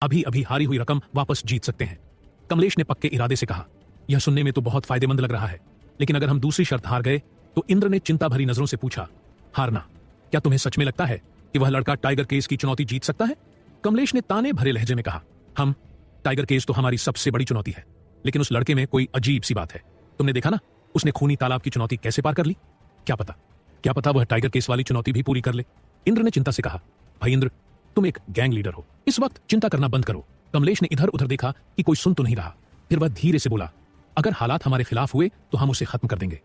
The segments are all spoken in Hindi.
अभी अभी हारी हुई रकम वापस जीत सकते हैं। कमलेश ने पक्के इरादे से कहा, यह सुनने में तो बहुत फायदेमंद लग रहा है, लेकिन अगर हम दूसरी शर्त हार गए तो इंद्र ने चिंता भरी नजरों से पूछा, हारना? क्या तुम्हें सच में लगता है कि वह लड़का टाइगर केस की चुनौती जीत सकता है? कमलेश ने ताने भरे लहजे में कहा, हम टाइगर केस तो हमारी सबसे बड़ी चुनौती है, लेकिन उस लड़के में कोई अजीब सी बात है। तुमने देखा ना, उसने खूनी तालाब की चुनौती कैसे पार कर ली? क्या पता वह टाइगर केस वाली चुनौती भी पूरी कर ले। इंद्र ने चिंता से कहा, भाई इंद्र, तुम एक गैंग लीडर हो, इस वक्त चिंता करना बंद करो। कमलेश ने इधर उधर देखा कि कोई सुन तो नहीं रहा। फिर वह धीरे से बोला, अगर हालात हमारे खिलाफ हुए तो हम उसे खत्म कर देंगे।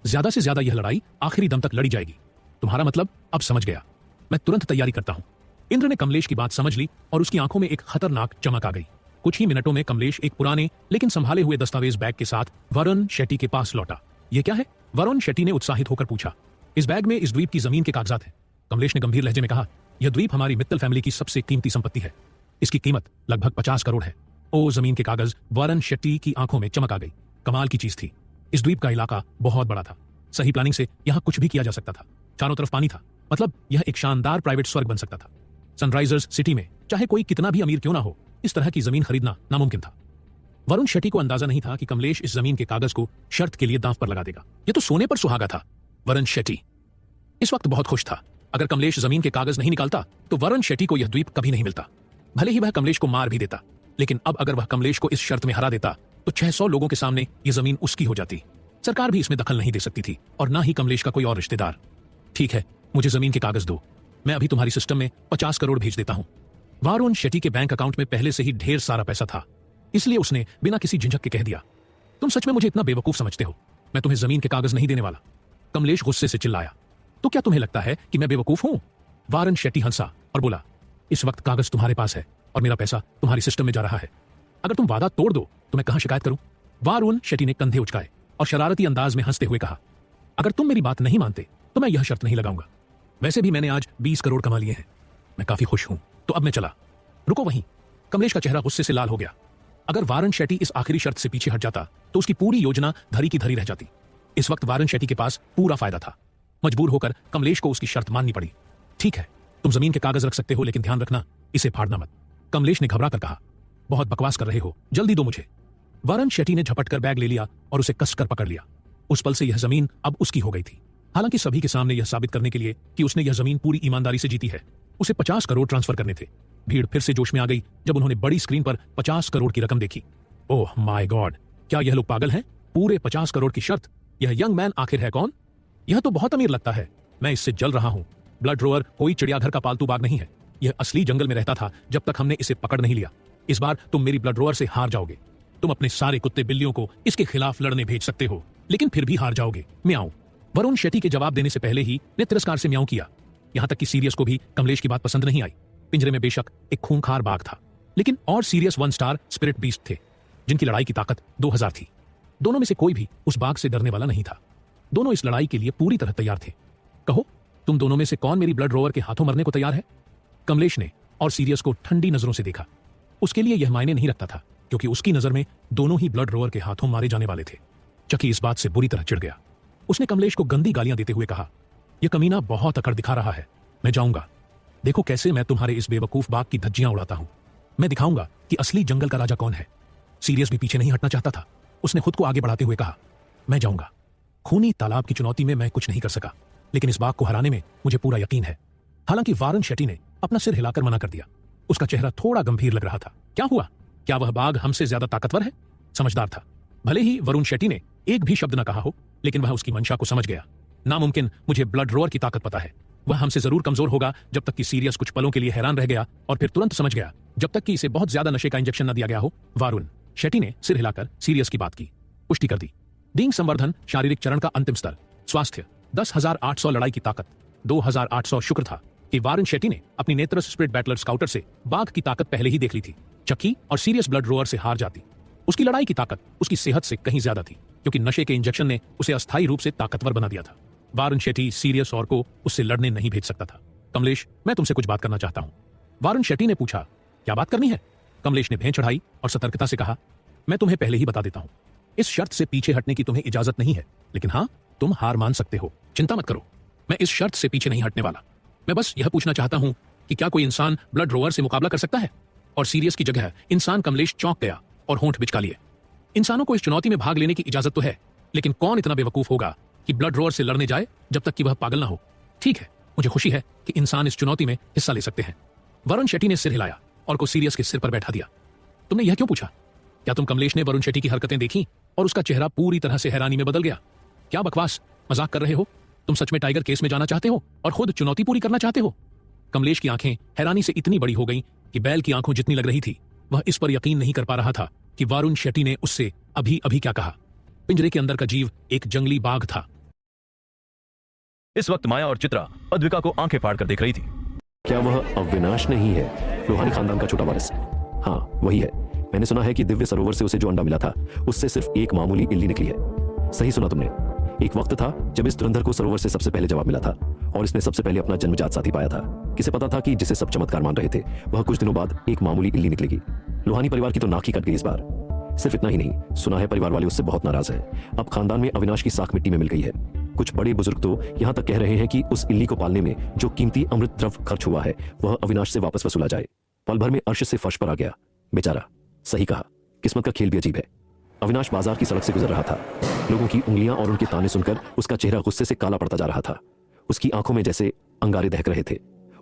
ज्यादा से ज्यादा यह लड़ाई आखिरी दम तक लड़ी जाएगी। तुम्हारा मतलब अब समझ गया, मैं तुरंत तैयारी करता हूं। इंद्र ने कमलेश की बात समझ ली और उसकी आंखों में एक खतरनाक चमक आ गई। कुछ ही मिनटों में कमलेश एक पुराने लेकिन संभाले हुए दस्तावेज बैग के साथ वरुण शेट्टी के पास लौटा। यह क्या है? वरुण शेट्टी ने उत्साहित होकर पूछा। इस बैग में इस द्वीप की जमीन के कागजात हैं। कमलेश ने गंभीर लहजे में कहा, यह द्वीप हमारी मित्तल फैमिली की सबसे कीमती संपत्ति है। इसकी कीमत लगभग 50 करोड़ है। ओ जमीन के कागज! वरुण शेट्टी की आंखों में चमक आ गई। कमाल की चीज थी। इस द्वीप का इलाका बहुत बड़ा था। सही प्लानिंग से यहां कुछ भी किया जा सकता था। चारों तरफ पानी था, मतलब यह एक शानदार प्राइवेट स्वर्ग बन सकता था। सनराइजर्स सिटी में चाहे कोई कितना भी अमीर क्यों ना हो, इस तरह की जमीन खरीदना नामुमकिन था। वरुण शेट्टी को अंदाजा नहीं था कि कमलेश इस जमीन के कागज को शर्त के लिए दांव पर लगा देगा। यह तो सोने पर सुहागा था। वरुण शेट्टी इस वक्त बहुत खुश था। अगर कमलेश जमीन के कागज नहीं निकालता तो वरुण शेट्टी को यह द्वीप कभी नहीं मिलता। भले ही वह कमलेश को मार भी देता, लेकिन अब अगर वह कमलेश को इस शर्त में हरा देता तो 600 लोगों के सामने यह जमीन उसकी हो जाती। सरकार भी इसमें दखल नहीं दे सकती थी और ना ही कमलेश का कोई और रिश्तेदार। ठीक है, मुझे जमीन के कागज दो, मैं अभी तुम्हारी सिस्टम में 50 करोड़ भेज देता हूं। वरुण शेट्टी के बैंक अकाउंट में पहले से ही ढेर सारा पैसा था, इसलिए उसने बिना किसी झिझक के कह दिया, तुम सच में मुझे इतना बेवकूफ समझते हो? मैं तुम्हें जमीन के कागज नहीं देने वाला। कमलेश गुस्से से चिल्लाया, तो क्या तुम्हें लगता है कि मैं बेवकूफ हूं? वरुण शेट्टी हंसा और बोला, इस वक्त कागज तुम्हारे पास है और मेरा पैसा तुम्हारी सिस्टम में जा रहा है। अगर तुम वादा तोड़ दो तो मैं कहां शिकायत करूं? वरुण शेट्टी ने कंधे उचकाए और शरारती अंदाज में हंसते हुए कहा, अगर तुम मेरी बात नहीं मानते तो मैं यह शर्त नहीं लगाऊंगा। वैसे भी मैंने आज 20 करोड़ कमा लिए हैं, मैं काफी खुश हूं, तो अब मैं चला। रुको वहीं। कमलेश का चेहरा गुस्से से लाल हो गया। अगर वरुण शेट्टी इस आखिरी शर्त से पीछे हट जाता तो उसकी पूरी योजना धरी की धरी रह जाती। इस वक्त वरुण शेट्टी के पास पूरा फायदा था। मजबूर होकर कमलेश को उसकी शर्त माननी पड़ी। ठीक है, तुम जमीन के कागज रख सकते हो, लेकिन ध्यान रखना, इसे फाड़ना मत। कमलेश ने घबरा कर कहा, बहुत बकवास कर रहे हो, जल्दी दो मुझे। वरुण शेट्टी ने झपट कर बैग ले लिया और उसे कसकर पकड़ लिया। उस पल से यह जमीन अब उसकी हो गई थी। हालांकि सभी के सामने यह साबित करने के लिए कि उसने यह जमीन पूरी ईमानदारी से जीती है, उसे 50 करोड़ ट्रांसफर करने थे। भीड़ फिर से जोश में आ गई जब उन्होंने बड़ी स्क्रीन पर 50 करोड़ की रकम देखी। ओह माय गॉड, क्या यह लोग पागल हैं? पूरे 50 करोड़ की शर्त? यह यंग मैन आखिर है कौन? यह तो बहुत अमीर लगता है। मैं इससे जल रहा हूं। ब्लड रोअर कोई चिड़ियाघर का पालतू बाग नहीं है। यह असली जंगल में रहता था जब तक हमने इसे पकड़ नहीं लिया। इस बार तुम मेरी ब्लड रोअर से हार जाओगे। तुम अपने सारे कुत्ते बिल्लियों को इसके खिलाफ लड़ने भेज सकते हो, लेकिन फिर भी हार जाओगे। म्याऊं। वरुण शेट्टी के जवाब देने से पहले ही ने तिरस्कार से म्याऊं किया। यहां तक कि सीरियस को भी कमलेश की बात पसंद नहीं आई। पिंजरे में बेशक एक खूंखार बाघ था, लेकिन और सीरियस 1 स्टार स्पिरिट बीस्ट थे, जिनकी लड़ाई की ताकत 2000 थी। दोनों में से कोई भी उस बाघ से डरने वाला नहीं था। दोनों इस लड़ाई के लिए पूरी तरह तैयार थे। कहो, तुम दोनों में से कौन मेरी ब्लड रोअर के हाथों मरने को तैयार है? कमलेश ने और सीरियस को ठंडी नजरों से देखा। उसके लिए यह मायने नहीं रखता था, क्योंकि उसकी नजर में दोनों ही ब्लड रोअर के हाथों मारे जाने वाले थे। चकी इस बात से बुरी तरह चिढ़ गया। उसने कमलेश को गंदी गालियां देते हुए कहा, यह कमीना बहुत अकड़ दिखा रहा है। मैं जाऊंगा। देखो कैसे मैं तुम्हारे इस बेवकूफ बाग की धज्जियां उड़ाता हूं। मैं दिखाऊंगा कि असली जंगल का राजा कौन है। सीरियस भी पीछे नहीं हटना चाहता था। उसने खुद को आगे बढ़ाते हुए कहा, मैं जाऊंगा। खूनी तालाब की चुनौती में मैं कुछ नहीं कर सका, लेकिन इस बाग को हराने में मुझे पूरा यकीन है। हालांकि वरुण शेट्टी ने अपना सिर हिलाकर मना कर दिया। उसका चेहरा थोड़ा गंभीर लग रहा था। क्या हुआ? क्या वह बाघ हमसे ज्यादा ताकतवर है? समझदार था। भले ही वरुण शेट्टी ने एक भी शब्द न कहा हो, लेकिन वह उसकी मंशा को समझ गया। नामुमकिन, मुझे ब्लड रोअर की ताकत पता है। वह हमसे जरूर कमजोर होगा। जब तक कि सीरियस कुछ पलों के लिए हैरान रह गया और फिर तुरंत समझ गया, जब तक कि इसे बहुत ज्यादा नशे का इंजेक्शन न दिया गया हो। वरुण शेट्टी ने सिर हिलाकर सीरियस की बात की, पुष्टि कर दी। डींग संवर्धन शारीरिक चरण का अंतिम स्तर, स्वास्थ्य 10,800, लड़ाई की ताकत 2,800। शुक्र था कि वरुण शेट्टी ने अपनी नेत्र स्पिरिट बैटलर स्काउटर से बाघ की ताकत पहले ही देख ली थी। चक्की और सीरियस ब्लड रोअर से हार जाती। उसकी लड़ाई की ताकत उसकी सेहत से कहीं ज्यादा थी, क्योंकि नशे के इंजेक्शन ने उसे अस्थायी रूप से ताकतवर बना दिया था। वरुण शेट्टी सीरियस और को उससे लड़ने नहीं भेज सकता था। कमलेश, मैं तुमसे कुछ बात करना चाहता हूं। वरुण शेट्टी ने पूछा, क्या बात करनी है? कमलेश ने भें चढ़ाई और सतर्कता से कहा, मैं तुम्हें पहले ही बता देता हूं, इस शर्त से पीछे हटने की तुम्हें इजाजत नहीं है, लेकिन हां, तुम हार मान सकते हो। चिंता मत करो, मैं इस शर्त से पीछे नहीं हटने वाला। मैं बस यह पूछना चाहता हूं कि क्या कोई इंसान ब्लड रोअर से मुकाबला कर सकता है? और सीरियस की जगह इंसान कमलेश चौंक गया और होंठ बिचका लिए। इंसानों को इस चुनौती में भाग लेने की इजाजत तो है, लेकिन कौन इतना बेवकूफ होगा कि ब्लड रोअर से लड़ने जाए जब तक कि वह पागल ना हो। ठीक है, मुझे खुशी है कि इंसान इस चुनौती में हिस्सा ले सकते हैं। वरुण शेट्टी ने सिर हिलाया और को सीरियस के सिर पर बैठा दिया। तुमने यह क्यों पूछा? क्या तुम कमलेश ने वरुण शेट्टी की हरकतें देखी और उसका चेहरा पूरी तरह से हैरानी में बदल गया? क्या बकवास, मजाक कर रहे हो? तुम सच में टाइगर केस में जाना चाहते हो और खुद चुनौती पूरी करना चाहते हो? कमलेश की आंखें हैरानी से इतनी बड़ी हो गईं कि बैल की आंखों जितनी लग रही थी। वह इस पर यकीन नहीं कर पा रहा था कि वरुण शेट्टी ने उससे अभी अभी क्या कहा। पिंजरे के अंदर का जीव एक जंगली बाघ था। इस वक्त माया और चित्रा अद्विका को आंखें फाड़ कर देख रही थी। क्या वह अविनाश नहीं है, लोहानी खानदान का छोटा वारिस? हाँ, वही है। मैंने सुना है कि दिव्य सरोवर से उसे जो अंडा मिला था उससे सिर्फ एक मामूली इल्ली निकली है। सही सुना तुमने। एक वक्त था जब इस धुरंधर को सरोवर से सबसे पहले जवाब मिला था और इसने सबसे पहले अपना जन्मजात साथी पाया था। किसे पता था कि जिसे सब चमत्कार मान रहे थे वह कुछ दिनों बाद एक मामूली इल्ली निकलेगी। लोहानी परिवार की तो नाक ही कट गई इस बार। सिर्फ इतना ही नहीं, सुना है परिवार वाले उससे बहुत नाराज हैं। अब खानदान में अविनाश की साख मिट्टी में मिल गई है। कुछ बड़े बुजुर्ग तो यहाँ तक कह रहे हैं कि उस इल्ली को पालने में जो कीमती अमृत द्रव खर्च हुआ है वह अविनाश से वापस वसूला जाए। पल भर में अर्श से फर्श पर आ गया बेचारा। सही कहा, किस्मत का खेल भी अजीब है। अविनाश बाजार की सड़क से गुजर रहा था। लोगों की उंगलियां और उनके ताने सुनकर उसका चेहरा गुस्से से काला पड़ता जा रहा था। उसकी आंखों में जैसे अंगारे दहक रहे थे।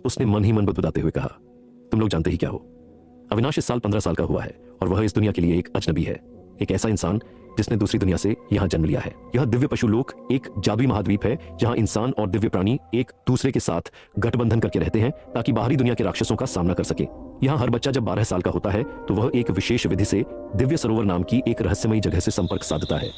उसने मन ही मन बुदबुदाते हुए कहा, तुम लोग जानते ही क्या हो। अविनाश इस साल 15 साल का हुआ है और वह इस दुनिया के लिए एक अजनबी है, एक ऐसा इंसान जिसने दूसरी दुनिया से यहाँ जन्म लिया है। यह दिव्य पशु लोक एक जादुई महाद्वीप है जहाँ इंसान और दिव्य प्राणी एक दूसरे के साथ गठबंधन करके रहते हैं ताकि बाहरी दुनिया के राक्षसों का सामना कर सके। यहाँ हर बच्चा जब 12 साल का होता है तो वह एक विशेष विधि से दिव्य सरोवर नाम की एक रहस्यमयी जगह से संपर्क साधता है।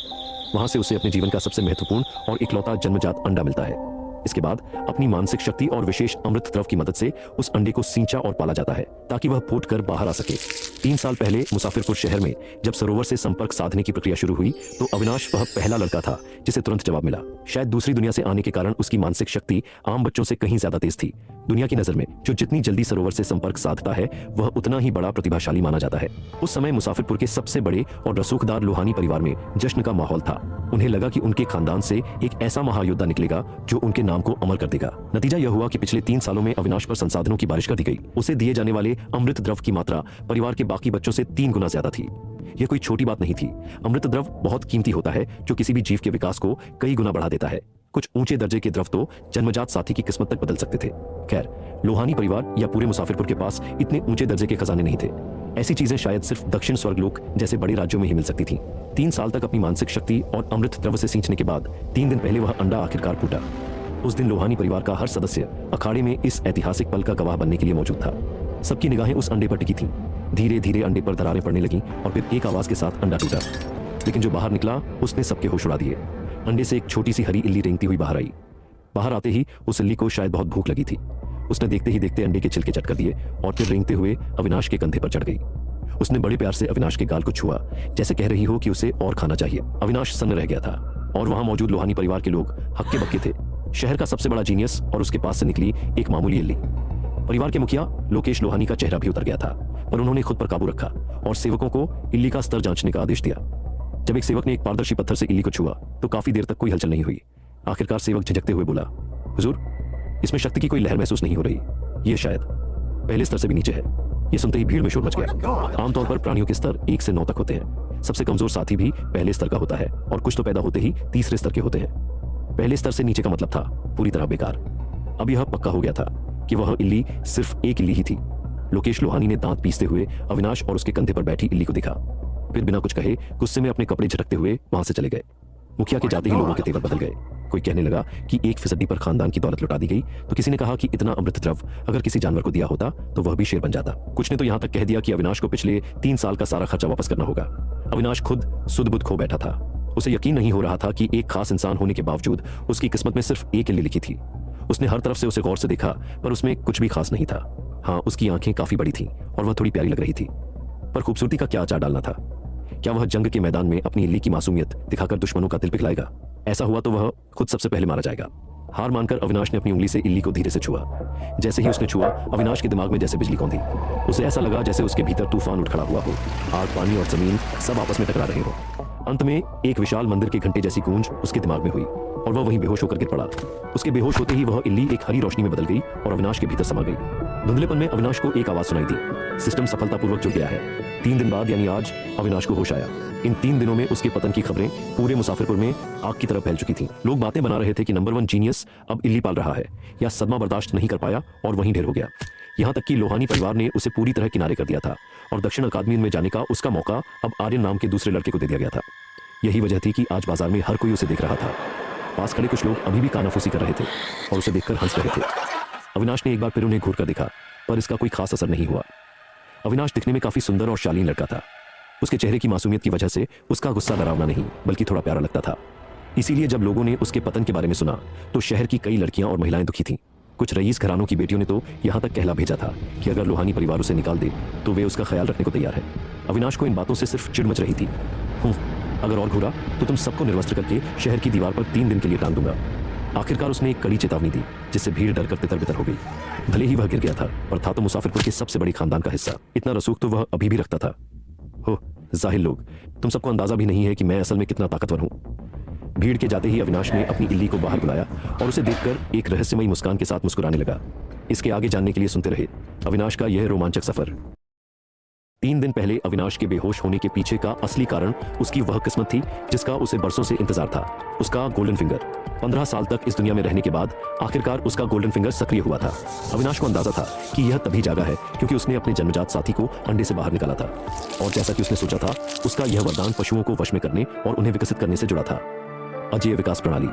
वहां से उसे अपने जीवन का सबसे महत्वपूर्ण और इकलौता जन्मजात अंडा मिलता है। इसके बाद अपनी मानसिक शक्ति और विशेष अमृत द्रव की मदद से उस अंडे को सींचा और पाला जाता है ताकि वह फूट कर बाहर आ सके। 3 साल पहले मुसाफिरपुर शहर में जब सरोवर से संपर्क साधने की प्रक्रिया शुरू हुई तो अविनाश वह पहला लड़का था जिसे तुरंत जवाब मिला। शायद दूसरी दुनिया से आने के कारण उसकी मानसिक शक्ति आम बच्चों से कहीं ज्यादा तेज थी। दुनिया की नजर में जो जितनी जल्दी सरोवर से संपर्क साधता है वह उतना ही बड़ा प्रतिभाशाली माना जाता है। उस समय मुसाफिरपुर के सबसे बड़े और रसूखदार लोहानी परिवार में जश्न का माहौल था। उन्हें लगा कि उनके खानदान से एक ऐसा महायोद्धा निकलेगा जो उनके नाम को अमर कर देगा। नतीजा यह हुआ कि पिछले 3 सालों में अविनाश पर संसाधनों की बारिश कर दी गई। उसे दिए जाने वाले अमृत द्रव की मात्रा परिवार के बाकी बच्चों से 3 गुना ज्यादा थी। यह कोई छोटी बात नहीं थी। अमृत द्रव बहुत कीमती होता है जो किसी भी जीव के विकास को कई गुना बढ़ा देता है। कुछ ऊंचे दर्जे के द्रव तो जन्मजात साथी की किस्मत तक बदल सकते थे। खैर, लोहानी परिवार या पूरे मुसाफिरपुर के पास इतने ऊंचे दर्जे के खजाने नहीं थे। ऐसी चीजें शायद सिर्फ दक्षिण स्वर्गलोक जैसे बड़े राज्यों में ही मिल सकती थीं। 3 साल तक अपनी मानसिक शक्ति और अमृत द्रव से सींचने के बाद 3 दिन पहले वह अंडा आखिरकार फूटा। उस दिन लोहानी परिवार का हर सदस्य अखाड़े में इस ऐतिहासिक पल का गवाह बनने के लिए मौजूद था। सबकी निगाहें उस अंडे पर टिकी थीं। धीरे धीरे अंडे पर दरारें पड़ने लगीं और फिर एक आवाज के साथ अंडा टूटा। लेकिन जो बाहर निकला उसने सबके होश उड़ा दिए। अंडे से एक छोटी सी हरी इल्ली रेंगती हुई बाहर आई। बाहर आते ही उस इल्ली को शायद बहुत भूख लगी थी। उसने देखते ही देखते अंडे के छिलके चट कर दिए और फिर रेंगते हुए अविनाश के कंधे पर चढ़ गई। उसने बड़े प्यार से अविनाश के गाल को छुआ जैसे कह रही हो कि उसे और खाना चाहिए। अविनाश सन्न रह गया था और वहां मौजूद लोहानी परिवार के लोग हक्के बक्के थे। शहर का सबसे बड़ा जीनियस और उसके पास से निकली एक मामूली इल्ली। परिवार के मुखिया लोकेश लोहानी का चेहरा भी उतर गया था, पर उन्होंने खुद पर काबू रखा और सेवकों को इल्ली का स्तर जांचने का आदेश दिया। जब एक सेवक ने एक पारदर्शी पत्थर से इल्ली को छुआ तो काफी देर तक कोई हलचल नहीं हुई। आखिरकार सेवक झिझकते हुए बोला, हुजूर, इसमें शक्ति की कोई लहर महसूस नहीं हो रही। ये शायद पहले स्तर से भी नीचे है। ये सुनते ही भीड़ में शोर मच गया। आमतौर पर प्राणियों के स्तर 1 से 9 तक होते हैं। सबसे कमजोर साथी भी पहले स्तर का होता है और कुछ तो पैदा होते ही तीसरे स्तर के होते हैं। पहले स्तर से नीचे का मतलब था पूरी तरह बेकार। अब यह पक्का हो गया था कि वह इल्ली सिर्फ एक इल्ली ही थी। लोकेश लोहानी ने दांत पीसते हुए अविनाश और उसके कंधे पर बैठी इल्ली को देखा, फिर बिना कुछ कहे गुस्से में अपने कपड़े झटकते हुए वहां से चले गए। मुखिया के जाते ही लोगों के तेवर बदल गए। कोई कहने लगा कि 1% पर खानदान की दौलत लुटा दी गई, तो किसी ने कहा कि इतना अमृत द्रव अगर किसी जानवर को दिया होता तो वह भी शेर बन जाता। कुछ ने तो यहां तक कह दिया कि अविनाश को पिछले 3 साल का सारा खर्चा वापस करना होगा। अविनाश खुद सुध-बुध खो बैठा था। उसे यकीन नहीं हो रहा था कि एक खास इंसान होने के बावजूद उसकी किस्मत में सिर्फ एक इल्ली लिखी थी। उसने हर तरफ से उसे गौर से देखा पर उसमें कुछ भी खास नहीं था। हाँ, उसकी आंखें काफी बड़ी थीं और वह थोड़ी प्यारी लग रही थी, पर खूबसूरती का क्या आचार डालना था। क्या वह जंग के मैदान में अपनी इल्ली की मासूमियत दिखाकर दुश्मनों का दिल पिघलाएगा? ऐसा हुआ तो वह खुद सबसे पहले मारा जाएगा। हार मानकर अविनाश ने अपनी उंगली से इल्ली को धीरे से छुआ। जैसे ही उसने छुआ, अविनाश के दिमाग में जैसे बिजली कौंधी। उसे ऐसा लगा जैसे उसके भीतर तूफान उठ खड़ा हुआ हो। आग, पानी और जमीन सब आपस में टकरा रहे हो। अंत में एक विशाल मंदिर के घंटे जैसी गूंज उसके दिमाग में हुई और वह वहीं बेहोश होकर गिर पड़ा। उसके बेहोश होते ही वह इल्ली एक हरी रोशनी में बदल गई और अविनाश के भीतर समा गई। धुंधलेपन में अविनाश को एक आवाज सुनाई दी। सिस्टम सफलतापूर्वक जुड़ गया है। 3 दिन बाद यानी आज अविनाश को होश आया। इन 3 दिनों में उसके पतन की खबरें पूरे मुसाफिरपुर में आग की तरह फैल चुकी थीं। लोग बातें बना रहे थे कि नंबर 1 जीनियस अब इल्ली पाल रहा है, या सदमा बर्दाश्त नहीं कर पाया और वहीं ढेर हो गया। यहाँ तक कि लोहानी परिवार ने उसे पूरी तरह किनारे कर दिया था और दक्षिण अकादमी में जाने का उसका मौका अब आर्यन नाम के दूसरे लड़के को दे दिया गया था। यही वजह थी कि आज बाजार में हर कोई उसे देख रहा था। पास खड़े कुछ लोग अभी भी कानाफूसी कर रहे थे और उसे देखकर हंस रहे थे। अविनाश ने एक बार फिर उन्हें घूर कर देखा, पर इसका कोई खास असर नहीं हुआ। अविनाश दिखने में काफी सुंदर और शालीन लड़का था। उसके चेहरे की मासूमियत की वजह से उसका गुस्सा डरावना नहीं बल्कि थोड़ा प्यारा लगता था। इसीलिए जब लोगों ने उसके पतन के बारे में सुना तो शहर की कई लड़कियां और महिलाएं दुखी थीं। कुछ रईस घरानों की बेटियों ने तो यहां तक कहला भेजा था कि अगर लोहानी परिवार उसे निकाल दे तो वे उसका ख्याल रखने को तैयार है। अविनाश को इन बातों से सिर्फ चिढ़ मच रही थी। अगर और घूरा तो तुम सबको निर्वस्त्र करके शहर की दीवार पर 3 दिन के लिए टांग दूंगा। आखिरकार उसने एक कड़ी चेतावनी दी, जिससे भीड़ डर कर तितर-बितर हो गई। भले ही वह गिर गया था, पर था तो मुसाफिरपुर के सबसे बड़ी खानदान का हिस्सा। इतना रसूख तो वह अभी भी रखता था। हो जाहिल लोग, तुम सबको अंदाजा भी नहीं है कि मैं असल में कितना ताकतवर हूं। भीड़ के जाते ही अविनाश ने अपनी इल्ली को बाहर बुलाया और उसे देखकर एक रहस्यमयी मुस्कान के साथ मुस्कुराने लगा। इसके आगे जानने के लिए सुनते रहे अविनाश का यह रोमांचक सफर। 3 दिन पहले अविनाश के बेहोश होने के पीछे का असली कारण उसकी वह किस्मत थी जिसका उसे बरसों से इंतजार था, उसका गोल्डन फिंगर। 15 साल तक इस दुनिया में रहने के बाद आखिरकार उसका गोल्डन फिंगर सक्रिय हुआ था। अविनाश को अंदाजा था कि यह तभी जागा है क्योंकि उसने अपने जन्मजात साथी को अंडे से बाहर निकाला था, और जैसा कि उसने सोचा था उसका यह वरदान पशुओं को वश में करने और उन्हें विकसित करने से जुड़ा था। अजेय विकास प्रणाली।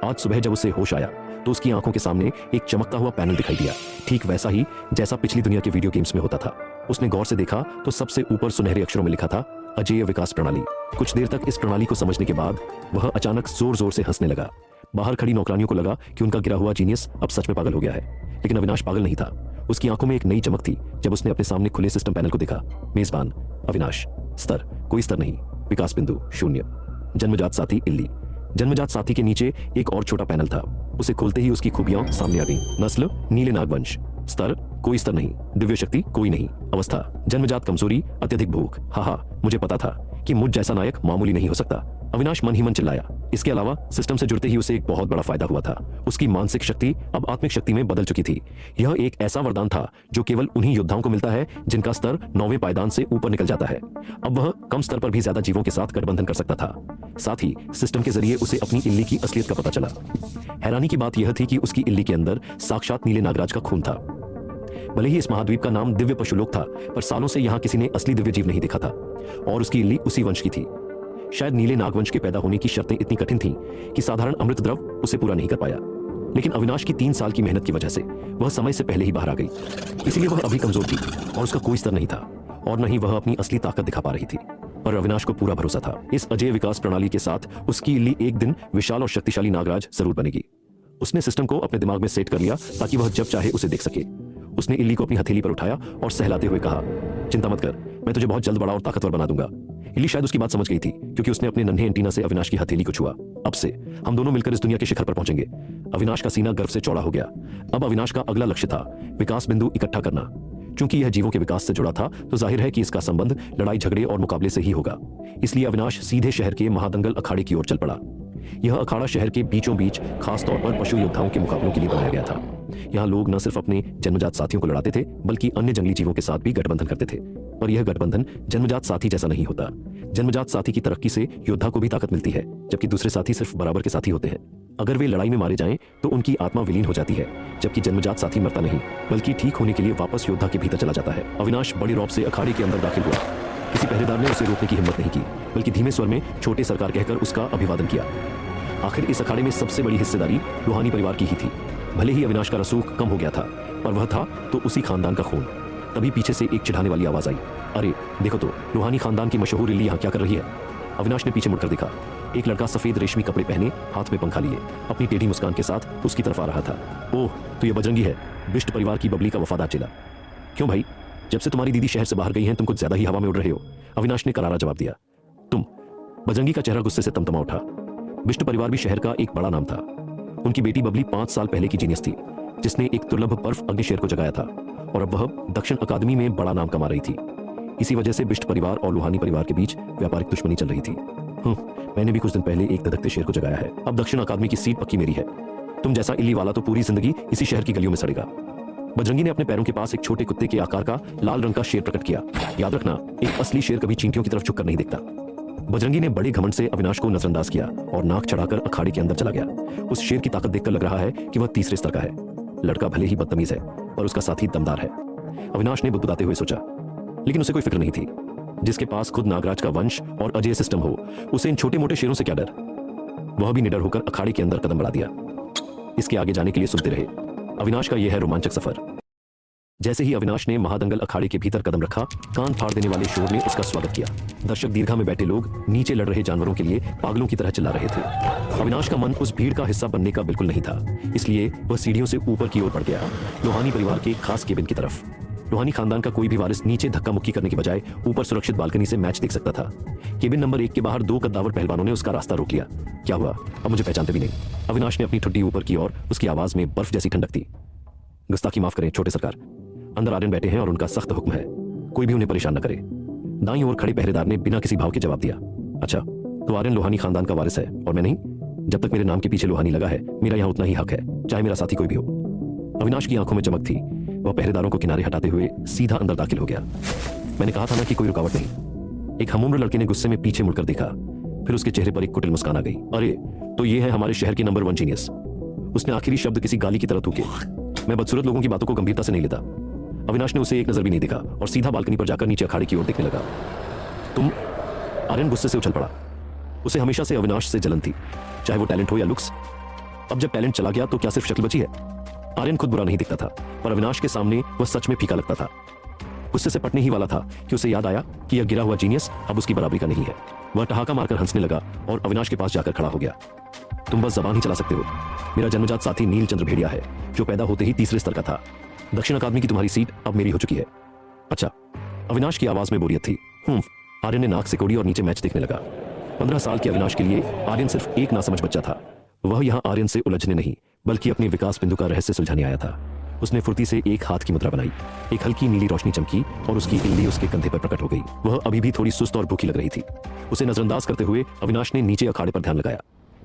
आज सुबह जब उसे होश आया तो उसकी आंखों के सामने एक चमकता हुआ पैनल दिखाई दिया, ठीक वैसा ही जैसा पिछली दुनिया के वीडियो गेम्स में होता था। उसने गौर से देखा तो सबसे ऊपर सुनहरे अक्षरों में लिखा था अजेय विकास प्रणाली। कुछ देर तक इस प्रणाली को समझने के बाद वह अचानक जोर जोर से हंसने लगा। बाहर खड़ी नौकरानियों को लगा कि उनका गिरा हुआ जीनियस अब सच में पागल हो गया है, लेकिन अविनाश पागल नहीं था। उसकी आंखों में एक नई चमक थी जब उसने अपने सामने खुले सिस्टम पैनल को देखा। मेजबान अविनाश, स्तर कोई स्तर नहीं, विकास बिंदु 0, जन्मजात साथी इल्ली। जन्मजात साथी के नीचे एक और छोटा पैनल था। उसे खोलते ही उसकी खूबियां सामने आ गईं। नस्ल नीले नागवंश, स्तर कोई स्तर नहीं, दिव्य शक्ति कोई नहीं, अवस्था जन्मजात कमजोरी, अत्यधिक भूख। हा मुझे पता था कि मुझ जैसा नायक मामूली नहीं हो सकता, अविनाश मन ही मन चिल्लाया। इसके अलावा सिस्टम से जुड़ते ही उसे एक बहुत बड़ा फायदा हुआ था। उसकी मानसिक शक्ति अब आत्मिक शक्ति में बदल चुकी थी। यह एक ऐसा वरदान था जो केवल उन्हीं योद्धाओं को मिलता है जिनका स्तर 9वें पायदान से ऊपर निकल जाता है। अब वह कम स्तर पर भी ज्यादा जीवों के साथ गठबंधन कर सकता था। साथ ही सिस्टम के जरिए उसे अपनी इल्ली की असलियत का पता चला। हैरानी की बात यह थी कि उसकी इल्ली के अंदर साक्षात नीले नागराज का खून था। भले ही इस महाद्वीप का नाम दिव्य पशुलोक था, पर सालों से यहाँ किसी ने असली दिव्य जीव नहीं देखा था, और उसकी इल्ली उसी वंश की थी। शायद नीले नागवंश के पैदा होने की शर्तें इतनी कठिन थीं कि साधारण अमृत द्रव उसे पूरा नहीं कर पाया, लेकिन अविनाश की 3 साल की मेहनत की वजह से वह समय से पहले ही बाहर आ गई। इसलिए वह अभी कमजोर थी और उसका कोई स्तर नहीं था, और न ही वह अपनी असली ताकत दिखा पा रही थी। पर अविनाश को पूरा भरोसा था, इस अजेय विकास प्रणाली के साथ उसकी इल्ली एक दिन विशाल और शक्तिशाली नागराज जरूर बनेगी। उसने सिस्टम को अपने दिमाग में सेट कर लिया ताकि वह जब चाहे उसे देख सके। उसने इल्ली को अपनी हथेली पर उठाया और सहलाते हुए कहा, चिंता मत कर, मैं तुझे बहुत जल्द बड़ा और ताकतवर बना दूंगा। इल्ली शायद उसकी बात समझ गई थी क्योंकि उसने अपने नन्हे एंटीना से अविनाश की हथेली को छुआ। अब से हम दोनों मिलकर इस दुनिया के शिखर पर पहुंचेंगे। अविनाश का सीना गर्व से चौड़ा हो गया। अब अविनाश का अगला लक्ष्य था विकास बिंदु इकट्ठा करना। चूंकि यह जीवों के विकास से जुड़ा था तो जाहिर है कि इसका संबंध लड़ाई झगड़े और मुकाबले से ही होगा। इसलिए अविनाश सीधे शहर के महादंगल अखाड़े की ओर चल पड़ा। यह अखाड़ा शहर के बीचों बीच खास तौर पर पशु योद्धाओं के मुकाबलों के लिए बनाया गया था। यहाँ लोग न सिर्फ अपने जन्मजात साथियों को लड़ाते थे बल्कि अन्य जंगली जीवों के साथ भी गठबंधन करते थे। पर यह गठबंधन जन्मजात साथी जैसा नहीं होता। जन्मजात साथी की तरक्की से योद्धा को भी ताकत मिलती है, जबकि दूसरे साथी सिर्फ बराबर के साथी होते हैं। अगर वे लड़ाई में मारे जाएं तो उनकी आत्मा विलीन हो जाती है, जबकि जन्मजात साथी मरता नहीं बल्कि ठीक होने के लिए वापस योद्धा के भीतर चला जाता है। अविनाश बड़ी रौब से अखाड़े के अंदर दाखिल हुआ। किसी पहरेदार ने उसे रोकने की हिम्मत नहीं की, बल्कि धीमे स्वर में छोटे सरकार कहकर उसका अभिवादन किया। आखिर इस अखाड़े में सबसे बड़ी हिस्सेदारी लोहानी परिवार की ही थी। भले ही अविनाश का रसूख कम हो गया था, पर वह था तो उसी खानदान का खून। तभी पीछे से एक चिढ़ाने वाली आवाज आई, अरे देखो तो, लोहानी खानदान की मशहूर इल्ली यहाँ क्या कर रही है। अविनाश ने पीछे मुड़कर देखा। एक लड़का सफेद रेशमी कपड़े पहने, हाथ में पंखा लिए, अपनी टेढ़ी मुस्कान के साथ उसकी तरफ आ रहा था। ओह, तो ये बजरंगी है, बिष्ट परिवार की बबली का वफादार चेला। क्यों भाई, जब से तुम्हारी दीदी शहर से बाहर गई हैं तुम कुछ ज्यादा ही हवा में उड़ रहे हो, अविनाश ने करारा जवाब दिया। तुम? बजरंगी का चेहरा गुस्से से तमतमा उठा। बिष्ट परिवार भी शहर का एक बड़ा नाम था। उनकी बेटी बबली 5 साल पहले की जीनियस थी, जिसने एक दुर्लभ बर्फ अग्निशेर को जगाया था, और अब वह दक्षिण अकादमी में बड़ा नाम कमा रही थी। इसी वजह से बिष्ट परिवार और लोहानी परिवार के बीच व्यापारिक दुश्मनी चल रही थी। मैंने भी कुछ दिन पहले एक धधकते शेर को जगाया है। अब दक्षिण अकादमी की सीट पक्की मेरी है। तुम जैसा इल्ली वाला तो पूरी जिंदगी इसी शहर की गलियों में सड़ेगा। बजरंगी ने अपने पैरों के पास एक छोटे कुत्ते के आकार का लाल रंग का शेर प्रकट किया। याद रखना, एक असली शेर कभी चींटियों की तरफ झुककर नहीं दिखता। बजरंगी ने बड़े घमंड से अविनाश को नजरअंदाज किया और नाक चढ़ाकर अखाड़े के अंदर चला गया। उस शेर की ताकत देखकर लग रहा है कि वह तीसरे स्तर का है। लड़का भले ही बदतमीज है पर उसका साथी दमदार है। अविनाश ने बुदबुदाते हुए सोचा, लेकिन उसे कोई फिक्र नहीं थी। जिसके पास खुद नागराज का वंश और अजय सिस्टम हो, उसे इन छोटे मोटे शेरों से क्या डर। वह भी निडर होकर अखाड़े के अंदर कदम बढ़ा दिया। इसके आगे जाने के लिए सुनते रहे। अविनाश का यह है रोमांचक सफर। जैसे ही अविनाश ने महादंगल अखाड़े के भीतर कदम रखा, कान फाड़ देने वाले शोर ने उसका स्वागत किया। दर्शक दीर्घा में बैठे लोग नीचे लड़ रहे जानवरों के लिए पागलों की तरह चिल्ला रहे थे। अविनाश का मन उस भीड़ का हिस्सा बनने का बिल्कुल नहीं था, इसलिए वह सीढ़ियों से ऊपर की ओर बढ़ गया, लोहानी परिवार के खास केबिन की तरफ। लोहानी खानदान का कोई भी वारिस नीचे धक्का मुक्की करने के बजाय ऊपर सुरक्षित बालकनी से मैच देख सकता था। केबिन नंबर 1 के बाहर 2 कद्दावर पहलवानों ने उसका रास्ता रोक लिया। क्या हुआ? अब मुझे पहचानते भी नहीं। अविनाश ने अपनी ठुड्डी ऊपर की और उसकी आवाज में बर्फ जैसी ठंडक थी। गुस्ताखी माफ करें छोटे सरकार, अंदर आर्यन बैठे हैं और उनका सख्त हुक्म है, कोई भी उन्हें परेशान न करे। दाईं ओर खड़े पहरेदार ने बिना किसी भाव के जवाब दिया। अच्छा, तो आर्यन लोहानी खानदान का वारिस है और मैं नहीं? जब तक मेरे नाम के पीछे लोहानी लगा है, मेरा यहां उतना ही हक है, चाहे मेरा साथी कोई भी हो। अविनाश की आंखों में चमक थी। वह पहरेदारों को किनारे हटाते हुए सीधा अंदर दाखिल हो गया। मैंने कहा था ना कि कोई रुकावट नहीं। एक हमउम्र लड़के ने गुस्से में पीछे मुड़कर देखा, फिर उसके चेहरे पर एक कुटिल मुस्कान आ गई। अरे, तो ये है हमारे शहर के नंबर 1 जीनियस। उसने आखिरी शब्द किसी गाली की तरह थूके। मैं बदसूरत लोगों की बातों को गंभीरता से नहीं लेता। अविनाश ने उसे एक नजर भी नहीं देखा और सीधा बालकनी पर जाकर नीचे अखाड़े की ओर देखने लगा। तुम? आर्यन गुस्से से उछल पड़ा। उसे हमेशा से अविनाश से जलन थी, चाहे वो टैलेंट हो या लुक्स। अब जब टैलेंट चला गया तो क्या सिर्फ शक्ल बची है? आर्यन खुद बुरा नहीं दिखता था, पर अविनाश के सामने वह सच में फीका लगता था। उससे से पटने ही वाला था कि उसे याद आया कि यह गिरा हुआ जीनियस अब उसकी बराबरी का नहीं है। वह ठहाका मारकर हंसने लगा और अविनाश के पास जाकर खड़ा हो गया। तुम बस जबान ही चला सकते हो। मेरा जन्मजात साथी नील चंद्र भेड़िया है, जो पैदा होते ही तीसरे स्तर का था। दक्षिण अकादमी की तुम्हारी सीट अब मेरी हो चुकी है। अच्छा, अविनाश की आवाज में बोरियत थी। आर्यन ने नाक सिकोड़ी और नीचे मैच देखने लगा। 15 साल के अविनाश के लिए आर्यन सिर्फ एक नासमझ बच्चा था। वह यहां आर्यन से उलझने नहीं, बल्कि अपने विकास बिंदु का रहस्य सुलझाने आया था। उसने फुर्ती से एक हाथ की मुद्रा बनाई। एक हल्की नीली रोशनी चमकी और उसकी इल्ली उसके कंधे पर प्रकट हो गई। वह अभी भी थोड़ी सुस्त और भूखी लग रही थी। उसे नजरअंदाज करते हुए अविनाश ने नीचे अखाड़े पर ध्यान लगाया।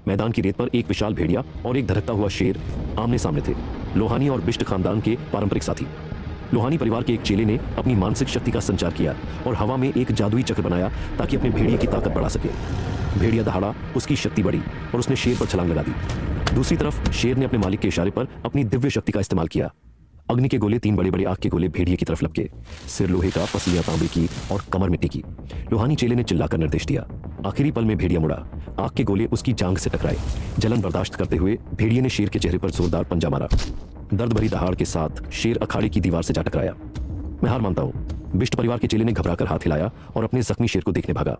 मैदान की रेत पर एक विशाल भेड़िया और एक धड़कता हुआ शेर आमने सामने थे, लोहानी और बिष्ट खानदान के पारंपरिक साथी। लोहानी परिवार के एक चेले ने अपनी मानसिक शक्ति का संचार किया और हवा में एक जादुई चक्र बनाया ताकि अपने भेड़िए की ताकत बढ़ा सके। भेड़िया दहाड़ा, उसकी शक्ति बढ़ी और उसने शेर पर छलांग लगा दी। दूसरी तरफ शेर ने अपने मालिक के इशारे पर अपनी दिव्य शक्ति का इस्तेमाल किया। अग्नि के गोले, 3 बड़े बड़े आग के गोले भेड़िए की तरफ लपके। सिर लोहे का, पसलियां तांबे की और कमर मिट्टी की। लोहानी चेले ने चिल्लाकर निर्देश दिया। आखिरी पल में भेड़िया मुड़ा। आग के गोले उसकी जांघ से टकराए। जलन बर्दाश्त करते हुए भेड़िए ने शेर के चेहरे पर जोरदार पंजा मारा। दर्द भरी दहाड़ के साथ शेर अखाड़े की दीवार से जा टकराया। मैं हार मानता हूं। बिष्ट परिवार के चेले ने घबराकर हाथ हिलाया और अपने जख्मी शेर को देखने भागा।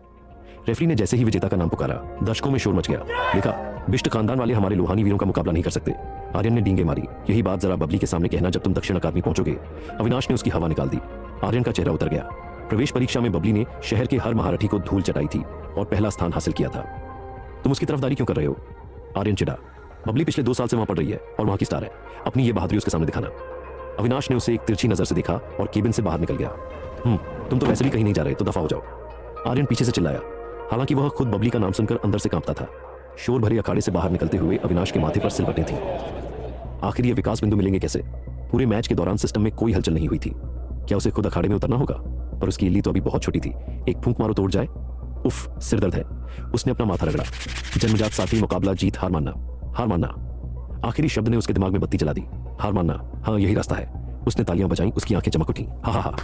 रेफरी ने जैसे ही विजेता का नाम पुकारा, दर्शकों में शोर मच गया। देखा, बिष्ट खानदान वाले हमारे लोहानी वीरों का मुकाबला नहीं कर सकते। आर्यन ने डींगे मारी। यही बात जरा बबली के सामने कहना जब तुम दक्षिण अकादमी पहुंचोगे। अविनाश ने उसकी हवा निकाल दी। आर्यन का चेहरा उतर गया। प्रवेश परीक्षा में बबली ने शहर के हर महारथी को धूल चटाई थी और पहला स्थान हासिल किया था। तुम उसकी तरफदारी क्यों कर रहे हो? आर्यन चिढ़ा। बबली पिछले 2 साल से वहां पढ़ रही है और वहां की स्टार है। अपनी ये बहादुरी उसके सामने दिखाना। अविनाश ने उसे एक तिरछी नजर से देखा और केबिन से बाहर निकल गया। तुम तो वैसे भी कहीं नहीं जा रहे, तो दफा हो जाओ। आर्यन पीछे से चिल्लाया। हालांकि वह खुद बबली का नाम सुनकर अंदर से कांपता था। शोर भरे अखाड़े से बाहर निकलते हुए अविनाश के माथे पर सिलवटें थीं। आखिर ये विकास बिंदु मिलेंगे कैसे? पूरे मैच के दौरान सिस्टम में कोई हलचल नहीं हुई थी। क्या उसे खुद अखाड़े में उतरना होगा? पर उसकी इल्ली तो अभी बहुत छोटी थी। एक फूंक मारो तो उड़ जाए। उफ, सिर दर्द है। उसने अपना माथा रगड़ा। जन्मजात साथी, मुकाबला, जीत, हार मानना, हार मानना। आखिरी शब्द ने उसके दिमाग में बत्ती जला दी। हार मानना, हाँ यही रास्ता है। उसने तालियां बजाई। उसकी आंखें चमक उठी। हा।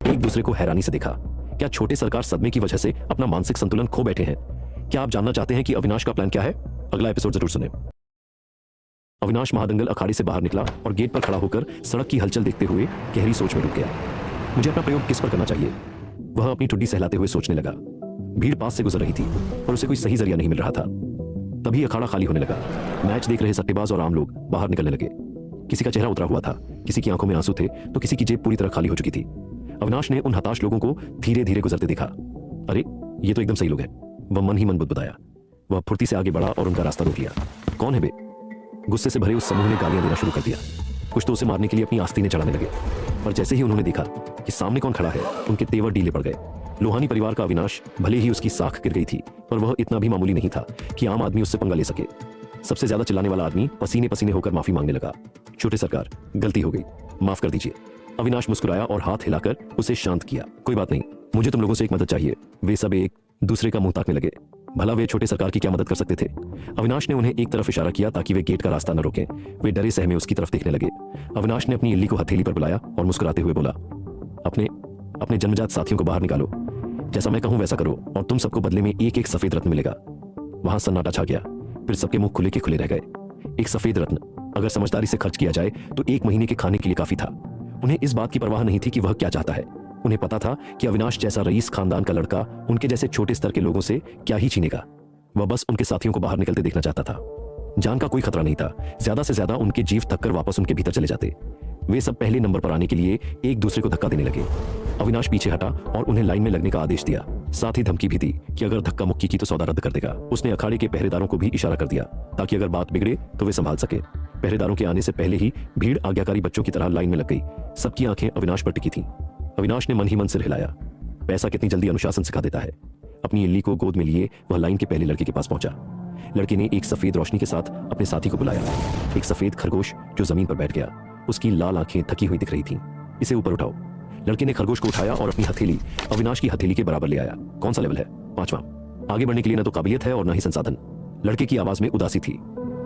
एक दूसरे को हैरानी से देखा। क्या छोटे सरकार सदमे की वजह से अपना मानसिक संतुलन खो बैठे हैं? क्या आप जानना चाहते हैं कि अविनाश का प्लान क्या है? अगला एपिसोड जरूर सुनें। अविनाश महादंगल अखाड़े से बाहर निकला और गेट पर खड़ा होकर सड़क की हलचल देखते हुए गहरी सोच में डूब गया। मुझे अपना प्रयोग किस पर करना चाहिए? वह अपनी ठुड्डी सहलाते हुए सोचने लगा। भीड़ पास से गुजर रही थी और उसे कोई सही जरिया नहीं मिल रहा था। तभी अखाड़ा खाली होने लगा। मैच देख रहे सट्टेबाज और आम लोग बाहर निकलने लगे। किसी का चेहरा उतरा हुआ था, किसी की आंखों में आंसू थे, तो किसी की जेब पूरी तरह खाली हो चुकी थी। अविनाश ने उन हताश लोगों को धीरे धीरे गुजरते देखा। अरे, ये तो एकदम सही लोग हैं। वह मन ही मन बुदबुदाया। वह फुर्ती से आगे बढ़ा और उनका रास्ता रोक लिया। कौन है बे? गुस्से से भरे उस समूह ने गालियां देना शुरू कर दिया। कुछ तो उसे मारने के लिए अपनी आस्तीनें चढ़ाने लगे। पर जैसे ही उन्होंने देखा कि सामने कौन खड़ा है, उनके तेवर ढीले पड़ गए। लोहानी परिवार का अविनाश भले ही उसकी साख गिर गई थी, पर वह इतना भी मामूली नहीं था कि आम आदमी उससे पंगा ले सके। सबसे ज्यादा चिल्लाने वाला आदमी पसीने पसीने होकर माफी मांगने लगा। छोटे सरकार, गलती हो गई। माफ कर दीजिए। अविनाश मुस्कुराया और हाथ हिलाकर उसे शांत किया। कोई बात नहीं, मुझे तुम लोगों से एक मदद चाहिए। वे सब एक दूसरे का मुंह ताकने लगे। भला वे छोटे सरकार की क्या मदद कर सकते थे? अविनाश ने उन्हें एक तरफ इशारा किया ताकि वे गेट का रास्ता न रोकें। वे डरे सहमे उसकी तरफ देखने लगे। अविनाश ने अपनी इल्ली को हथेली पर बुलाया और मुस्कुराते हुए बोला, अपने अपने जन्मजात साथियों को बाहर निकालो। जैसा मैं कहूं वैसा करो और तुम सबको बदले में एक एक सफेद रत्न मिलेगा। वहां सन्नाटा छा गया। फिर सबके मुंह खुले के खुले रह गए। एक सफेद रत्न अगर समझदारी से खर्च किया जाए तो 1 महीने के खाने के लिए काफी था। उन्हें इस बात की परवाह नहीं थी कि वह क्या चाहता है। उन्हें पता था कि अविनाश जैसा रईस खानदान का लड़का उनके जैसे छोटे स्तर के लोगों से क्या ही छीनेगा। वह बस उनके साथियों को बाहर निकलते देखना चाहता था। जान का कोई खतरा नहीं था। ज्यादा से ज्यादा उनके जीव थककर वापस उनके भीतर चले जाते। वे सब पहले नंबर पर आने के लिए एक दूसरे को धक्का देने लगे। अविनाश पीछे हटा और उन्हें लाइन में लगने का आदेश दिया। साथ ही धमकी भी दी कि अगर धक्का मुक्की की तो सौदा रद्द कर देगा। उसने अखाड़े के पहरेदारों को भी इशारा कर दिया ताकि अगर बात बिगड़े तो वे संभाल सके। पहरेदारों के आने से पहले ही भीड़ आज्ञाकारी बच्चों की तरह लाइन में लग गई। सबकी आंखें अविनाश पर टिकी थीं। अविनाश ने मन ही मन सिर हिलाया। पैसा कितनी जल्दी अनुशासन सिखा देता है। अपनी इल्ली को गोद में लिए वह लाइन के पहले लड़के के पास पहुंचा। लड़के ने एक सफेद रोशनी के साथ अपने साथी को बुलाया। एक सफेद खरगोश जो जमीन पर बैठ गया। उसकी लाल आंखें थकी हुई दिख रही थीं। इसे ऊपर उठाओ। लड़के ने खरगोश को उठाया और अपनी हथेली अविनाश की हथेली के बराबर ले आया। कौन सा लेवल है? 5वां। आगे बढ़ने के लिए न तो काबिलियत है और न ही संसाधन। लड़के की आवाज में उदासी थी।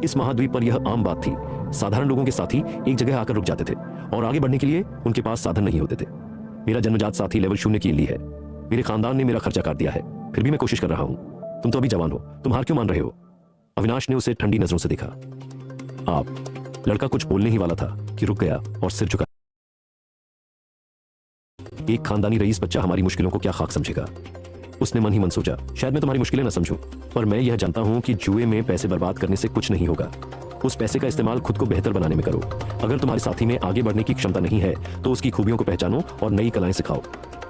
इस महाद्वीप पर यह आम बात थी। साधारण लोगों के साथी एक जगह आकर रुक जाते थे और आगे बढ़ने के लिए उनके पास साधन नहीं होते थे। मेरा जन्मजात साथी लेवल 0 की इल्ली है। मेरे खानदान ने मेरा खर्चा काट दिया है, फिर भी मैं कोशिश कर रहा हूं। तुम तो अभी जवान हो, तुम हार क्यों मान रहे हो? अविनाश ने उसे ठंडी नजरों से देखा। आप। लड़का कुछ बोलने ही वाला था कि रुक गया और सिर झुका। एक खानदानी रईस बच्चा हमारी मुश्किलों को क्या खाक समझेगा? उसने मन ही मन सोचा, शायद मैं तुम्हारी मुश्किलें न समझूं, पर मैं यह जानता हूं कि जुए में पैसे बर्बाद करने से कुछ नहीं होगा। उस पैसे का इस्तेमाल खुद को बेहतर बनाने में करो। अगर तुम्हारे साथी में आगे बढ़ने की क्षमता नहीं है तो उसकी खूबियों को पहचानो और नई कलाएं सिखाओ।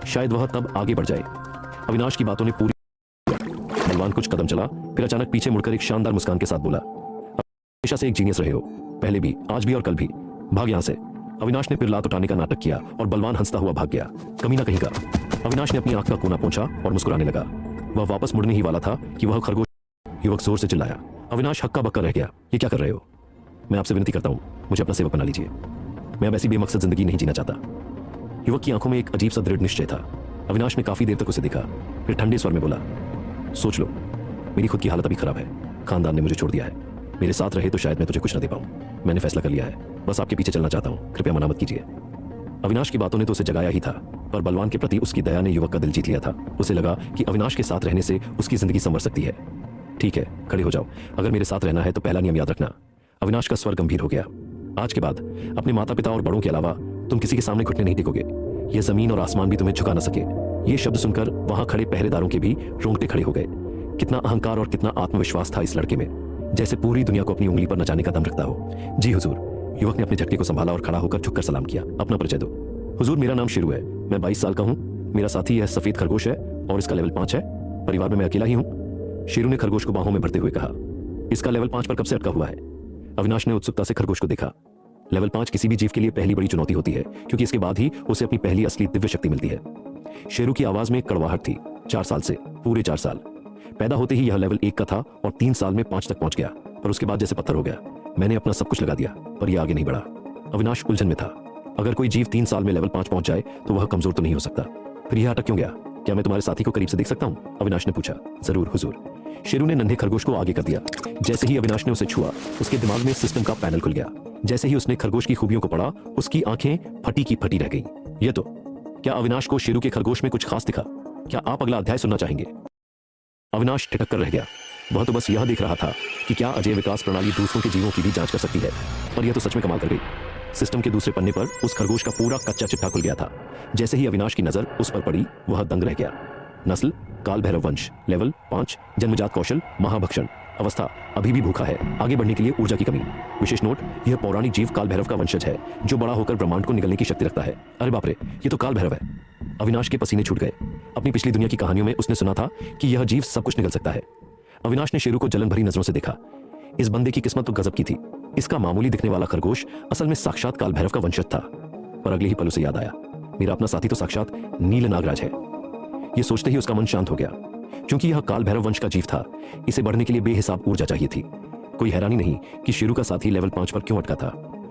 शायद वह तब आगे बढ़ जाए। अविनाश की बातों ने पूरी। बलवान कुछ कदम चला, फिर अचानक पीछे मुड़कर एक शानदार मुस्कान के साथ बोला, हमेशा से एक जीनियस रहे हो, पहले भी, आज भी और कल भी। भाग यहां से। अविनाश ने फिर लात उठाने का नाटक किया और बलवान हंसता हुआ भाग गया। कमीना कहीं का। अविनाश ने अपनी आंख का कोना पोंछा और मुस्कुराने लगा। वह वापस मुड़ने ही वाला था कि वह खरगोश। युवक जोर से चिल्लाया। अविनाश हक्का बक्का रह गया। ये क्या कर रहे हो? मैं आपसे विनती करता हूं, मुझे अपना सेवक बना लीजिए। मैं अब ऐसी बेमकसद जिंदगी नहीं जीना चाहता। युवक की आंखों में एक अजीब सा दृढ़ निश्चय था। अविनाश ने काफी देर तक उसे देखा, फिर ठंडे स्वर में बोला, सोच लो, मेरी खुद की हालत अभी खराब है। खानदान ने मुझे छोड़ दिया है। मेरे साथ रहे तो शायद मैं तुझे कुछ न दे पाऊं। मैंने फैसला कर लिया है, बस आपके पीछे चलना चाहता हूं, कृपया मना मत कीजिए। अविनाश की बातों ने तो उसे जगाया ही था, पर बलवान के प्रति उसकी दया ने युवक का दिल जीत लिया था। उसे लगा कि अविनाश के साथ रहने से उसकी जिंदगी संवर सकती है। ठीक है, खड़े हो जाओ। अगर मेरे साथ रहना है तो पहला नियम याद रखना। अविनाश का स्वर गंभीर हो गया। आज के बाद अपने माता पिता और बड़ों के अलावा तुम किसी के सामने घुटने नहीं टेकोगे। यह जमीन और आसमान भी तुम्हें झुका न सके। ये शब्द सुनकर वहां खड़े पहरेदारों के भी रोंगटे खड़े हो गए। कितना अहंकार और कितना आत्मविश्वास था इस लड़के में, जैसे पूरी दुनिया को अपनी उंगली पर नचाने का दम रखता हो। जी हुजूर। युवक ने अपने झटके को संभाला और खड़ा होकर झुककर सलाम किया। अपना परिचय दो। हुजूर, मेरा नाम शेरू है। मैं 22 साल का हूँ। मेरा साथी यह सफेद खरगोश है और इसका लेवल 5 है। परिवार में मैं अकेला ही हूँ। शेरू ने खरगोश को बाहों में भरते हुए कहा। इसका लेवल 5 पर कब से अटका हुआ है? अविनाश ने उत्सुकता से खरगोश को देखा। लेवल 5 किसी भी जीव के लिए पहली बड़ी चुनौती होती है, क्योंकि इसके बाद ही उसे अपनी पहली असली दिव्य शक्ति मिलती है। शेरू की आवाज में कड़वाहट थी। 4 साल से, पूरे 4 साल। पैदा होते ही यह लेवल 1 का था और 3 साल में 5 तक पहुंच गया, पर उसके बाद जैसे पत्थर हो गया। मैंने अपना सब कुछ लगा दिया, पर यह आगे नहीं बढ़ा। अविनाश उलझन में था। अगर कोई जीव 3 साल में लेवल 5 पहुंच जाए तो वह कमजोर तो नहीं हो सकता, फिर यह अटक क्यों गया? क्या मैं तुम्हारे साथी को करीब से देख सकता हूं? अविनाश ने पूछा। जरूर हुजूर। शेरू ने नन्हे खरगोश को आगे कर दिया। जैसे ही अविनाश ने उसे छुआ, उसके दिमाग में सिस्टम का पैनल खुल गया। जैसे ही उसने खरगोश की खूबियों को पढ़ा, उसकी आंखें फटी की फटी रह गईं। ये तो, क्या अविनाश को शेरू के खरगोश में कुछ खास दिखा? क्या आप अगला अध्याय सुनना चाहेंगे? अविनाश ठिठक कर रह गया। वह तो बस यह देख रहा था कि क्या अजय विकास प्रणाली दूसरों के जीवों की भी जांच कर सकती है, पर यह तो सच में कमाल कर गई। सिस्टम के दूसरे पन्ने पर उस खरगोश का पूरा कच्चा चिट्ठा खुल गया था। जैसे ही अविनाश की नजर उस पर पड़ी, वह दंग रह गया। नस्ल काल भैरव वंश, लेवल 5, जन्मजात कौशल महाभक्षण, अवस्था अभी भी भूखा है, आगे बढ़ने के लिए ऊर्जा की कमी। विशेष नोट, यह पौराणिक जीव काल भैरव का वंशज है, जो बड़ा होकर ब्रह्मांड को निगलने की शक्ति रखता है। अरे बाप रे, ये तो काल भैरव है। अविनाश के पसीने छूट गए। अपनी पिछली दुनिया की कहानियों में उसने सुना था कि यह जीव सब कुछ निगल सकता है। अविनाश ने शेरू को जलन भरी नजरों से देखा। इस बंदे की किस्मत तो गजब की थी। इसका मामूली दिखने वाला खरगोश असल में साक्षात काल भैरव का वंशज था। पर अगले ही पल उसे याद आया, मेरा अपना साथी तो साक्षात नील नागराज है। यह सोचते ही उसका मन शांत हो गया। क्योंकि यह काल भैरव वंश का जीव था, इसे बढ़ने के लिए बेहिसाब ऊर्जा चाहिए थी। कोई हैरानी नहीं कि शेरू का साथी लेवल 5 पर क्यों अटका था।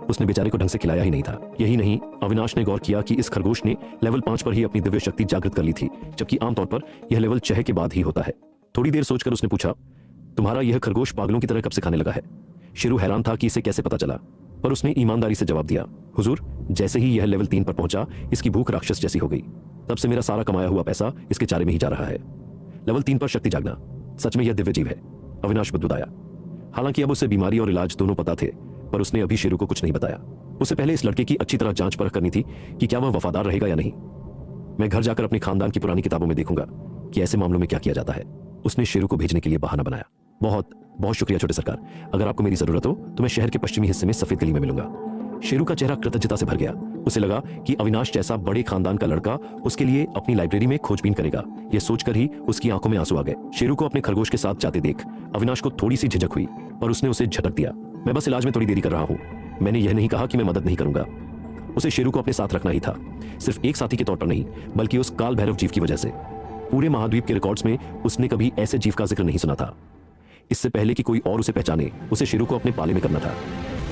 उसने बेचारे को ढंग से खिलाया ही नहीं था। यही नहीं, अविनाश ने गौर किया कि इस खरगोश ने लेवल 5 पर ही अपनी दिव्य शक्ति जागृत कर ली थी, जबकि आमतौर पर यह लेवल 6 के बाद ही होता है। थोड़ी देर सोचकर उसने पूछा, तुम्हारा यह खरगोश पागलों की तरह कब से खाने लगा है? शेरू हैरान था कि इसे कैसे पता चला, पर उसने ईमानदारी से जवाब दिया, हुजूर, जैसे ही यह लेवल 3 पर पहुंचा, इसकी भूख राक्षस जैसी हो गई। तब से मेरा सारा कमाया हुआ पैसा इसके चारे में ही जा रहा है। लेवल 3 पर शक्ति जागना, सच में यह दिव्य जीव है, अविनाश बुदबुदाया। हालांकि अब उसे बीमारी और इलाज दोनों पता थे, पर उसने अभी शेरू को कुछ नहीं बताया। उसे पहले इस लड़के की अच्छी तरह जांच परख करनी थी कि क्या वह वफादार रहेगा या नहीं। मैं घर जाकर अपने खानदान की पुरानी किताबों में देखूंगा कि ऐसे मामलों में क्या किया जाता है। उसने शेरू को भेजने के लिए बहाना बनाया। बहुत बहुत शुक्रिया छोटे सरकार, अगर आपको मेरी जरूरत हो तो मैं शहर के पश्चिमी हिस्से में सफेद गली में मिलूंगा। शेरू का चेहरा कृतज्ञता से भर गया। उसे लगा कि अविनाश जैसा बड़े खानदान का लड़का उसके लिए अपनी लाइब्रेरी में खोजबीन करेगा। यह सोचकर ही उसकी आंखों में आंसू आ गए। शेरू को अपने खरगोश के साथ जाते देख अविनाश को थोड़ी सी झिझक हुई, पर उसने उसे झटक दिया। मैं बस इलाज में थोड़ी देरी कर रहा हूं, मैंने यह नहीं कहा कि मैं मदद नहीं करूंगा। उसे शेरू को अपने साथ रखना ही था, सिर्फ एक साथी के तौर पर नहीं, बल्कि उस काल भैरव जीव की वजह से। पूरे महाद्वीप के रिकॉर्ड्स में उसने कभी ऐसे जीव का जिक्र नहीं सुना था। इससे पहले कि कोई और उसे पहचाने, उसे शेरू को अपने पाले में करना था।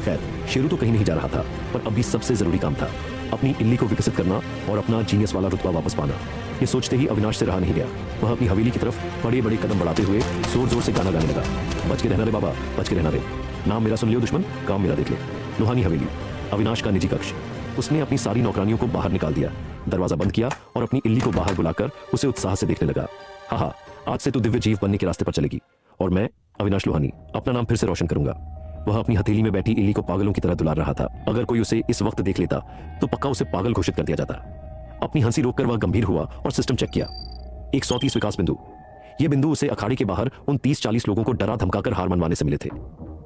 खैर, शेरू तो कहीं नहीं जा रहा था, पर अभी सबसे जरूरी काम था अपनी इल्ली को विकसित करना और अपना जीनियस वाला रुतबा वापस पाना। ये सोचते ही अविनाश से रहा नहीं गया। वह अपनी हवेली की तरफ बड़े बड़े कदम बढ़ाते हुए जोर जोर से गाना गाने लगा। बच के रहना रे बाबा, बच के रहना रे, नाम मेरा सुन लियो दुश्मन, काम मेरा देख ले। लुहानी हवेली, अविनाश का निजी कक्ष। उसने अपनी सारी नौकरानियों को बाहर निकाल दिया, दरवाजा बंद किया और अपनी इल्ली को बाहर बुलाकर उसे उत्साह से देखने लगा। हाँ, आज से तू दिव्य जीव बनने के रास्ते पर चलेगी और मैं अविनाश लुहानी अपना नाम फिर से रोशन करूंगा। वह अपनी हथेली में बैठी इल्ली को पागलों की तरह दुलार रहा था। अगर कोई उसे इस वक्त देख लेता तो पक्का उसे पागल घोषित कर दिया जाता। अपनी हंसी रोककर वह गंभीर हुआ और सिस्टम चेक किया। 130 विकास बिंदु। ये बिंदु उसे अखाड़े के बाहर उन 30-40 लोगों को डरा धमकाकर हार मनवाने से मिले थे।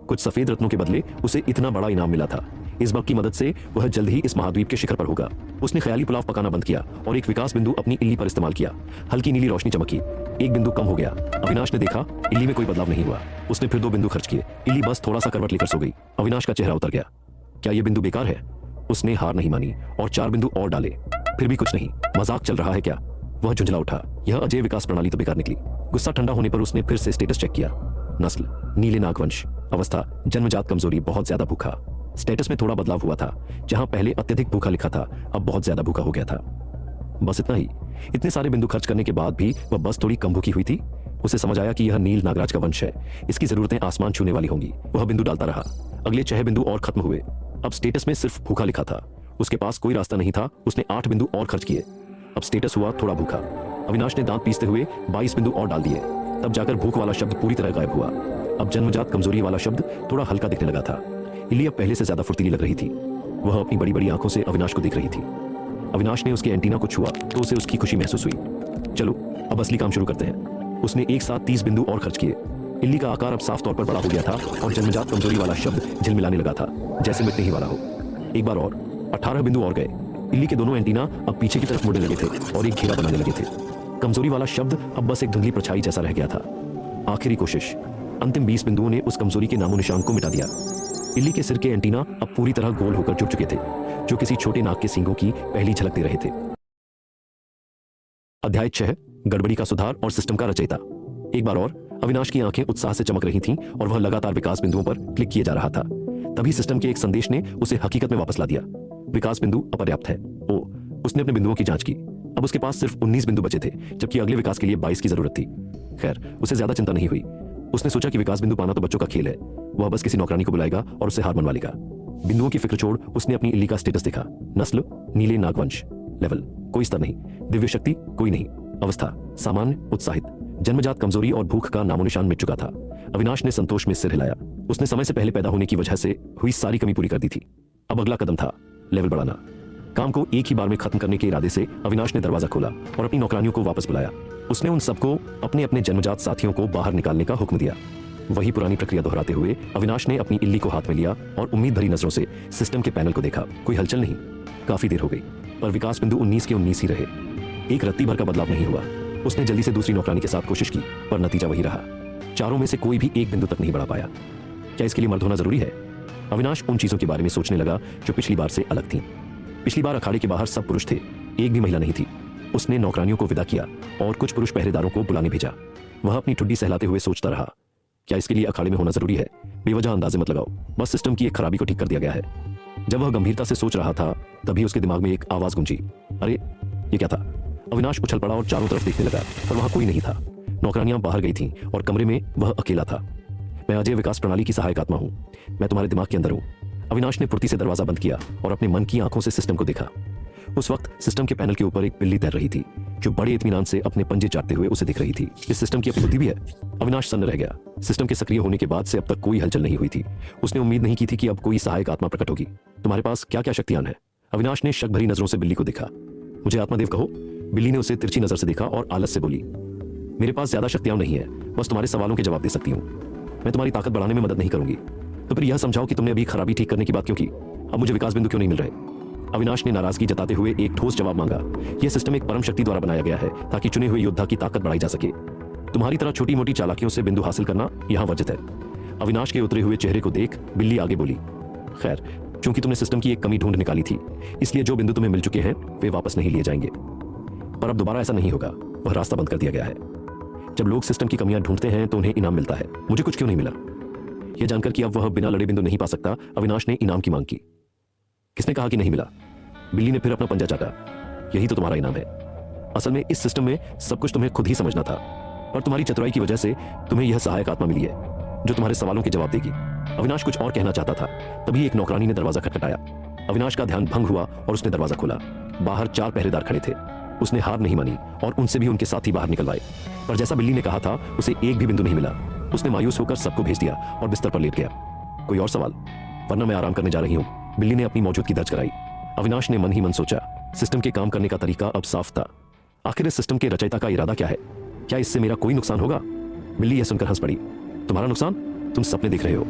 कुछ सफेद रत्नों के बदले उसे इतना बड़ा इनाम मिला था। इस बग की मदद से वह जल्द ही इस महाद्वीप के शिखर पर होगा। उसने ख्याली पुलाव पकाना बंद किया और एक विकास बिंदु अपनी इल्ली पर इस्तेमाल किया। हल्की नीली रोशनी चमकी, एक बिंदु कम हो गया। अविनाश ने देखा इल्ली में कोई बदलाव नहीं हुआ। उसने फिर 2 बिंदु खर्च किए। इल्ली बस थोड़ा सा करवट लेकर सो गई। अविनाश का चेहरा उतर गया। क्या यह बिंदु बेकार है? उसने हार नहीं मानी और 4 बिंदु और डाले, फिर भी कुछ नहीं। मजाक चल रहा है क्या? वह झुंझला उठा। यह अजय विकास प्रणाली तो बेकार निकली। गुस्सा ठंडा होने पर उसने फिर से स्टेटस चेक किया। नस्ल नीले नागवंश, अवस्था जन्मजात कमजोरी, बहुत ज्यादा भूखा। स्टेटस में थोड़ा बदलाव हुआ था, जहां पहले अत्यधिक भूखा लिखा था अब बहुत ज्यादा भूखा हो गया था। बस इतना ही। इतने सारे बिंदु खर्च करने के बाद भी वह बस थोड़ी कम भूखी हुई थी। उसे समझ आया कि यह नील नागराज का वंश है, इसकी जरूरतें आसमान छूने वाली होंगी। वह बिंदु डालता रहा। अगले 6 बिंदु और खत्म हुए। अब स्टेटस में सिर्फ भूखा लिखा था। उसके पास कोई रास्ता नहीं था। उसने 8 बिंदु और खर्च किए। अब स्टेटस हुआ थोड़ा भूखा। अविनाश ने दांत पीसते हुए 22 बिंदु और डाल दिए। तब जाकर भूख वाला शब्द पूरी तरह गायब हुआ। अब जन्मजात कमजोरी वाला शब्द थोड़ा हल्का दिखने लगा था। इल्ली अब पहले से ज्यादा फुर्तीली लग रही थी। वह अपनी बड़ी बड़ी आंखों से अविनाश को देख रही थी। अविनाश ने उसके एंटीना को छुआ तो उसे उसकी खुशी महसूस हुई। चलो अब असली काम शुरू करते हैं। उसने एक साथ 30 बिंदु और खर्च किए। इल्ली का आकार अब साफ तौर पर बड़ा हो गया था और जन्मजात कमजोरी वाला शब्द झिलमिलाने लगा था, जैसे मिटने ही वाला हो। एक बार और 18 बिंदु और गए। इल्ली के दोनों एंटीना अब पीछे की तरफ मुड़ने लगे थे और एक घेरा बनाने लगे थे। कमजोरी वाला शब्द अब बस एक धुंधली परछाई जैसा रह गया था। आखिरी कोशिश। अंतिम 20 बिंदुओं ने उस कमजोरी के नामो निशान को मिटा दिया। इल्ली के सिर के एंटीना अब पूरी तरह गोल होकर जुट चुके थे, जो किसी छोटे नाग के सींगों की पहली झलक दे रहे थे। अध्याय 6, गड़बड़ी का सुधार और सिस्टम का रचयिता। एक बार और अविनाश की आंखें उत्साह से चमक रही थीं और वह लगातार विकास बिंदुओं पर क्लिक किए जा रहा था। तभी सिस्टम के एक संदेश ने उसे हकीकत में वापस ला दिया। विकास बिंदु अपर्याप्त है। उसने अपने बिंदुओं की जांच की। अब उसके पास सिर्फ 19 बिंदु बचे थे, जबकि अगले विकास के लिए 22 की जरूरत थी। खैर, उसे ज्यादा चिंता नहीं हुई। उसने सोचा कि विकास बिंदु पाना तो बच्चों का खेल है। वह बस किसी नौकरानी को बुलाएगा और उससे हार मनवा लेगा। बिंदुओं की फिक्र छोड़ उसने अपनी इल्ली का स्टेटस देखा। नस्ल नीले नागवंश, लेवल कोई स्तर नहीं, दिव्य शक्ति कोई नहीं, अवस्था सामान्य उत्साहित, जन्मजात कमजोरी और भूख का नामो निशान मिट चुका था। अविनाश ने संतोष में सिर हिलाया। उसने समय से पहले पैदा होने की वजह से हुई सारी कमी पूरी कर दी थी। अब अगला कदम था लेवल बढ़ाना। काम को एक ही बार में खत्म करने के इरादे से अविनाश ने दरवाजा खोला और अपनी नौकरानियों को वापस बुलाया। उसने उन सबको अपने अपने जन्मजात साथियों को बाहर निकालने का हुक्म दिया। वही पुरानी प्रक्रिया दोहराते हुए अविनाश ने अपनी इल्ली को हाथ में लिया और उम्मीद भरी नजरों से सिस्टम के पैनल को देखा। कोई हलचल नहीं। काफी देर हो गई, पर विकास बिंदु 19 के 19 ही रहे। एक रत्ती भर का बदलाव नहीं हुआ। उसने जल्दी से दूसरी नौकरानी के साथ कोशिश की, पर नतीजा वही रहा। चारों में से कोई भी एक बिंदु तक नहीं बढ़ा पाया। क्या इसके लिए मर्द होना जरूरी है? अविनाश उन चीजों के बारे में सोचने लगा जो पिछली बार से अलग थीं। पिछली बार अखाड़े के बाहर सब पुरुष थे, एक भी महिला नहीं थी। उसने नौकरानियों को विदा किया और कुछ पुरुष पहरेदारों को बुलाने भेजा। वह अपनी ठुड्डी सहलाते हुए सोचता रहा, क्या इसके लिए अखाड़े में होना जरूरी है? बेवजह अंदाजे मत लगाओ, बस सिस्टम की एक खराबी को ठीक कर दिया गया है। जब वह गंभीरता से सोच रहा था तभी उसके दिमाग में एक आवाज गूंजी। अरे ये क्या था? अविनाश उछल पड़ा और चारों तरफ देखने लगा, पर वहां कोई नहीं था। नौकरानियां बाहर गई थीं और कमरे में वह अकेला था। मैं अजय विकास प्रणाली की सहायक आत्मा हूं। मैं तुम्हारे दिमाग के अंदर हूं। अविनाश ने फुर्ती से दरवाजा बंद किया और अपने मन की आंखों से सिस्टम को देखा। उस वक्त सिस्टम के पैनल के ऊपर एक बिल्ली तैर रही थी जो बड़े इत्मीनान से अपने पंजे चाटते हुए उसे दिख रही थी। इस सिस्टम की अपनी बुद्धि भी है। अविनाश सन्न रह गया। सिस्टम के सक्रिय होने के बाद से अब तक कोई हलचल नहीं हुई थी। उसने उम्मीद नहीं की थी कि अब कोई सहायक आत्मा प्रकट होगी। तुम्हारे पास क्या क्या शक्तियां हैं? अविनाश ने शक भरी नजरों से बिल्ली को देखा। मुझे आत्मादेव कहो। बिल्ली ने उसे तिरछी नजर से देखा और आलस से बोली, मेरे पास ज्यादा शक्तियां नहीं है, बस तुम्हारे सवालों के जवाब दे सकती हूँ। मैं तुम्हारी ताकत बढ़ाने में मदद नहीं करूंगी। तो फिर यह समझाओ कि तुमने अभी खराबी ठीक करने की बात क्यों की? अब मुझे विकास बिंदु क्यों नहीं मिल रहे? अविनाश ने नाराजगी जताते हुए एक ठोस जवाब मांगा। यह सिस्टम एक परम शक्ति द्वारा बनाया गया है ताकि चुने हुए योद्धा की ताकत बढ़ाई जा सके। तुम्हारी तरह छोटी मोटी चालाकियों से बिंदु हासिल करना यहां वर्जित है। अविनाश के उतरे हुए चेहरे को देख बिल्ली आगे बोली, खैर चूंकि तुमने सिस्टम की एक कमी ढूंढ निकाली थी, इसलिए जो बिंदु तुम्हें मिल चुके हैं वे वापस नहीं लिए जाएंगे। पर अब दोबारा ऐसा नहीं होगा। वह रास्ता बंद कर दिया गया है। जब लोग सिस्टम की कमियां ढूंढते हैं तो उन्हें इनाम मिलता है। मुझे कुछ क्यों नहीं मिला? यह जानकर कि अब वह बिना लड़े बिंदु नहीं पा सकता, अविनाश ने इनाम की मांग की। किसने कहा कि नहीं मिला? बिल्ली ने फिर अपना पंजा चाटा। यही तो तुम्हारा इनाम है। असल में इस सिस्टम में सब कुछ तुम्हें खुद ही समझना था, पर तुम्हारी चतुराई की वजह से तुम्हें यह सहायक आत्मा मिली है जो तुम्हारे सवालों के जवाब देगी। अविनाश कुछ और कहना चाहता था, तभी एक नौकरानी ने दरवाजा खटखटाया। अविनाश का ध्यान भंग हुआ और उसने दरवाजा खोला। बाहर 4 पहरेदार खड़े थे। उसने हार नहीं मानी और उनसे भी उनके साथी बाहर निकलवाए, पर जैसा बिल्ली ने कहा था उसे एक भी बिंदु नहीं मिला। उसने मायूस होकर सबको भेज दिया और बिस्तर पर लेट गया। कोई और सवाल? वरना मैं आराम करने जा रही हूं। बिल्ली ने अपनी मौजूदगी दर्ज कराई। अविनाश ने मन ही मन सोचा, सिस्टम के काम करने का तरीका अब साफ था। आखिर इस सिस्टम के रचयिता का इरादा क्या है? क्या इससे मेरा कोई नुकसान होगा? बिल्ली यह सुनकर हंस पड़ी। तुम्हारा नुकसान? तुम सपने देख रहे हो।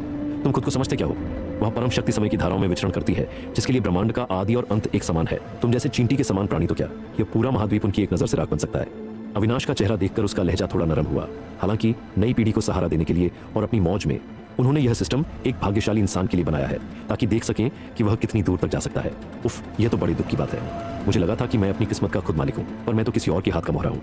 तुम खुद को समझते क्या हो? वह परम शक्ति समय की धाराओं में विचरण करती है जिसके लिए ब्रह्मांड का आदि और अंत एक समान है। तुम जैसे चींटी के समान प्राणी तो क्या, यह पूरा महाद्वीप उनकी एक नजर से राख बन सकता है। अविनाश का चेहरा देखकर उसका लहजा थोड़ा नरम हुआ। हालांकि नई पीढ़ी को सहारा देने के लिए और अपनी मौज में उन्होंने यह सिस्टम एक भाग्यशाली इंसान के लिए बनाया है ताकि देख सकें कि वह कितनी दूर तक जा सकता है। उफ, यह तो बड़ी दुख की बात है। मुझे लगा था कि मैं अपनी किस्मत का खुद मालिक हूं, पर मैं तो किसी और के हाथ का मोहरा हूं।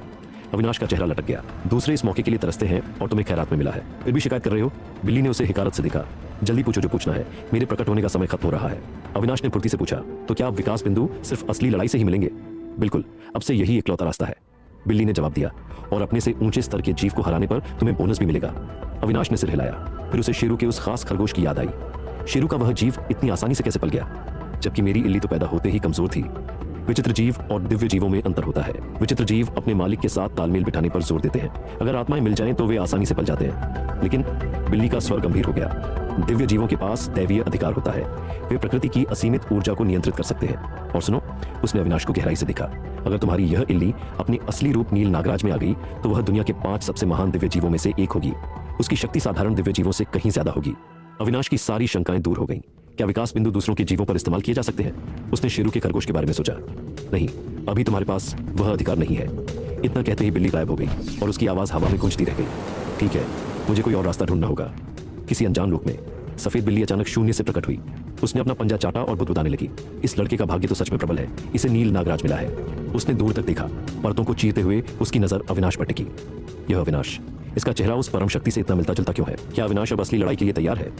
अविनाश का चेहरा लटक गया। दूसरे इस मौके के लिए तरसते हैं और तुम्हें खैरात में मिला है, फिर भी शिकायत कर रहे हो? बिल्ली ने उसे हिकारत से देखा। जल्दी पूछो जो पूछना है, मेरे प्रकट होने का समय खत्म हो रहा है। अविनाश ने फुर्ती से पूछा, तो क्या अब विकास बिंदु सिर्फ असली लड़ाई से ही मिलेंगे? बिल्कुल, अब से यही इकलौता रास्ता है, बिल्ली ने जवाब दिया। और अपने से ऊंचे स्तर के जीव को हराने पर तुम्हें बोनस भी मिलेगा। अविनाश ने सिर हिलाया। फिर उसे शेरू के उस खास खरगोश की याद आई। शेरू का वह जीव इतनी आसानी से कैसे पल गया, जबकि मेरी इल्ली तो पैदा होते ही कमजोर थी। विचित्र जीव और दिव्य जीवों में अंतर होता है। विचित्र जीव अपने मालिक के साथ तालमेल बिठाने पर जोर देते हैं। अगर आत्माएं मिल जाएं तो वे आसानी से पल जाते हैं। लेकिन बिल्ली का स्वर गंभीर हो गया। दिव्य जीवों के पास दैवीय अधिकार होता है। वे प्रकृति की असीमित ऊर्जा को नियंत्रित कर सकते हैं। और सुनो, उसने अविनाश को गहराई से देखा। अगर तुम्हारी यह इल्ली अपने असली रूप नील नागराज में आ गई तो वह दुनिया के 5 सबसे महान दिव्य जीवों में से एक होगी। उसकी शक्ति साधारण दिव्य जीवों से कहीं ज्यादा होगी। अविनाश की सारी शंकाएं दूर हो गईं। क्या विकास बिंदु दूसरों के जीवों पर इस्तेमाल किए जा सकते हैं? उसने शेरू के खरगोश के बारे में सोचा। नहीं, अभी तुम्हारे पास वह अधिकार नहीं है। इतना कहते ही बिल्ली गायब हो गई और उसकी आवाज हवा में गूंजती रह गई। ठीक है, मुझे कोई और रास्ता ढूंढना होगा। किसी अनजान लोक में सफेद बिल्ली अचानक शून्य से प्रकट हुई। उसने अपना पंजा चाटा और बुदबुदाने लगी। इस लड़के का भाग्य तो सच में प्रबल है। इसे नील नागराज मिला है। उसने दूर तक देखा। पर्दों को चीरते हुए उसकी नजर अविनाश पर टिकी। यह अविनाश, इसका चेहरा उस परम शक्ति से इतना मिलता जुलता क्यों है? क्या अविनाश अब असली लड़ाई के लिए तैयार है?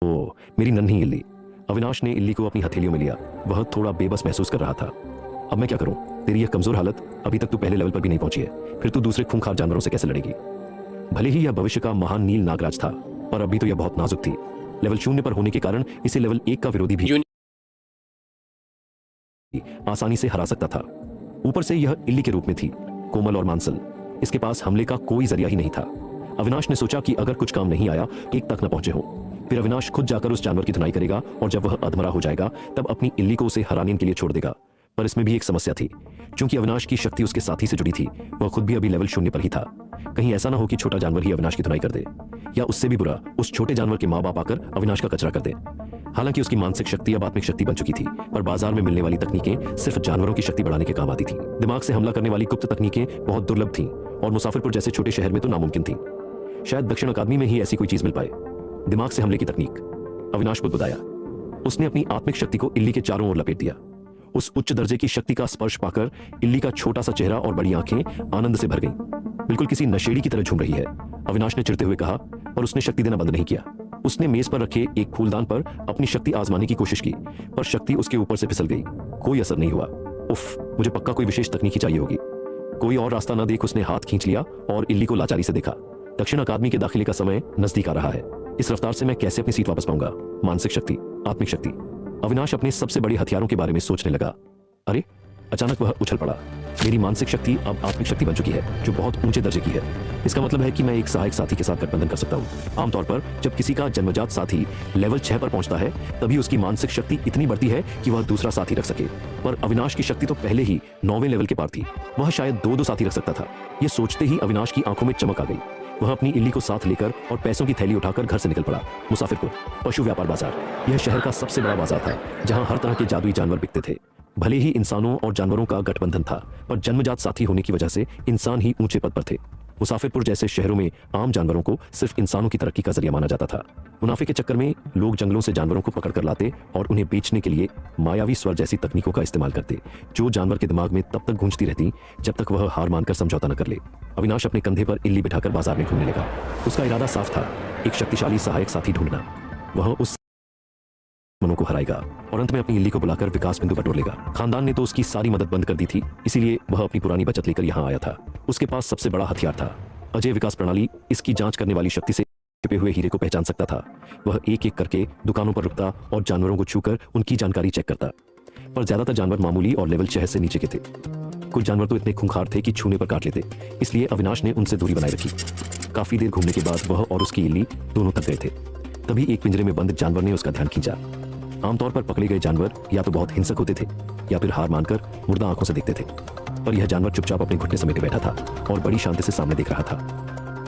ओ, मेरी नन्ही इल्ली। अविनाश ने इल्ली को अपनी हथेलियों में लिया। वह थोड़ा बेबस महसूस कर रहा था। अब मैं क्या करूं? तेरी यह कमजोर हालत, अभी तक तू पहले लेवल पर भी नहीं पहुंची है, फिर तू दूसरे खूंखार जानवरों से कैसे लड़ेगी? भले ही यह भविष्य का महान नील नागराज था, पर अभी तो यह बहुत नाजुक थी। लेवल 0 पर होने के कारण इसे लेवल 1 का विरोधी भी आसानी से हरा सकता था। ऊपर से यह इल्ली के रूप में थी, कोमल और मांसल। इसके पास हमले का कोई जरिया ही नहीं था। अविनाश ने सोचा कि अगर कुछ काम नहीं आया, एक तक न पहुंचे हो, फिर अविनाश खुद जाकर उस जानवर की धुनाई करेगा और जब वह अधमरा हो जाएगा तब अपनी इल्ली को उसे हराने के लिए छोड़ देगा। पर इसमें भी एक समस्या थी। क्योंकि अविनाश की शक्ति उसके साथी से जुड़ी थी, वह खुद भी अभी लेवल 0 पर ही था। कहीं ऐसा ना हो कि छोटा जानवर ही अविनाश की धुनाई कर दे, या उससे भी बुरा उस छोटे जानवर के माँ बाप आकर अविनाश का कचरा कर दे। हालांकि उसकी मानसिक शक्ति अब आत्मिक शक्ति बन चुकी थी, पर बाजार में मिलने वाली तकनीकें सिर्फ जानवरों की शक्ति बढ़ाने के काम आती थी। दिमाग से हमला करने वाली गुप्त तकनीकें बहुत दुर्लभ थीं और मुसाफिरपुर जैसे छोटे शहर में तो नामुमकिन थी। शायद दक्षिण अकादमी में ही ऐसी कोई चीज मिल पाए। दिमाग से हमले की तकनीक। अविनाश को बुदबुदाया। उसने अपनी आत्मिक शक्ति को इल्ली के चारों ओर लपेट दिया। उस उच्च दर्जे की शक्ति का स्पर्श पाकर इल्ली का छोटा सा चेहरा और बड़ी आंखें आनंद से भर गईं। बिल्कुल किसी नशेड़ी की तरह झूम रही है। अविनाश ने चिढ़ते हुए कहा, पर उसने शक्ति देना बंद नहीं किया। उसने मेज पर रखे एक फूलदान पर अपनी शक्ति आजमाने की कोशिश की, पर शक्ति उसके ऊपर से फिसल गई। कोई असर नहीं हुआ। उफ, मुझे पक्का कोई विशेष तकनीकी चाहिए होगी। कोई और रास्ता न देख उसने हाथ खींच लिया और इल्ली को लाचारी से देखा। दक्षिण अकादमी के दाखिले का समय नजदीक आ रहा है। इस रफ्तार से मैं कैसे अपनी सीट वापस पाऊंगा? मानसिक शक्ति, आत्मिक शक्ति। अविनाश अपने सबसे बड़े हथियारों के बारे में सोचने लगा। अरे, अचानक वह उछल पड़ा। मेरी मानसिक शक्ति अब आत्मिक शक्ति बन चुकी है, जो बहुत ऊंचे दर्जे की है। इसका मतलब है कि मैं एक सहायक साथी के साथ गठबंधन कर सकता हूँ। आमतौर पर जब किसी का जन्मजात साथी लेवल 6 पर पहुंचता है, तभी उसकी मानसिक शक्ति इतनी बढ़ती है कि वह दूसरा साथी रख सके। पर अविनाश की शक्ति तो पहले ही 9वें लेवल के पार थी। वह शायद 2 साथी रख सकता था। यह सोचते ही अविनाश की आंखों में चमक आ गई। वह अपनी इल्ली को साथ लेकर और पैसों की थैली उठाकर घर से निकल पड़ा। मुसाफिरपुर पशु व्यापार बाजार, यह शहर का सबसे बड़ा बाजार था, जहां हर तरह के जादुई जानवर बिकते थे। भले ही इंसानों और जानवरों का गठबंधन था, पर जन्मजात साथी होने की वजह से इंसान ही ऊंचे पद पर थे। मुसाफिरपुर जैसे शहरों में आम जानवरों को सिर्फ इंसानों की तरक्की का जरिया माना जाता था। मुनाफे के चक्कर में लोग जंगलों से जानवरों को पकड़ कर लाते और उन्हें बेचने के लिए मायावी स्वर जैसी तकनीकों का इस्तेमाल करते, जो जानवर के दिमाग में तब तक गूंजती रहती जब तक वह हार मानकर समझौता न कर ले। अविनाश अपने कंधे पर इल्ली बिठाकर बाजार में घूमने लगा। उसका इरादा साफ था, एक शक्तिशाली सहायक साथी ढूंढना। वह उस मनों को हराएगा और अंत में अपनी इल्ली को बुलाकर विकास बिंदु बटोर लेगा। खानदान ने तो उसकी सारी मदद बंद कर दी थी, इसीलिए वह अपनी पुरानी बचत लेकर यहाँ आया था। उसके पास सबसे बड़ा हथियार था, अजय विकास प्रणाली। इसकी जांच करने वाली शक्ति से छिपे हुए हीरे को पहचान सकता था। वह एक एक करके दुकानों पर रुकता और जानवरों को छूकर उनकी जानकारी चेक करता, पर ज्यादातर जानवर मामूली और लेवल 6 से नीचे के थे। कुछ जानवर तो इतने खूंखार थे कि छूने पर काट लेते, इसलिए अविनाश ने उनसे दूरी बनाए रखी। काफी देर घूमने के बाद वह और उसकी इल्ली दोनों थक गए थे। तभी एक पिंजरे में बंद जानवर ने उसका ध्यान खींचा। आमतौर पर पकड़े गए जानवर या तो बहुत हिंसक होते थे या फिर हार मानकर मुर्दा आंखों से देखते थे, पर यह जानवर चुपचाप अपने घुटने समेटे बैठा था और बड़ी शांति से सामने देख रहा था।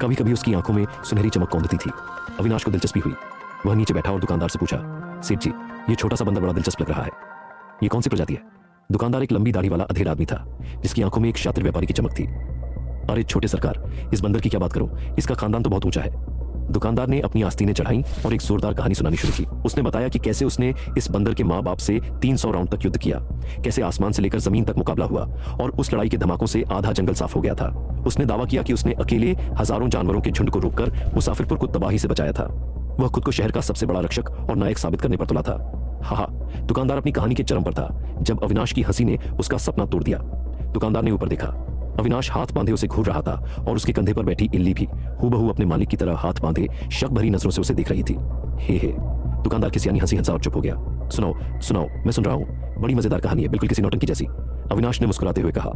कभी कभी उसकी आंखों में सुनहरी चमक कौंधती थी। अविनाश को दिलचस्पी हुई। वह नीचे बैठा और दुकानदार से पूछा, सेठ जी, ये छोटा सा बंदर बड़ा दिलचस्प लग रहा है, ये कौन सी प्रजाति है? दुकानदार एक लंबी दाढ़ी वाला अधेड़ आदमी था, जिसकी आंखों में एक शातिर व्यापारी की चमक थी। अरे छोटे सरकार, इस बंदर की क्या बात करूं, इसका खानदान तो बहुत ऊंचा है। दुकानदार ने अपनी आस्तीनें चढ़ाई और एक जोरदार कहानी सुनानी शुरू की। उसने बताया कि कैसे उसने इस बंदर के माँ बाप से 300 राउंड तक युद्ध किया, कैसे आसमान से लेकर जमीन तक मुकाबला हुआ और उस लड़ाई के धमाकों से आधा जंगल साफ हो गया था। उसने दावा किया कि उसने अकेले हजारों जानवरों के झुंड को रोककर मुसाफिरपुर को तबाही से बचाया था। वह खुद को शहर का सबसे बड़ा रक्षक और नायक साबित करने पर तुला था। हाँ, दुकानदार अपनी कहानी के चरम पर था जब अविनाश की हंसी ने उसका सपना तोड़ दिया। दुकानदार ने ऊपर देखा। अविनाश हाथ बांधे उसे घूर रहा था और उसके कंधे पर बैठी इल्ली भी हूबहू अपने मालिक की तरह हाथ बांधे शक भरी नजरों से उसे देख रही थी। हे दुकानदार की सियानी हंसी हंसा और चुप हो गया। सुनाओ सुनाओ, मैं सुन रहा हूँ, बड़ी मजेदार कहानी है, बिल्कुल किसी नौटंकी जैसी। अविनाश ने मुस्कुराते हुए कहा,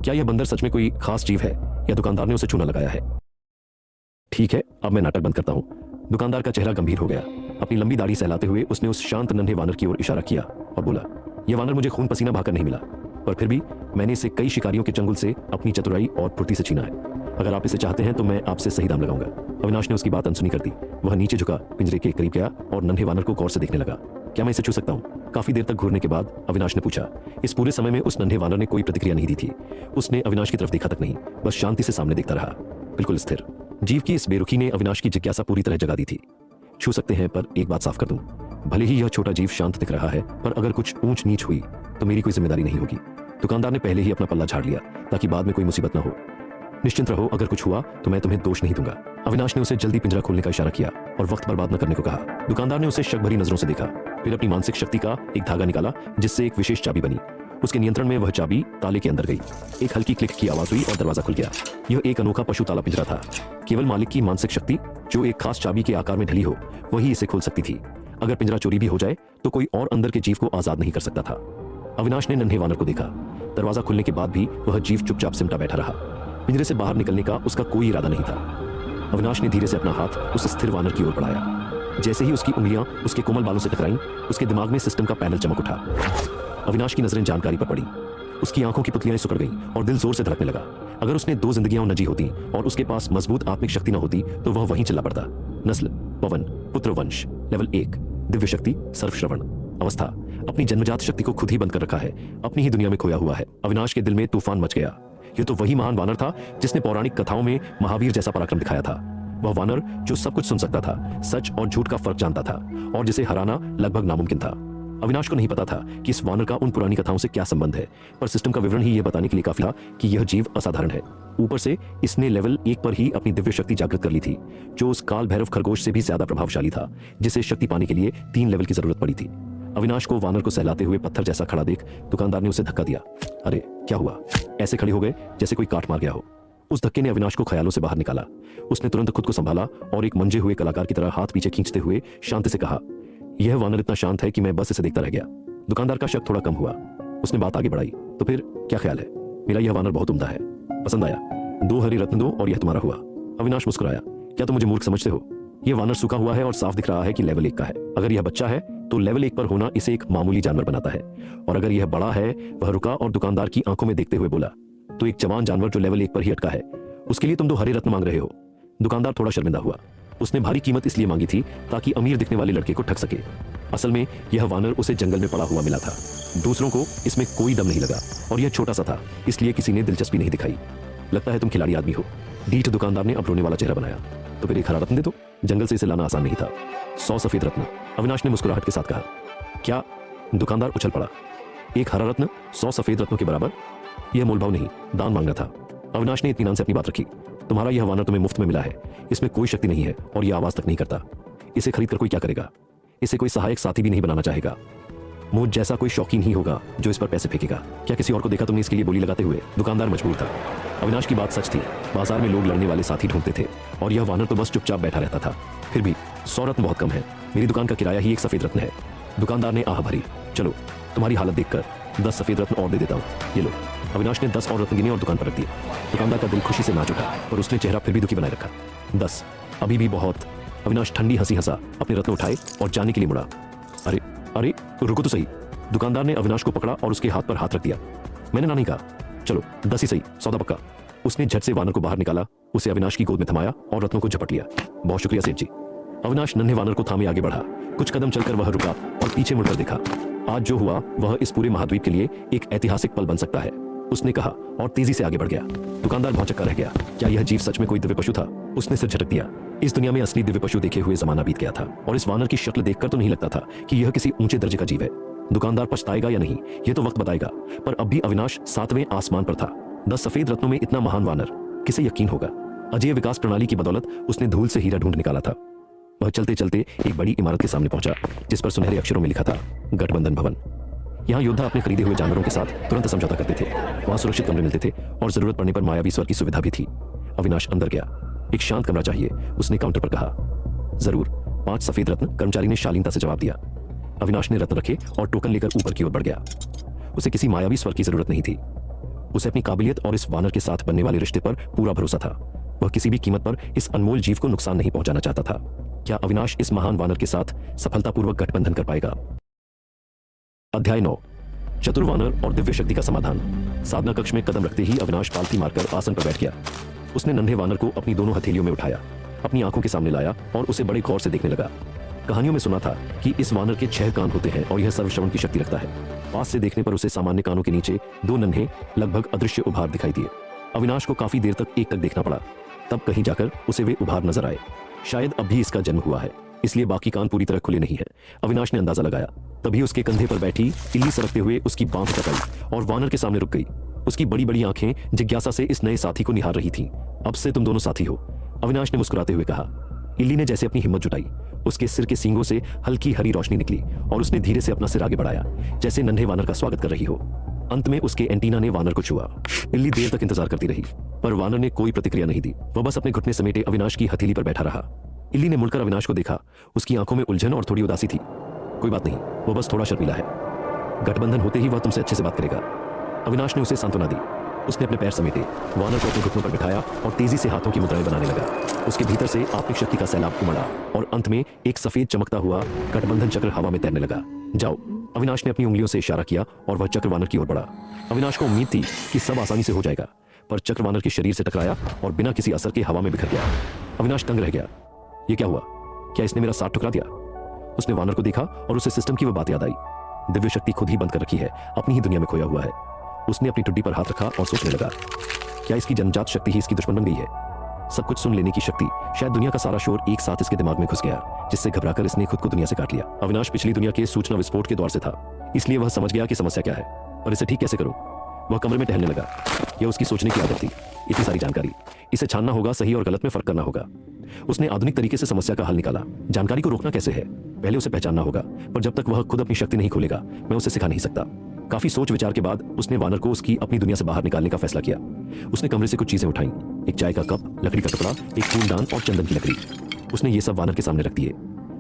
क्या यह बंदर सच में कोई खास जीव है या दुकानदार ने उसे चूना लगाया है? ठीक है, अब मैं नाटक बंद करता हूँ। दुकानदार का चेहरा गंभीर हो गया। अपनी लंबी दाढ़ी सहलाते हुए उसने उस शांत नन्हे वानर की ओर इशारा किया और बोला, यह वानर मुझे खून पसीना बहाकर नहीं मिला, पर फिर भी मैंने इसे कई शिकारियों के चंगुल से अपनी चतुराई और फुर्ती से छीना है। अगर आप इसे चाहते हैं तो मैं आपसे सही दाम लगाऊंगा। अविनाश ने उसकी बात अनसुनी कर दी। वह नीचे झुका, पिंजरे के करीब गया और नन्हे वानर को गौर से देखने लगा। क्या मैं इसे छू सकता हूँ? काफी देर तक घूरने के बाद अविनाश ने पूछा। इस पूरे समय में उस नन्हे वानर ने कोई प्रतिक्रिया नहीं दी थी। उसने अविनाश की तरफ देखा तक नहीं, बस शांति से सामने देखता रहा, बिल्कुल स्थिर। जीव की इस बेरुखी ने अविनाश की जिज्ञासा पूरी तरह जगा दी थी। छू सकते हैं, पर एक बात साफ कर दूं, भले ही यह छोटा जीव शांत दिख रहा है, पर अगर कुछ ऊंच नीच हुई तो मेरी कोई जिम्मेदारी नहीं होगी। दुकानदार ने पहले ही अपना पल्ला झाड़ लिया ताकि बाद में कोई मुसीबत न हो। निश्चिंत रहो, अगर कुछ हुआ तो मैं तुम्हें दोष नहीं दूंगा। अविनाश ने उसे जल्दी पिंजरा खोलने का इशारा किया और वक्त बर्बाद न करने को कहा। दुकानदार ने उसे शक भरी नजरों से देखा, फिर अपनी मानसिक शक्ति का एक धागा निकाला जिससे एक विशेष चाबी बनी। उसके नियंत्रण में वह चाबी ताले के अंदर गई। एक हल्की क्लिक की आवाज हुई और दरवाजा खुल गया। यह एक अनोखा पशु ताला पिंजरा था। केवल मालिक की मानसिक शक्ति, जो एक खास चाबी के आकार में ढली हो, वही इसे खोल सकती थी। अगर पिंजरा चोरी भी हो जाए तो कोई और अंदर के जीव को आजाद नहीं कर सकता था। अविनाश ने नन्हे वानर को देखा। दरवाजा खुलने के बाद भी वह जीव चुपचाप सिमटा बैठा रहा। पिंजरे से बाहर निकलने का उसका कोई इरादा नहीं था। अविनाश ने धीरे से अपना हाथ उस स्थिर वानर की ओर बढ़ाया। जैसे ही उसकी उंगलियां उसके कोमल बालों से टकराईं, उसके दिमाग में सिस्टम का पैनल चमक उठा। अविनाश की नजरें जानकारी पर पड़ी। उसकी आंखों की पुतलियां सिकुड़ गईं और दिल जोर से धड़कने लगा। अगर उसने 2 जिंदगियां नजी होती और उसके पास मजबूत आत्मिक शक्ति न होती तो वह वहीं चला पड़ता। नस्ल पवन, पुत्र वंश, लेवल 1, दिव्य शक्ति, सर्वश्रवण। अवस्था, अपनी जन्मजात शक्ति को खुद ही बंद कर रखा है, अपनी ही दुनिया में खोया हुआ है। अविनाश के दिल में तूफान मच गया। यह तो वही महान वानर था जिसने पौराणिक कथाओं में महावीर जैसा पराक्रम दिखाया था। वह वानर जो सब कुछ सुन सकता था, सच और झूठ का फर्क जानता था और जिसे हराना लगभग नामुमकिन था। अविनाश को नहीं पता था कि इस वानर का उन पुरानी कथाओं से क्या संबंध है, पर सिस्टम का विवरण ही यह बताने के लिए काफी था कि यह जीव असाधारण है। ऊपर से इसने लेवल 1 पर ही अपनी दिव्य शक्ति जागृत कर ली थी, जो उस काल भैरव खरगोश से भी ज्यादा प्रभावशाली था, जिसे शक्ति पाने के लिए 3 लेवल की जरूरत पड़ी थी। अविनाश को वानर को सहलाते हुए पत्थर जैसा खड़ा देख दुकानदार ने उसे धक्का दिया। अरे क्या हुआ? ऐसे खड़े हो गए जैसे कोई काट मार गया हो। उस धक्के ने अविनाश को ख्यालों से बाहर निकाला। उसने तुरंत खुद को संभाला और एक मंजे हुए कलाकार की तरह हाथ पीछे खींचते हुए शांति से कहा, यह वानर इतना शांत है कि मैं बस इसे देखता रह गया। दुकानदार का शक थोड़ा कम हुआ। उसने बात आगे बढ़ाई, तो फिर क्या ख्याल है? मेरा यह वानर बहुत उम्दा है, पसंद आया। 2 हरी रत्न दो और यह तुम्हारा हुआ। अविनाश मुस्कुराया। क्या तुम मुझे मूर्ख समझते हो? यह वानर सूखा हुआ है और साफ दिख रहा है कि लेवल 1 का है। अगर यह बच्चा है तो लेवल 1 पर होना इसे एक मामूली जानवर बनाता है, और अगर यह बड़ा है। वह रुका और दुकानदार की आंखों में देखते हुए बोला, तो एक जवान जानवर जो लेवल 1 पर ही अटका है, उसके लिए तुम 2 हरे रत्न मांग रहे हो? दुकानदार थोड़ा शर्मिंदा हुआ। उसने भारी कीमत इसलिए मांगी थी ताकि अमीर दिखने वाले लड़के को ठग सके। असल में यह वानर उसे जंगल में पड़ा हुआ मिला था। दूसरों को इसमें कोई दम नहीं लगा और यह छोटा सा था, इसलिए किसी ने दिलचस्पी नहीं दिखाई। लगता है तुम खिलाड़ी आदमी हो। डीठ दुकानदार ने अब रोने वाला चेहरा बनाया। तो फिर एक हरा रत्न दे दो। जंगल से इसे लाना आसान नहीं था। 100 सफेद रत्न, अविनाश ने मुस्कुराहट के साथ कहा। क्या? दुकानदार उछल पड़ा। एक हरा रत्न 100 सफेद रत्नों के बराबर? यह मोलभाव नहीं, दान मांगना था। अविनाश ने इत्मीनान से अपनी बात रखी। तुम्हारा यह वानर तुम्हें मुफ्त में मिला है। इसमें कोई शक्ति नहीं है और यह आवाज तक नहीं करता। इसे खरीद कर कोई क्या करेगा? इसे कोई सहायक साथी भी नहीं बनाना चाहेगा। मुझ जैसा कोई शौकीन ही होगा जो इस पर पैसे फेंकेगा। क्या किसी और को देखा तुमने इसके लिए बोली लगाते हुए? दुकानदार मजबूर था। अविनाश की बात सच थी। बाजार में लोग लड़ने वाले साथी ढूंढते थे और यह वानर तो बस चुपचाप बैठा रहता था। फिर भी 100 रत्न बहुत कम है। मेरी दुकान का किराया ही एक सफेद रत्न है। दुकानदार ने आह भरी। चलो, तुम्हारी हालत देखकर 10 सफेद रत्न और दे देता हूँ। ये लो। अविनाश ने 10 और रत्न गिने और दुकान पर रख दिए। दुकानदार का दिल खुशी से नाच उठा, पर उसने चेहरा फिर भी दुखी बनाए रखा। 10 अभी भी बहुत। अविनाश ठंडी हंसी हंसा, अपने रत्न उठाए और जाने के लिए मुड़ा। अरे अरे रुको तो सही। दुकानदार ने अविनाश को पकड़ा और उसके हाथ पर हाथ रख दिया। मैंने ना नहीं कहा। चलो 10 ही सही, सौदा पक्का। उसने झट से वानर को बाहर निकाला, उसे अविनाश की गोद में थमाया और रत्नों को झपट लिया। बहुत शुक्रिया सेठ जी। अविनाश नन्हे वानर को थामे आगे बढ़ा। कुछ कदम चलकर वह रुका और पीछे मुड़कर देखा। आज जो हुआ वह इस पूरे महाद्वीप के लिए एक ऐतिहासिक पल बन सकता है, उसने कहा और तेजी से आगे बढ़ गया। दुकानदार भौचक्का रह गया। क्या यह जीव सच में कोई दिव्य पशु था? उसने सिर झटक दिया। इस दुनिया में असली दिव्य पशु देखे हुए जमाना बीत गया था और इस वानर की शक्ल देखकर तो नहीं लगता था कि यह किसी ऊंचे दर्जे का जीव है। दुकानदार पछताएगा या नहीं यह तो वक्त बताएगा, पर अब भी अविनाश 7वें आसमान पर था। 10 सफेद रत्नों में इतना महान वानर, किसे यकीन होगा? अजय विकास प्रणाली की बदौलत उसने धूल से हीरा ढूंढ निकाला था। वह चलते चलते एक बड़ी इमारत के सामने पहुंचा, जिस पर सुनहरे अक्षरों में लिखा था गठबंधन भवन। यहाँ योद्धा अपने खरीदे हुए जानवरों के साथ तुरंत समझौता करते थे। वहां सुरक्षित कमरे मिलते थे और जरूरत पड़ने पर मायावी स्वर की सुविधा भी थी। अविनाश अंदर गया। एक शांत कमरा चाहिए, उसने काउंटर पर कहा। जरूर। 5 सफेद रत्न, कर्मचारी ने शालीनता से जवाब दिया। अविनाश ने रत्न रखे और टोकन लेकर ऊपर की ओर बढ़ गया। उसे किसी मायावी स्वर की जरूरत नहीं थी। उसे अपनी काबिलियत और इस वानर के साथ बनने वाले रिश्ते पर पूरा भरोसा था। वह किसी भी कीमत पर इस अनमोल जीव को नुकसान नहीं पहुंचाना चाहता था। क्या अविनाश इस महान वानर के साथ सफलतापूर्वक गठबंधन कर पाएगा? अध्याय 9, चतुर वानर और दिव्य शक्ति का समाधान। साधना कक्ष में कदम रखते ही अविनाश पालती मारकर आसन पर बैठ गया। उसने नन्हे वानर को अपनी दोनों हथेलियों में उठाया, अपनी आंखों के सामने लाया और उसे बड़े गौर से देखने लगा। कहानियों में सुना था कि इस वानर के 6 कान होते हैं और यह सर्वश्रवण की शक्ति रखता है। पास से देखने पर उसे सामान्य कानों के नीचे 2 नन्हे, लगभग अदृश्य उभार दिखाई दिए। अविनाश को काफी देर तक एक तक देखना पड़ा, तब कहीं जाकर उसे वे उभार नजर आए। शायद अब भी इसका जन्म हुआ है, इसलिए बाकी कान पूरी तरह खुले नहीं है। अविनाश ने अंदाजा लगाया। तभी उसके कंधे पर बैठी इल्ली सरकते हुए उसकी बांह पकड़ी और वानर के सामने रुक गई। उसकी बड़ी बड़ी आंखें जिज्ञासा से इस नए साथी को निहार रही थीं। अब से तुम दोनों साथी हो, अविनाश ने मुस्कुराते हुए कहा। इल्ली ने जैसे अपनी हिम्मत जुटाई, उसके सिर के सींगों से हल्की हरी रोशनी निकली और उसने धीरे से अपना सिर आगे बढ़ाया, जैसे नन्हे वानर का स्वागत कर रही हो। अंत में उसके एंटीना ने वानर को छुआ। इल्ली देर तक इंतजार करती रही, पर वानर ने कोई प्रतिक्रिया नहीं दी। वह बस अपने घुटने समेटे अविनाश की हथेली पर बैठा रहा। इल्ली ने मुड़कर अविनाश को देखा। उसकी आंखों में उलझन और थोड़ी उदासी थी। कोई बात नहीं, वो बस थोड़ा शर्मीला है। गठबंधन होते ही वह तुमसे अच्छे से बात करेगा। अविनाश ने उसे सांत्वना दी। उसने अपने पैर समेटे, वानर को अपने घुटनों पर बिठाया और तेजी से हाथों की मुद्राएं बनाने लगा। उसके भीतर से आत्मिक शक्ति का सैलाब उमड़ा और अंत में एक सफेद चमकता हुआ गठबंधन चक्र हवा में तैरने लगा। जाओ, अविनाश ने अपनी उंगलियों से इशारा किया और वह चक्र वानर की ओर बढ़ा। अविनाश को उम्मीद थी कि सब आसानी से हो जाएगा, पर चक्र वानर के शरीर से टकराया और बिना किसी असर के हवा में बिखर गया। अविनाश दंग रह गया। यह क्या हुआ? क्या इसने मेरा साथ ठुकरा दिया? उसने वानर को देखा और उसे सिस्टम की वह बात याद आई। दिव्य शक्ति खुद ही बंद कर रखी है, अपनी ही दुनिया में खोया हुआ है। उसने अपनी ठुड्डी पर हाथ रखा और सोचने लगा, क्या इसकी जन्मजात शक्ति ही इसकी दुश्मन बन गई है? सब कुछ सुन लेने की शक्ति, शायद दुनिया का सारा शोर एक साथ इसके दिमाग में घुस गया, जिससे घबराकर इसने खुद को दुनिया से काट लिया। अविनाश पिछली दुनिया के सूचना विस्फोट के द्वार से था, इसलिए वह समझ गया कि समस्या क्या है, और इसे ठीक कैसे करूं। वह कमरे में टहलने लगा। यह उसकी सोचने की आदत थी। इतनी सारी जानकारी, इसे छानना होगा, सही और गलत में फर्क करना होगा। उसने आधुनिक तरीके से समस्या का हल निकाला। जानकारी को रोकना कैसे है, पहले उसे पहचानना होगा, पर जब तक वह खुद अपनी शक्ति नहीं खोलेगा मैं उसे सिखा नहीं सकता। काफी सोच विचार के बाद उसने वानर को उसकी अपनी दुनिया से बाहर निकालने का फैसला किया। उसने कमरे से कुछ चीजें उठाई, एक चाय का कप, लकड़ी का टुकड़ा, एक फूलदान और चंदन की लकड़ी। उसने ये सब वानर के सामने रख दिए।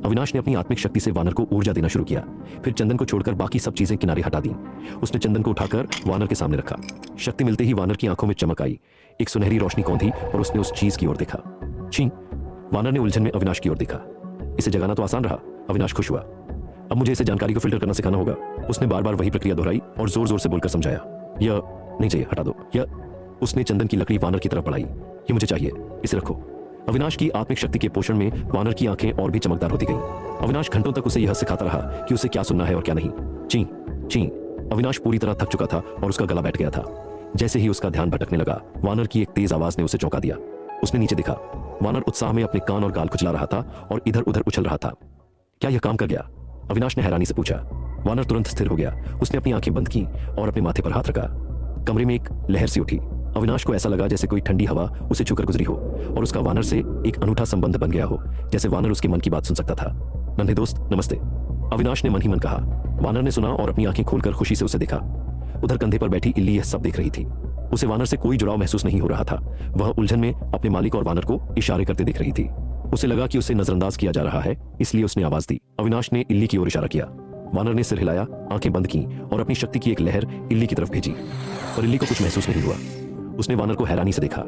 अविनाश ने अपनी आत्मिक शक्ति से वानर को ऊर्जा देना शुरू किया। फिर चंदन को छोड़कर बाकी सब चीजें किनारे हटा दी। उसने चंदन को उठाकर वानर के सामने रखा। शक्ति मिलते ही वानर की आंखों में चमक आई, एक सुनहरी रोशनी कौंधी और उसने उस चीज की ओर देखा। छी! वानर ने उलझन में अविनाश की ओर देखा। इसे जगाना तो आसान रहा। अविनाश खुश हुआ। अब मुझे इसे जानकारी को फिल्टर करना सिखाना होगा। उसने बार बार वही प्रक्रिया दोहराई और जोर जोर से बोलकर समझाया। यह नहीं चाहिए, हटा दो। यह उसने चंदन की लकड़ी वानर की तरफ बढ़ाई। ये मुझे चाहिए, इसे रखो। अविनाश की आत्मिक शक्ति के पोषण में वानर की आंखें और भी चमकदार होती गईं। अविनाश घंटों तक उसे यह सिखाता रहा कि उसे क्या सुनना है और क्या नहीं। ची ची। अविनाश पूरी तरह थक चुका था और उसका गला बैठ गया था। जैसे ही उसका ध्यान भटकने लगा, वानर की एक तेज आवाज ने उसे चौंका दिया। उसने नीचे देखा। वानर उत्साह में अपने कान और गाल खुजला रहा था और इधर उधर उछल रहा था। क्या यह काम कर गया? अविनाश ने हैरानी से पूछा। वानर तुरंत स्थिर हो गया। उसने अपनी आंखें बंद की और अपने माथे पर हाथ रखा। कमरे में एक लहर सी उठी। अविनाश को ऐसा लगा जैसे कोई ठंडी हवा उसे छूकर गुजरी हो और उसका वानर से एक अनूठा संबंध बन गया हो, जैसे वानर उसके मन की बात सुन सकता था। नन्हे दोस्त, नमस्ते, अविनाश ने मन ही मन कहा। वानर ने सुना और अपनी आंखें खोलकर खुशी से उसे देखा। उधर कंधे पर बैठी इल्ली यह सब देख रही थी। उसे वानर से कोई जुड़ाव महसूस नहीं हो रहा था। वह उलझन में अपने मालिक और वानर को इशारे करते देख रही थी। उसे लगा कि उसे नजरअंदाज किया जा रहा है, इसलिए उसने आवाज दी। अविनाश ने इल्ली की ओर इशारा किया। वानर ने सिर हिलाया, आंखें बंद की और अपनी शक्ति की एक लहर इल्ली की तरफ भेजी, पर इल्ली को कुछ महसूस नहीं हुआ। उसने वानर को हैरानी से देखा।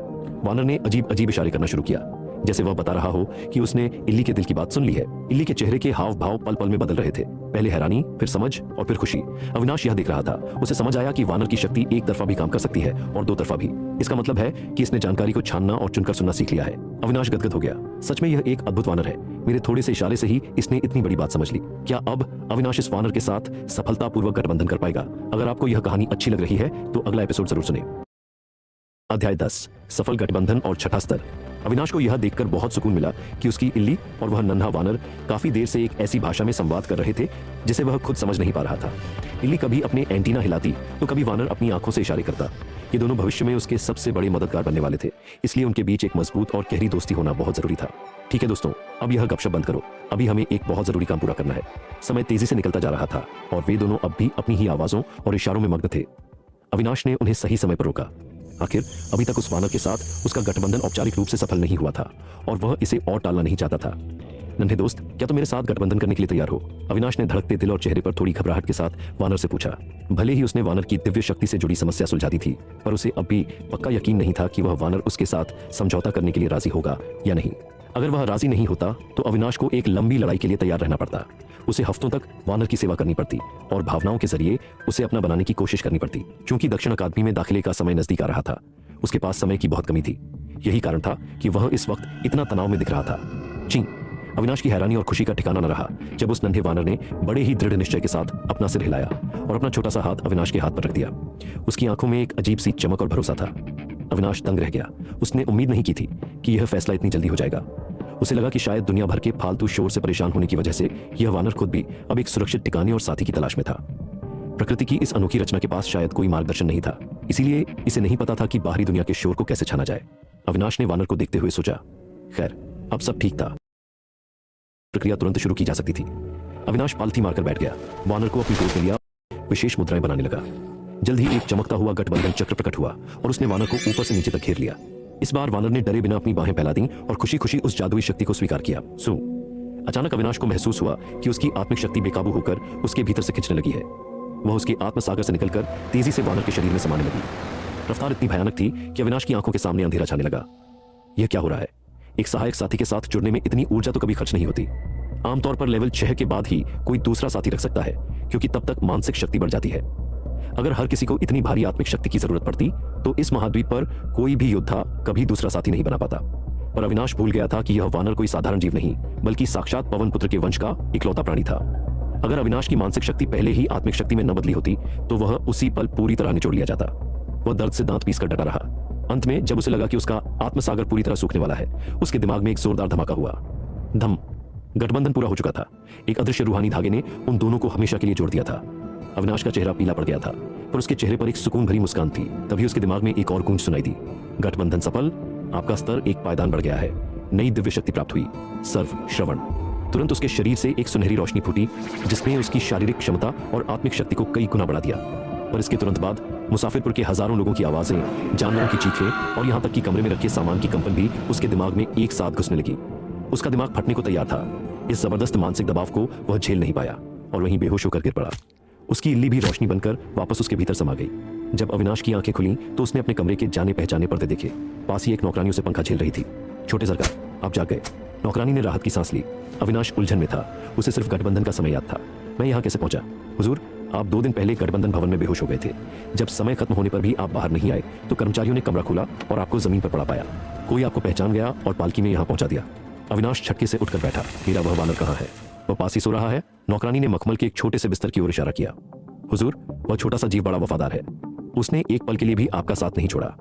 वानर ने अजीब अजीब इशारे करना शुरू किया, जैसे वह बता रहा हो कि उसने इल्ली के दिल की बात सुन ली है। इल्ली के चेहरे के हाव भाव पल पल में बदल रहे थे, पहले हैरानी, फिर समझ और फिर खुशी। अविनाश यह देख रहा था। उसे समझ आया कि वानर की शक्ति एक तरफा भी काम कर सकती है और दो तरफा भी। इसका मतलब है कि इसने जानकारी को छानना और चुनकर सुनना सीख लिया है। अविनाश गदगद हो गया। सच में यह एक अद्भुत वानर है। मेरे थोड़े से इशारे से ही इसने इतनी बड़ी बात समझ ली। क्या अब अविनाश इस वानर के साथ सफलतापूर्वक गठबंधन कर पाएगा? अगर आपको यह कहानी अच्छी लग रही है तो अगला एपिसोड जरूर सुने। अध्याय 10, सफल गठबंधन और छठा स्तर। अविनाश को यह देखकर बहुत सुकून मिला कि उसकी इल्ली और वह नन्हा वानर काफी देर से एक ऐसी भाषा में संवाद कर रहे थे जिसे वह खुद समझ नहीं पा रहा था। इल्ली कभी अपने एंटीना हिलाती तो कभी वानर अपनी आंखों से इशारे करता। ये दोनों भविष्य में उसके सबसे बड़े मददगार बनने वाले थे, इसलिए उनके बीच एक मजबूत और गहरी दोस्ती होना बहुत जरूरी था। ठीक है दोस्तों, अब यह गपशप बंद करो। अभी हमें एक बहुत जरूरी काम पूरा करना है। समय तेजी से निकलता जा रहा था और वे दोनों अब भी अपनी ही आवाजों और इशारों में मग्न थे। अविनाश ने उन्हें सही समय पर रोका। आखिर अभी तक उस वानर के साथ उसका गठबंधन औपचारिक रूप से सफल नहीं हुआ था और वह इसे और टालना नहीं चाहता था। नन्हे दोस्त, क्या तुम मेरे साथ गठबंधन करने के लिए तैयार हो? अविनाश ने धड़कते दिल और चेहरे पर थोड़ी घबराहट के साथ वानर से पूछा। भले ही उसने वानर की दिव्य शक्ति से जुड़ी समस्या सुलझा दी थी, पर उसे अब भी पक्का यकीन नहीं था कि वह वानर उसके साथ समझौता करने के लिए राजी होगा या नहीं। अगर वह राजी नहीं होता तो अविनाश को एक लंबी लड़ाई के लिए तैयार रहना पड़ता। उसे हफ्तों तक वानर की सेवा करनी पड़ती और भावनाओं के जरिए उसे अपना बनाने की कोशिश करनी पड़ती। क्योंकि दक्षिण अकादमी में दाखिले का समय नजदीक आ रहा था, उसके पास समय की बहुत कमी थी। यही कारण था कि वह इस वक्त इतना तनाव में दिख रहा था। ची! अविनाश की हैरानी और खुशी का ठिकाना न रहा जब उस नन्हे वानर ने बड़े ही दृढ़ निश्चय के साथ अपना सिर हिलाया और अपना छोटा सा हाथ अविनाश के हाथ पर रख दिया। उसकी आंखों में एक अजीब सी चमक और भरोसा था। अविनाश दंग रह गया। उसने उम्मीद नहीं की थी कि यह फैसला इतनी जल्दी हो जाएगा। उसे लगा कि शायद दुनिया भर के फालतू शोर से परेशान होने की वजह से यह वानर खुद भी अब एक सुरक्षित ठिकाने और साथी की तलाश में था। प्रकृति की इस अनोखी रचना के पास शायद कोई मार्गदर्शन नहीं था, इसीलिए इसे नहीं पता था कि बाहरी दुनिया के शोर को कैसे छाना जाए। अविनाश ने वानर को देखते हुए सोचा, खैर अब सब ठीक था, प्रक्रिया तुरंत शुरू की जा सकती थी। अविनाश पालथी मारकर बैठ गया। वानर को अपनी गोद में लिया, विशेष मुद्राएं बनाने लगा। जल्द ही एक चमकता हुआ गठबंधन चक्र प्रकट हुआ और उसने वानर को ऊपर से नीचे तक घेर लिया। इस बार वानर ने डरे बिना अपनी बाहें फैला दी और खुशी खुशी उस जादुई शक्ति को स्वीकार किया। अचानक अविनाश को महसूस हुआ कि उसकी आत्मिक शक्ति बेकाबू होकर उसके भीतर से खिंचने लगी है। वह उसके आत्मसागर से निकलकर तेजी से वानर के शरीर में समाने लगी। रफ्तार इतनी भयानक थी कि अविनाश की आंखों के सामने अंधेरा छाने लगा। यह क्या हो रहा है? एक सहायक साथी के साथ जुड़ने में इतनी ऊर्जा तो कभी खर्च नहीं होती। आमतौर पर लेवल 6 के बाद ही कोई दूसरा साथी रख सकता है, क्योंकि तब तक मानसिक शक्ति बढ़ जाती है। अगर हर किसी को इतनी भारी आत्मिक शक्ति की जरूरत पड़ती तो इस महाद्वीप पर कोई भी योद्धा कभी दूसरा साथी नहीं बना पाता। पर अविनाश भूल गया था कि यह वानर कोई साधारण जीव नहीं, बल्कि साक्षात पवन पुत्र के वंश का इकलौता प्राणी था। अगर अविनाश की मानसिक शक्ति पहले ही आत्मिक शक्ति में न बदली होती तो वह उसी पल पूरी तरह निचोड़ लिया जाता। वह दर्द से दांत पीसकर डटा रहा। अंत में जब उसे लगा कि उसका आत्मसागर पूरी तरह सूखने वाला है, उसके दिमाग में एक जोरदार धमाका हुआ। धम! गठबंधन पूरा हो चुका था। एक अदृश्य रूहानी धागे ने उन दोनों को हमेशा के लिए जोड़ दिया था। अविनाश का चेहरा पीला पड़ गया था, पर उसके चेहरे पर एक सुकून भरी मुस्कान थी। तभी उसके दिमाग में एक और गूंज सुनाई दी, गठबंधन सफल, आपका स्तर एक पायदान बढ़ गया है, नई दिव्य शक्ति प्राप्त हुई, सर्व श्रवण। तुरंत उसके शरीर से एक सुनहरी रोशनी फूटी जिसने उसकी शारीरिक क्षमता और आत्मिक शक्ति को कई गुना बढ़ा दिया। पर इसके तुरंत बाद मुसाफिरपुर के हजारों लोगों की आवाजें, जानवरों की चीखें और यहां तक कि कमरे में रखे सामान की कंपन भी उसके दिमाग में एक साथ घुसने लगी। उसका दिमाग फटने को तैयार था। इस जबरदस्त मानसिक दबाव को वह झेल नहीं पाया और वहीं बेहोश होकर गिर पड़ा। उसकी इल्ली भी रोशनी बनकर वापस उसके भीतर समा गई। जब अविनाश की आंखें खुली तो उसने अपने कमरे के जाने पहचाने पर्दे देखे। पास ही एक नौकरानी उसे पंखा झेल रही थी। छोटे सरकार, आप जाग गए। नौकरानी ने राहत की सांस ली। अविनाश उलझन में था। उसे सिर्फ गठबंधन का समय याद था। मैं यहाँ कैसे पहुंचा? हुजूर, आप 2 दिन पहले गठबंधन भवन में बेहोश हो गए थे। जब समय खत्म होने पर भी आप बाहर नहीं आए तो कर्मचारियों ने कमरा खोला और आपको जमीन पर पड़ा पाया। कोई आपको पहचान गया और पालकी में यहाँ पहुंचा दिया। अविनाश झटके से उठकर बैठा। मेरा वह वानर कहाँ है? वह पास ही सो रहा है। नौकरानी ने मखमल के एक छोटे से बिस्तर की ओर इशारा किया। हुजूर, वह छोटा सा जीव बड़ा वफादार है। उसने एक पल के लिए भी आपका साथ नहीं छोड़ा।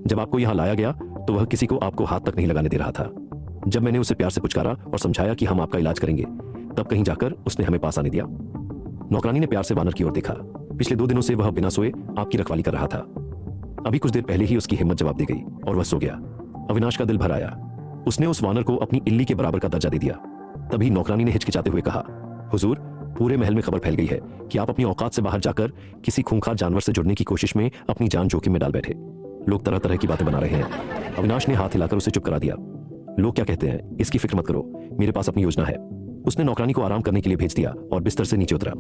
जब आपको यहाँ लाया गया तो वह किसी को आपको हाथ तक नहीं लगाने दे रहा था। जब मैंने उसे प्यार से पुचकारा और समझाया कि हम आपका इलाज करेंगे, तब कहीं जाकर उसने हमें पास आने दिया। नौकरानी ने प्यार से वानर की ओर देखा। पिछले 2 दिनों से वह बिना सोए आपकी रखवाली कर रहा था। अभी कुछ देर पहले ही उसकी हिम्मत जवाब दे गई और वह सो गया। अविनाश का दिल भर आया। उसने उस वानर को अपनी इल्ली के बराबर का दर्जा दे दिया। तभी नौकरानी ने हिचकिचाते हुए कहा, हुजूर, पूरे महल में खबर फैल गई है कि आप अपनी औकात से बाहर जाकर किसी खूंखार जानवर से जुड़ने की कोशिश में अपनी जान जोखिम में डाल बैठे। लोग तरह तरह की बातें बना रहे हैं। अविनाश ने हाथ हिलाकर उसे चुप करा दिया। लोग क्या कहते हैं इसकी फिक्र मत करो, मेरे पास अपनी योजना है। उसने नौकरानी को आराम करने के लिए भेज दिया और बिस्तर से नीचे उतरा।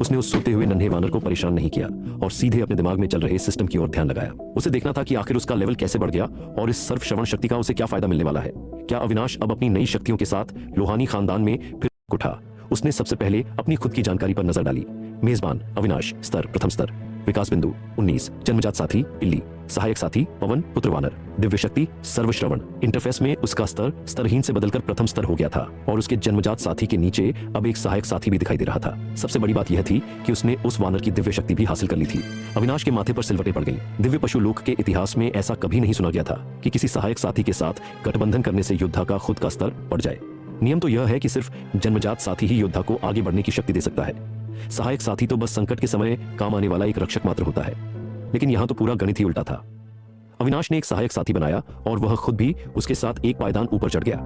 उसने उस सोते हुए नन्हे वानर को परेशान नहीं किया और सीधे अपने दिमाग में चल रहे सिस्टम की ओर ध्यान लगाया। उसे देखना था कि आखिर उसका लेवल कैसे बढ़ गया और इस सर्व श्रवण शक्ति का उसे क्या फायदा मिलने वाला है। क्या अविनाश अब अपनी नई शक्तियों के साथ लोहानी खानदान में फिर उठा? उसने सबसे पहले अपनी खुद की जानकारी पर नजर डाली। मेजबान अविनाश, स्तर प्रथम स्तर, विकास बिंदु 19, जन्मजात साथी इल्ली, सहायक साथी पवन पुत्र वानर, दिव्य शक्ति सर्वश्रवण। इंटरफेस में उसका स्तर स्तरहीन से बदलकर प्रथम स्तर हो गया था और उसके जन्मजात साथी के नीचे अब एक सहायक साथी भी दिखाई दे रहा था। सबसे बड़ी बात यह थी कि उसने उस वानर की दिव्य शक्ति भी हासिल कर ली थी। अविनाश के माथे पर सिलवटें पड़ गईं। दिव्य पशु लोक के इतिहास में ऐसा कभी नहीं सुना गया था कि किसी सहायक साथी के साथ गठबंधन करने से योद्धा का खुद का स्तर बढ़ जाए। नियम तो यह है कि सिर्फ जन्मजात साथी ही योद्धा को आगे बढ़ने की शक्ति दे सकता है। सहायक साथी तो बस संकट के समय काम आने वाला एक रक्षक मात्र होता है। लेकिन यहां तो पूरा गणित ही उल्टा था। अविनाश ने एक सहायक साथी बनाया और वह खुद भी उसके साथ एक पायदान ऊपर चढ़ गया।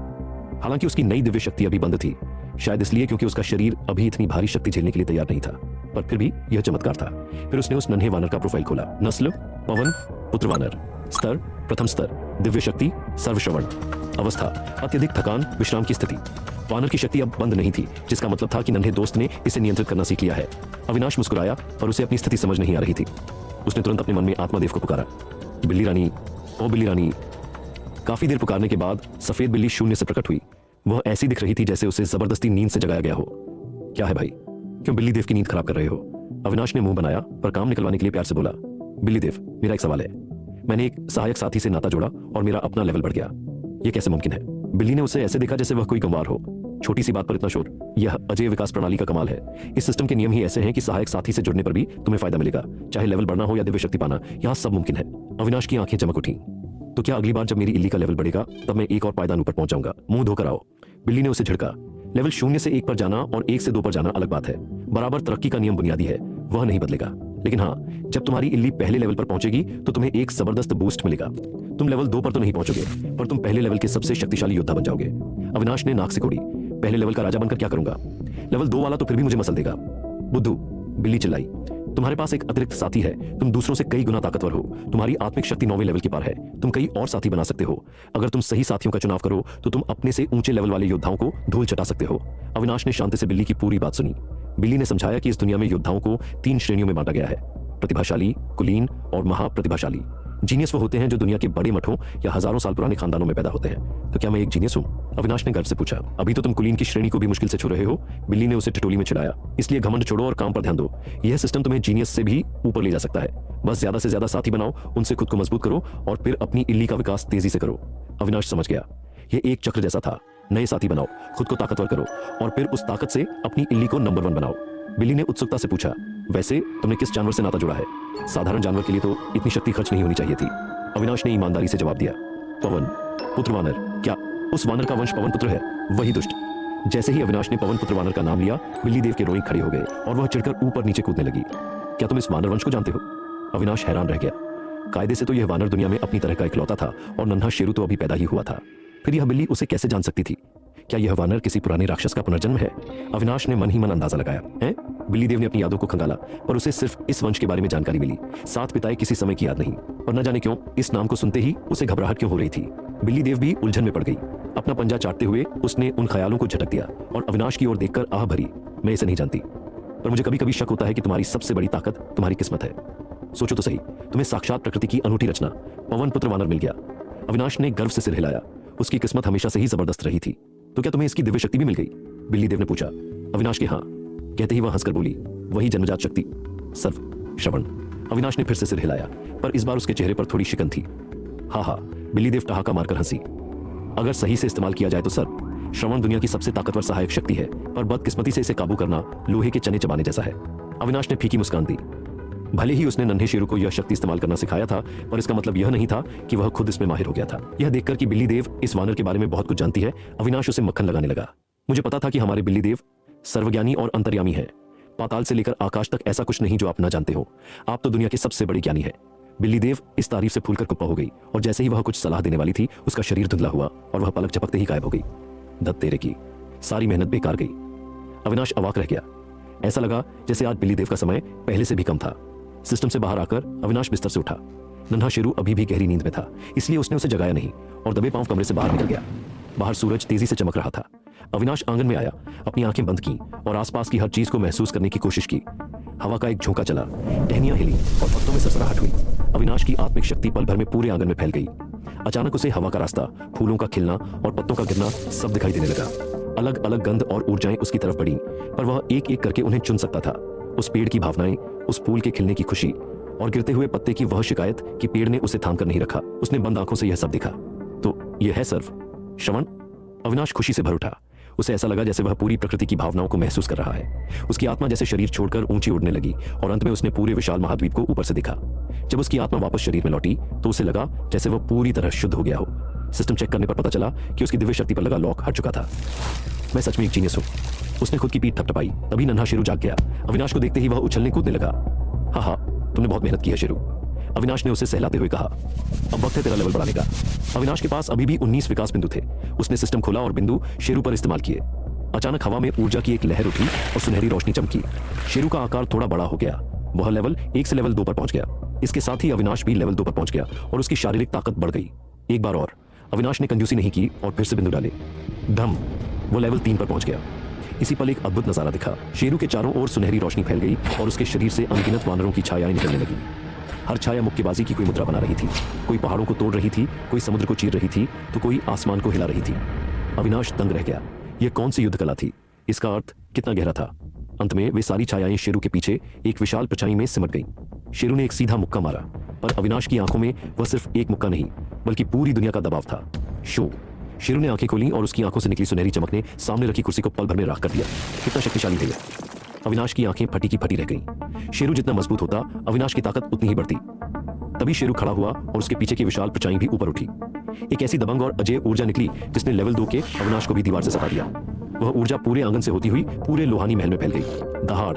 हालांकि उसकी नई दिव्य शक्ति अभी बंद थी, शायद इसलिए क्योंकि उसका शरीर अभी इतनी भारी शक्ति झेलने के लिए तैयार नहीं था। पर फिर भी यह चमत्कार था। फिर उसने उस नन्हे वानर का प्रोफाइल खोला। नस्ल पवन पुत्र वानर, स्तर प्रथम स्तर, दिव्य शक्ति सर्वश्रवण, अवस्था अत्यधिक थकान विश्राम की स्थिति। वानर की शक्ति अब बंद नहीं थी, जिसका मतलब था कि नन्हे दोस्त ने इसे नियंत्रित करना सीख लिया है। अविनाश मुस्कुराया पर उसे अपनी स्थिति समझ नहीं आ रही थी। उसने तुरंत अपने मन में आत्मादेव को पुकारा, बिल्ली रानी, ओ बिल्ली रानी। काफी देर पुकारने के बाद सफेद बिल्ली शून्य से प्रकट हुई। वह ऐसी दिख रही थी जैसे उसे जबरदस्ती नींद से जगाया गया हो। क्या है भाई, क्यों बिल्ली देव की नींद खराब कर रहे हो? अविनाश ने मुंह बनाया पर काम निकलवाने के लिए प्यार से बोला, बिल्ली देव, मेरा एक सवाल है। मैंने एक सहायक साथी से नाता जोड़ा और मेरा अपना लेवल बढ़ गया, यह कैसे मुमकिन है? बिल्ली ने उसे ऐसे देखा जैसे वह कोई गंवार हो। छोटी सी बात पर इतना शोर, यह अजय विकास प्रणाली का कमाल है। इस सिस्टम के नियम ही ऐसे हैं कि सहायक साथी से जुड़ने पर भी तुम्हें फायदा मिलेगा, चाहे लेवल बढ़ना हो या दिव्य शक्ति पाना, यहाँ सब मुमकिन है। अविनाश की आंखें चमक उठी। तो क्या अगली बार जब मेरी इल्ली का लेवल बढ़ेगा तब मैं एक और पायदान ऊपर पहुंच जाऊंगा? मुंह धोकर आओ। बिल्ली ने उसे झिड़का। लेवल 0 से 1 पर जाना और 1 से 2 पर जाना अलग बात है। बराबर तरक्की का नियम बुनियादी है, वह नहीं बदलेगा। लेकिन हाँ, जब तुम्हारी इल्ली पहले लेवल पर पहुंचेगी तो तुम्हें एक जबरदस्त बूस्ट मिलेगा। तुम लेवल 2 पर तो नहीं पहुंचोगे, पर तुम पहले लेवल के सबसे शक्तिशाली योद्धा बन जाओगे। अविनाश ने नाक से कोड़ी। पहले लेवल का राजा बनकर क्या करूंगा? लेवल 2 वाला तो फिर भी मुझे मसल देगा। बुद्धू, बिल्ली चिल्लाई, तुम्हारे पास एक अतिरिक्त साथी है। तुम दूसरों से कई गुना ताकतवर हो। तुम्हारी आत्मिक शक्ति 9वें लेवल के पार है। तुम कई और साथी बना सकते हो। अगर तुम सही साथियों का चुनाव करो तो तुम अपने से ऊंचे लेवल वाले योद्धाओं को धूल चटा सकते हो। अविनाश ने शांति से बिल्ली की पूरी बात सुनी। बिल्ली ने समझाया कि इस दुनिया में योद्धाओं को 3 श्रेणियों में बांटा गया है, प्रतिभाशाली, कुलीन और महाप्रतिभाशाली। जीनियस वो होते हैं जो दुनिया के बड़े मठों या हजारों साल पुराने खानदानों में पैदा होते हैं। तो क्या मैं एक जीनियस हूँ? अविनाश ने गर्व से पूछा। अभी तो तुम कुलीन की श्रेणी को भी मुश्किल से छू रहे हो। बिल्ली ने उसे ठिठोली में चिढ़ाया। इसलिए घमंड छोड़ो और काम पर ध्यान दो। यह सिस्टम तुम्हें जीनियस से भी ऊपर ले जा सकता है। बस ज्यादा से ज्यादा साथी बनाओ, उनसे खुद को मजबूत करो और फिर अपनी इल्ली का विकास तेजी से करो। अविनाश समझ गया, यह एक चक्र जैसा था। नए साथी बनाओ, खुद को ताकतवर करो और फिर उस ताकत से अपनी इल्ली को नंबर 1 बनाओ। बिल्ली ने उत्सुकता से पूछा, वैसे तुमने किस जानवर से नाता जोड़ा है? साधारण जानवर के लिए तो इतनी शक्ति खर्च नहीं होनी चाहिए थी। अविनाश ने ईमानदारी से जवाब दिया, पवन पुत्र वानर। क्या उस वानर का वंश पवन पुत्र है? वही दुष्ट। जैसे ही अविनाश ने पवन पुत्र वानर का नाम लिया, बिल्ली देव के रोएं खड़े हो गए और वह चिढ़कर ऊपर नीचे कूदने लगी। क्या तुम इस वानर वंश को जानते हो? अविनाश हैरान रह गया। कायदे से तो यह वानर दुनिया में अपनी तरह का इकलौता था और नन्हा शेरू तो अभी पैदा ही हुआ था। फिर यह बिल्ली उसे कैसे जान सकती थी? क्या यह वानर किसी पुराने राक्षस का पुनर्जन्म है? अविनाश ने मन ही मन अंदाजा लगाया। हैं? बिल्ली देव ने अपनी यादों को खंगाला पर उसे सिर्फ इस वंश के बारे में जानकारी मिली। साथ बिताए किसी समय की याद नहीं। और न जाने क्यों इस नाम को सुनते ही उसे घबराहट क्यों हो रही थी। बिल्ली देव भी उलझन में पड़ गई। अपना पंजा चाटते हुए उसने उन ख्यालों को झटक दिया और अविनाश की ओर देखकर आह भरी, मैं इसे नहीं जानती, पर मुझे कभी कभी शक होता है कि तुम्हारी सबसे बड़ी ताकत तुम्हारी किस्मत है। सोचो तो सही, तुम्हें साक्षात प्रकृति की अनूठी रचना पवन पुत्र वानर मिल गया। अविनाश ने गर्व से सिर हिलाया। उसकी किस्मत हमेशा से ही जबरदस्त रही थी। तो क्या तुम्हें इसकी दिव्य शक्ति भी मिल गई? बिल्ली देव ने पूछा। अविनाश के हाँ कहते ही वह हंसकर बोली, वही जन्मजात शक्ति, सर्व श्रवण। अविनाश ने फिर से सिर हिलाया, पर इस बार उसके चेहरे पर थोड़ी शिकन थी। हाँ हाँ, बिल्ली देव ठहाका मारकर हंसी। अगर सही से इस्तेमाल किया जाए तो सर्व श्रवण दुनिया की सबसे ताकतवर सहायक शक्ति है, पर बदकिस्मती से इसे काबू करना लोहे के चने चबाने जैसा है। अविनाश ने फीकी मुस्कान दी। भले ही उसने नन्हे शेरू को यह शक्ति इस्तेमाल करना सिखाया था, पर इसका मतलब यह नहीं था कि वह खुद इसमें माहिर हो गया था। यह देखकर कि बिल्ली देव इस वानर के बारे में बहुत कुछ जानती है, अविनाश उसे मक्खन लगाने लगा। मुझे पता था कि हमारे बिल्ली देव सर्वज्ञानी और अंतर्यामी है। पाताल से लेकर आकाश तक ऐसा कुछ नहीं जो आप न जानते हो। आप तो दुनिया के सबसे बड़े ज्ञानी है। बिल्ली देव इस तारीफ से फूलकर कुप्पा हो गई और जैसे ही वह कुछ सलाह देने वाली थी, उसका शरीर धुंधला हुआ और वह पलक झपकते ही गायब हो गई। दत्त तेरे की सारी मेहनत बेकार गई। अविनाश अवाक रह गया। ऐसा लगा जैसे आज बिल्ली देव का समय पहले से भी कम था। सिस्टम से बाहर आकर अविनाश बिस्तर से उठा। नन्हा शेरू अभी भी गहरी नींद में था, इसलिए उसने उसे जगाया नहीं और दबे पांव कमरे से बाहर निकल गया। बाहर सूरज तेजी से चमक रहा था। अविनाश आंगन में आया, अपनी आंखें बंद की और आसपास की हर चीज को महसूस करने की कोशिश की। हवा का एक झोंका चला, टहनियां हिली और पत्तों में सरसराहट हुई। अविनाश की आत्मिक शक्ति पल भर में पूरे आंगन में फैल गई। अचानक उसे हवा का रास्ता, फूलों का खिलना और पत्तों का गिरना सब दिखाई देने लगा। अलग अलग गंध और ऊर्जाएं उसकी तरफ बढ़ी, पर वह एक एक करके उन्हें चुन सकता था। उस पेड़ की भावनाएं, उस फूल के खिलने की खुशी और गिरते हुए पत्ते की वह शिकायत कि पेड़ ने उसे थाम कर नहीं रखा। उसने बंद आंखों से यह सब देखा। तो यह है सर्व श्रवण। अविनाश खुशी से भर उठा। उसे ऐसा लगा जैसे वह पूरी प्रकृति की भावनाओं को महसूस कर रहा है। उसकी आत्मा जैसे शरीर छोड़कर ऊंची उड़ने लगी और अंत में उसने पूरे विशाल महाद्वीप को ऊपर से देखा। जब उसकी आत्मा वापस शरीर में लौटी तो उसे लगा जैसे वह पूरी तरह शुद्ध हो गया हो। सिस्टम चेक करने पर पता चला कि उसकी दिव्य शक्ति पर लगा लॉक हट चुका था। मैं सच में एक जीनियस हूँ। उसने खुद की पीठ थपथपाई। तभी नन्हा शेरू जाग गया। अविनाश को देखते ही वह उछलने कूदने लगा। हाँ हाँ, तुमने बहुत मेहनत की है शेरू, अविनाश ने उसे सहलाते हुए कहा। अब वक्त है तेरा लेवल बढ़ाने का। अविनाश के पास अभी भी 19 विकास बिंदु थे। उसने सिस्टम खोला और बिंदु शेरू पर इस्तेमाल किए। अचानक हवा में ऊर्जा की एक लहर उठी और सुनहरी रोशनी चमकी। शेरू का आकार थोड़ा बड़ा हो गया। वह लेवल 1 से लेवल 2 पर पहुंच गया। इसके साथ ही अविनाश भी लेवल 2 पर पहुंच गया और उसकी शारीरिक ताकत बढ़ गई। एक बार और अविनाश ने कंजूसी नहीं की और फिर से बिंदु डाले। धम, वो लेवल 3 पर पहुंच गया। इसी पल एक अद्भुत नजारा दिखा। शेरू के चारों ओर सुनहरी रोशनी फैल गई और उसके शरीर से अनगिनत वानरों की छायाएं निकलने लगी। हर छाया मुक्केबाजी की कोई मुद्रा बना रही थी। कोई पहाड़ों को तोड़ रही थी, कोई समुद्र को चीर रही थी, तो कोई आसमान को हिला रही थी। अविनाश दंग रह गया। यह कौन सी युद्ध कला थी? इसका अर्थ कितना गहरा था? अंत में वे सारी छायाएं शेरू के पीछे एक विशाल परछाई में सिमट गईं। शेरू ने एक सीधा मुक्का मारा, पर अविनाश की आंखों में वह सिर्फ एक मुक्का नहीं बल्कि पूरी दुनिया का दबाव था। शो। शेरू ने आंखें खोली और उसकी आंखों से निकली सुनहरी चमक ने सामने रखी कुर्सी को पल भर में राख कर दिया। कितना शक्तिशाली है यह! अविनाश की आंखें फटी की फटी रह गईं। शेरू जितना मजबूत होता, अविनाश की ताकत उतनी ही बढ़ती। तभी शेरू खड़ा हुआ और उसके पीछे की विशाल परछाई भी ऊपर उठी। एक ऐसी दबंग और अजय ऊर्जा निकली जिसने लेवल 2 के अविनाश को भी दीवार से सटा दिया। वह ऊर्जा पूरे आंगन से होती हुई पूरे लोहानी महल में फैल गई। दहाड़।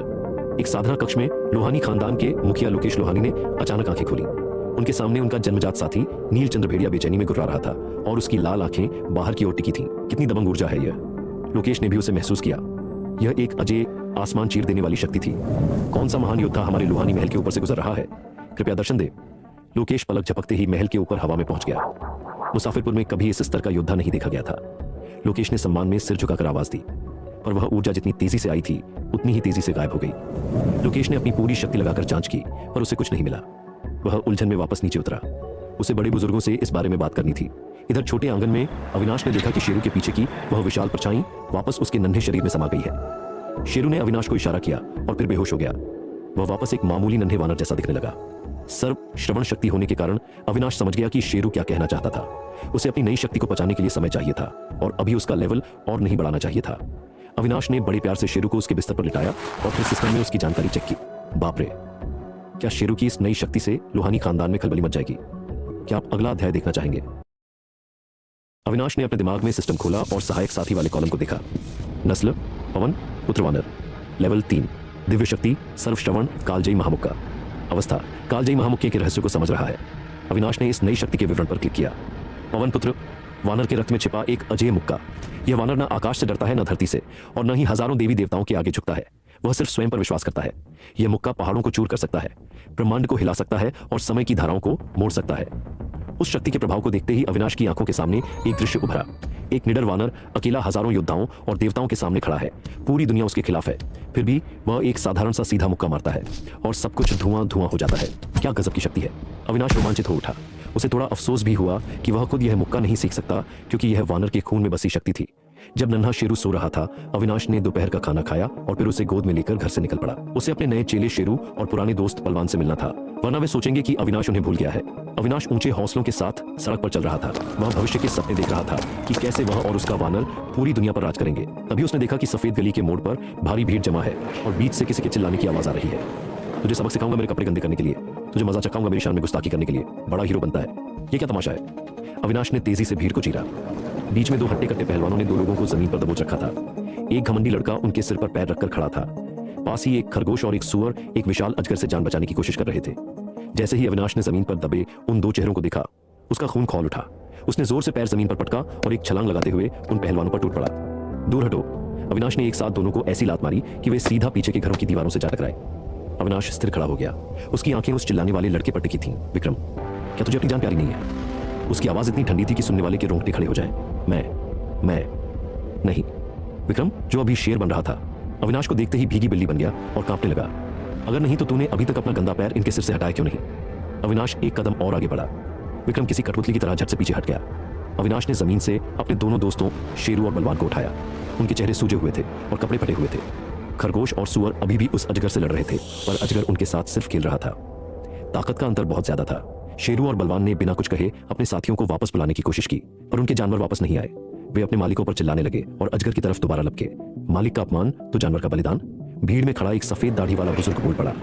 एक साधना कक्ष में लोहानी खानदान के मुखिया लोकेश लोहानी ने अचानक आंखें खोली। उनके सामने उनका जन्मजात साथी नीलचंद्र भेड़िया बेचैनी में गुर्रा रहा था और उसकी लाल आंखें बाहर की ओर टिकी थीं। कितनी दबंग ऊर्जा है यह! लोकेश ने भी उसे महसूस किया। यह एक अजय, आसमान चीर देने वाली शक्ति थी। कौन सा महान योद्धा हमारे लोहानी महल के ऊपर से गुजर रहा है? कृपया दर्शन दे। लोकेश पलक झपकते ही महल के ऊपर हवा में पहुंच गया। मुसाफिरपुर में कभी इस स्तर का योद्धा नहीं देखा गया था। लोकेश ने सम्मान में सिर झुकाकर आवाज दी, पर वह ऊर्जा जितनी तेजी से आई थी उतनी ही तेजी से गायब हो गई। लोकेश ने अपनी पूरी शक्ति लगाकर जांच की, पर उसे कुछ नहीं मिला। वह उलझन में वापस नीचे उतरा। उसे बड़े बुजुर्गों से इस बारे में बात करनी थी। इधर छोटे आंगन में अविनाश ने देखा कि शेरू के पीछे की वह विशाल परछाई वापस उसके नन्हे शरीर में समा गई है। शेरू ने अविनाश को इशारा किया और फिर बेहोश हो गया। वह वापस एक मामूली नन्हे वानर जैसा दिखने लगा। सर्व श्रवण शक्ति होने के कारण अविनाश समझ गया कि शेरू क्या कहना चाहता था। उसे अपनी नई शक्ति को पचाने के लिए समय चाहिए था और अभी उसका लेवल और नहीं बढ़ाना चाहिए था। अविनाश ने बड़े प्यार से शेरू को उसके बिस्तर पर लिटाया और फिर सिस्टम में उसकी जानकारी चेक की। बाप रे! क्या शेरू की इस नई शक्ति से लोहानी खानदान में खलबली मच जाएगी? क्या आप अगला अध्याय देखना चाहेंगे? अविनाश ने अपने दिमाग में सिस्टम खोला और सहायक साथी वाले कॉलम को देखा। नस्ल पवन पुत्र वानर, लेवल 3, दिव्य शक्ति सर्वश्रवण कालजयी महामुक्का। अवस्था कालजयी महामुक्के के रहस्य को समझ रहा है। अविनाश ने इस नई शक्ति के विवरण पर क्लिक किया। पवन पुत्र, वानर के रक्त में छिपा एक अजेय मुक्का। यह वानर न आकाश से डरता है, न धरती से, और न ही हजारों देवी देवताओं के आगे झुकता है। वह सिर्फ स्वयं पर विश्वास करता है। यह मुक्का पहाड़ों को चूर कर सकता है, ब्रह्मांड को हिला सकता है और समय की धाराओं को मोड़ सकता है। उस शक्ति के प्रभाव को देखते ही अविनाश की आंखों के सामने एक दृश्य उभरा। एक निडर वानर अकेला हजारों योद्धाओं और देवताओं के सामने खड़ा है। पूरी दुनिया उसके खिलाफ है, फिर भी वह एक साधारण सा सीधा मुक्का मारता है और सब कुछ धुआं धुआं हो जाता है। क्या गजब की शक्ति है! अविनाश रोमांचित हो उठा। उसे थोड़ा अफसोस भी हुआ कि वह खुद यह मुक्का नहीं सीख सकता, क्योंकि यह वानर के खून में बसी शक्ति थी। जब नन्हा शेरू सो रहा था, अविनाश ने दोपहर का खाना खाया और फिर उसे गोद में लेकर घर से निकल पड़ा। उसे अपने नए चेले शेरू और पुराने दोस्त बलवान से मिलना था, वरना वे सोचेंगे कि अविनाश उन्हें भूल गया है। अविनाश ऊंचे हौसलों के साथ सड़क पर चल रहा था। वह भविष्य के सपने देख रहा था कि कैसे वह और उसका वानर पूरी दुनिया पर राज करेंगे। तभी उसने देखा कि सफेद गली के मोड़ पर भारी भीड़ जमा है और बीच से किसी के चिल्लाने की आवाज आ रही है। तुझे सबक सिखाऊंगा मेरे कपड़े गंदे करने के लिए, तुझे मजा चखाऊंगा मेरी शान में गुस्ताखी करने के लिए, बड़ा हीरो बनता है। ये क्या तमाशा है? अविनाश ने तेजी से भीड़ को चीरा। बीच में दो हट्टे कट्टे पहलवानों ने दो लोगों को जमीन पर दबोच रखा था। एक घमंडी लड़का उनके सिर पर पैर रखकर खड़ा था। पास ही एक खरगोश और एक सूअर एक विशाल अजगर से जान बचाने की कोशिश कर रहे थे। जैसे ही अविनाश ने जमीन पर दबे उन दो चेहरों को देखा, उसका खून खौल उठा। उसने जोर से पैर जमीन पर पटका और एक छलांग लगाते हुए उन पहलवानों पर टूट पड़ा। दूर हटो! अविनाश ने एक साथ दोनों को ऐसी लात मारी कि वे सीधा पीछे के घरों की दीवारों से जा टकराए। अविनाश स्थिर खड़ा हो गया। उसकी आंखें उस चिल्लाने वाले लड़के पर टिकी थीं। विक्रम, क्या तुझे अपनी जान प्यारी नहीं है? उसकी आवाज इतनी ठंडी थी कि सुनने वाले के रोंगटे खड़े हो जाएं। मैं नहीं। विक्रम, जो अभी शेर बन रहा था, अविनाश को देखते ही भीगी बिल्ली बन गया और कांपने लगा। अगर नहीं तो तूने अभी तक अपना गंदा पैर इनके सिर से हटाया क्यों नहीं? अविनाश एक कदम और आगे बढ़ा। विक्रम किसी कठपुतली की तरह झट से पीछे हट गया। अविनाश ने जमीन से अपने दोनों दोस्तों शेरू और बलवान को उठाया। उनके चेहरे सूजे हुए थे और कपड़े फटे हुए थे। खरगोश और सूअर अभी भी उस अजगर से लड़ रहे थे, पर अजगर उनके साथ सिर्फ खेल रहा था। ताकत का अंतर बहुत ज्यादा था। शेरू और बलवान ने बिना कुछ कहे अपने साथियों को वापस बुलाने की कोशिश की, पर उनके जानवर वापस नहीं आए। वे अपने मालिकों पर चिल्लाने लगे और अजगर की तरफ दोबारा लपके। मालिक का अपमान तो जानवर का बलिदान। भीड़ में खड़ा एक सफेद दाढ़ी वाला बुजुर्ग बोल पड़ा।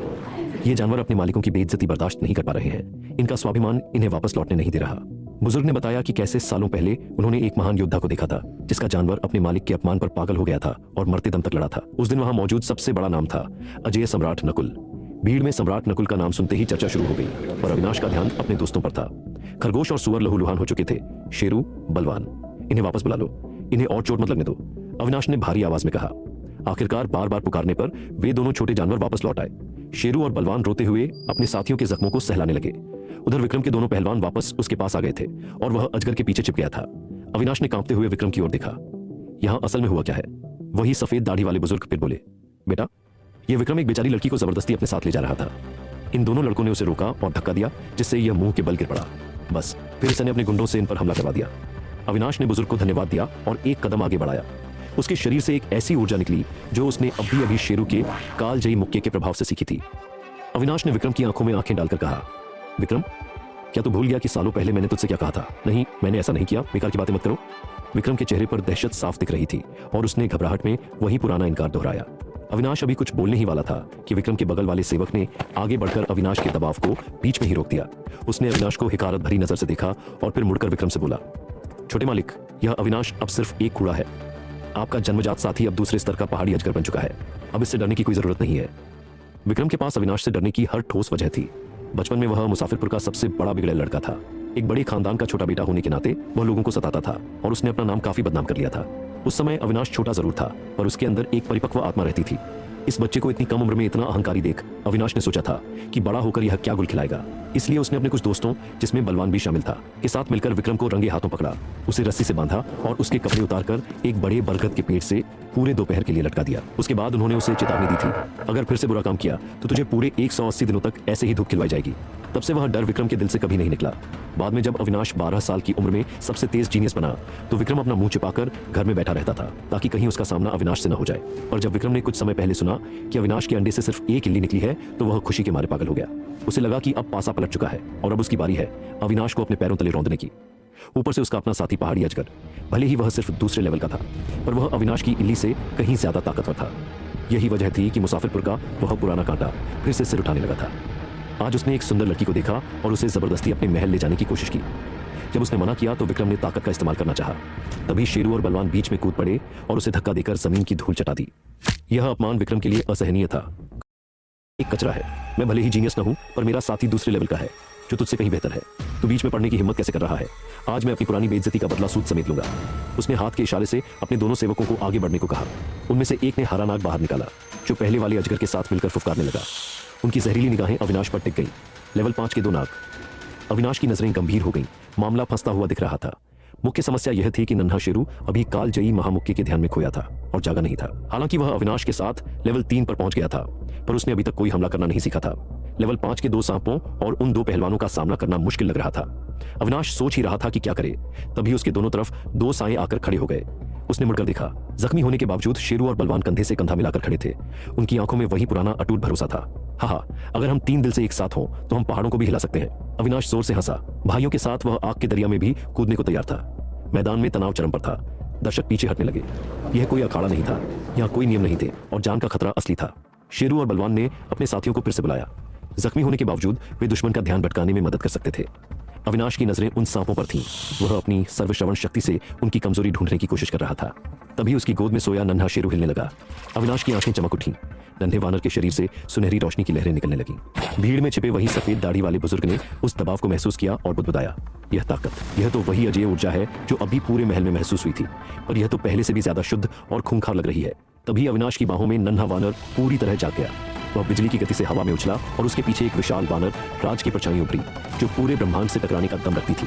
ये जानवर अपने मालिकों की बेइज्जती बर्दाश्त नहीं कर पा रहे हैं। इनका स्वाभिमान इन्हें वापस लौटने नहीं दे रहा। बुजुर्ग ने बताया कि कैसे सालों पहले उन्होंने एक महान योद्धा को देखा था, जिसका जानवर अपने मालिक के अपमान पर पागल हो गया था और मरते दम तक लड़ा था। उस दिन वहां मौजूद सबसे बड़ा नाम था अजेय सम्राट नकुल। भीड़ में सम्राट नकुल का नाम सुनते ही चर्चा शुरू हो गई, पर अविनाश का ध्यान अपने दोस्तों पर था। खरगोश और सूअर लहूलुहान हो चुके थे। शेरू, बलवान, इन्हें वापस बुला लो, इन्हें और चोट मत लगने दो, अविनाश ने भारी आवाज में कहा। आखिरकार बार बार पुकारने पर वे दोनों छोटे जानवर वापस लौट आए। शेरू और बलवान रोते हुए अपने साथियों के जख्मों को सहलाने लगे। उधर विक्रम के दोनों पहलवान वापस उसके पास आ गए थे और वह अजगर के पीछे छिप गया था। अविनाश ने कांपते हुए विक्रम की ओर देखा। यहां असल में हुआ क्या है? वही सफेद दाढ़ी वाले बुजुर्ग फिर बोले, बेटा, ये विक्रम एक बेचारी लड़की को जबरदस्ती अपने साथ ले जा रहा था। इन दोनों लड़कों ने उसे रोका और धक्का दिया, जिससे यह मुंह के बल गिर पड़ा। बस फिर इसने अपने गुंडों से इन पर हमला करवा दिया। अविनाश ने बुजुर्ग को धन्यवाद दिया और एक कदम आगे बढ़ाया। उसके शरीर से एक ऐसी ऊर्जा निकली जो उसने अभी अभी शेरू के कालजयी मुक्के के प्रभाव से सीखी थी। अविनाश ने विक्रम की आंखों में आंखें डालकर कहा, विक्रम, क्या तू भूल गया कि सालों पहले मैंने तुझसे क्या कहा था? नहीं, मैंने ऐसा नहीं किया, बेकार की बातें मत करो। विक्रम के चेहरे पर दहशत साफ दिख रही थी और उसने घबराहट में वही पुराना इनकार दोहराया। अविनाश अभी कुछ बोलने ही वाला था कि विक्रम के बगल वाले सेवक ने आगे बढ़कर अविनाश के दबाव को बीच में ही रोक दिया। उसने अविनाश को हिकारत भरी नजर से देखा और फिर मुड़कर विक्रम से बोला, छोटे मालिक, यह अविनाश अब सिर्फ एक कूड़ा है। आपका जन्मजात साथी अब दूसरे स्तर का पहाड़ी अजगर बन चुका है। अब इससे डरने की कोई जरूरत नहीं है। विक्रम के पास अविनाश से डरने की हर ठोस वजह थी। बचपन में वह मुसाफिरपुर का सबसे बड़ा बिगड़ेल लड़का था। एक बड़े खानदान का छोटा बेटा होने के नाते वह लोगों को सताता था और उसने अपना नाम काफी बदनाम कर लिया था। उस समय अविनाश छोटा जरूर था, पर उसके अंदर एक परिपक्व आत्मा रहती थी। इस बच्चे को इतनी कम उम्र में इतना अहंकारी देख अविनाश ने सोचा था कि बड़ा होकर यह क्या गुल खिलाएगा। इसलिए उसने अपने कुछ दोस्तों, जिसमें बलवान भी शामिल था, के साथ मिलकर विक्रम को रंगे हाथों पकड़ा, उसे रस्सी से बांधा और उसके कपड़े उतारकर एक बड़े बरगद के पेड़ से पूरे दोपहर के लिए लटका दिया। उसके बाद उन्होंने उसे चेतावनी दी थी, अगर फिर से बुरा काम किया तो तुझे पूरे 180 दिनों तक ऐसे ही धूप खिलवाई जाएगी। तब से वह डर विक्रम के दिल से कभी नहीं निकला। बाद में जब अविनाश 12 साल की उम्र में सबसे तेज जीनियस बना, तो विक्रम अपना मुंह छिपाकर घर में बैठा रहता था, ताकि कहीं उसका सामना अविनाश से न हो जाए। और जब विक्रम ने कुछ समय पहले सुना कि अविनाश के अंडे से सिर्फ एक इल्ली निकली है, तो वह खुशी के मारे पागल हो गया। उसे लगा कि अब पासा पलट चुका है और अब उसकी बारी है अविनाश को अपने पैरों तले रौंदने की। ऊपर से उसका अपना साथी पहाड़ी अजगर, भले ही वह सिर्फ दूसरे लेवल का था, पर वह अविनाश की इल्ली से कहीं ज्यादा ताकतवर था। यही वजह थी कि मुसाफिरपुर का वह पुराना कांटा फिर से सिर उठाने लगा था। आज उसने एक सुंदर लड़की को देखा और उसे जबरदस्ती अपने महल ले जाने की कोशिश की। जब उसने मना किया तो विक्रम ने ताकत का इस्तेमाल करना चाहा। तभी शेरू और बलवान बीच में कूद पड़े और उसे धक्का देकर जमीन की धूल चटा दी। यह अपमान विक्रम के लिए असहनीय था। एक कचरा है। मैं भले ही जीनियस ना हूं, पर मेरा साथी दूसरे लेवल का है जो तुझसे कहीं बेहतर है। तू बीच में पढ़ने की हिम्मत कैसे कर रहा है? आज मैं अपनी पुरानी बेइज्जती का बदला सूद समेत लूंगा। उसने हाथ के इशारे से अपने दोनों सेवकों को आगे बढ़ने को कहा। उनमें से एक ने हरा नाग बाहर निकाला, जो पहले वाले अजगर के साथ मिलकर फुफकारने लगा। उनकी जहरीली निगाहें अविनाश पर टिक गई। लेवल 5 के 2 नाग। अविनाश की नजरें गंभीर हो गईं। मामला फंसता हुआ दिख रहा था। मुख्य समस्या यह थी कि नन्हा शेरू अभी कालजयी महामुक्के के ध्यान में खोया था और जागा नहीं था। हालांकि वह अविनाश के साथ लेवल 3 पर पहुंच गया था, पर उसने अभी तक कोई हमला करना नहीं सीखा था। लेवल 5 के 2 सांपों और उन 2 पहलवानों का सामना करना मुश्किल लग रहा था। अविनाश सोच ही रहा था कि क्या करे, तभी उसके दोनों तरफ 2 साएं आकर खड़े हो गए। उसने मुड़कर देखा। जख्मी होने के बावजूद शेरू और बलवान कंधे से कंधा मिलाकर खड़े थे। उनकी आंखों में वही पुराना अटूट भरोसा था। हाँ, अगर हम 3 दिल से एक साथ हों तो हम पहाड़ों को भी हिला सकते हैं। अविनाश जोर से हंसा। भाइयों के साथ वह आग के दरिया में भी कूदने को तैयार था। मैदान में तनाव चरम पर था। दर्शक पीछे हटने लगे। यह कोई अखाड़ा नहीं था, यहाँ कोई नियम नहीं थे और जान का खतरा असली था। शेरू और बलवान ने अपने साथियों को फिर से बुलाया। जख्मी होने के बावजूद वे दुश्मन का ध्यान भटकाने में मदद कर सकते थे। अविनाश की नजरें उन सांपों पर थीं। वह अपनी सर्वश्रवण शक्ति से उनकी कमजोरी ढूंढने की कोशिश कर रहा था। तभी उसकी गोद में सोया नन्हा शेरू हिलने लगा। अविनाश की आंखें चमक उठीं। नन्हे वानर के शरीर से सुनहरी रोशनी की लहरें निकलने लगीं। भीड़ में छिपे वही सफेद दाढ़ी वाले बुजुर्ग ने उस दबाव को महसूस किया और बुदबुदाया। यह ताकत, यह तो वही अजय ऊर्जा है जो अभी पूरे महल में महसूस हुई थी, पर यह तो पहले से भी ज्यादा शुद्ध और खूंखार लग रही है। तभी अविनाश की बाहों में नन्हा वानर पूरी तरह जाग गया। वह बिजली की गति से हवा में उछला और उसके पीछे एक विशाल वानर राज की परछाई उभरी, जो पूरे ब्रह्मांड से टकराने का दम रखती थी।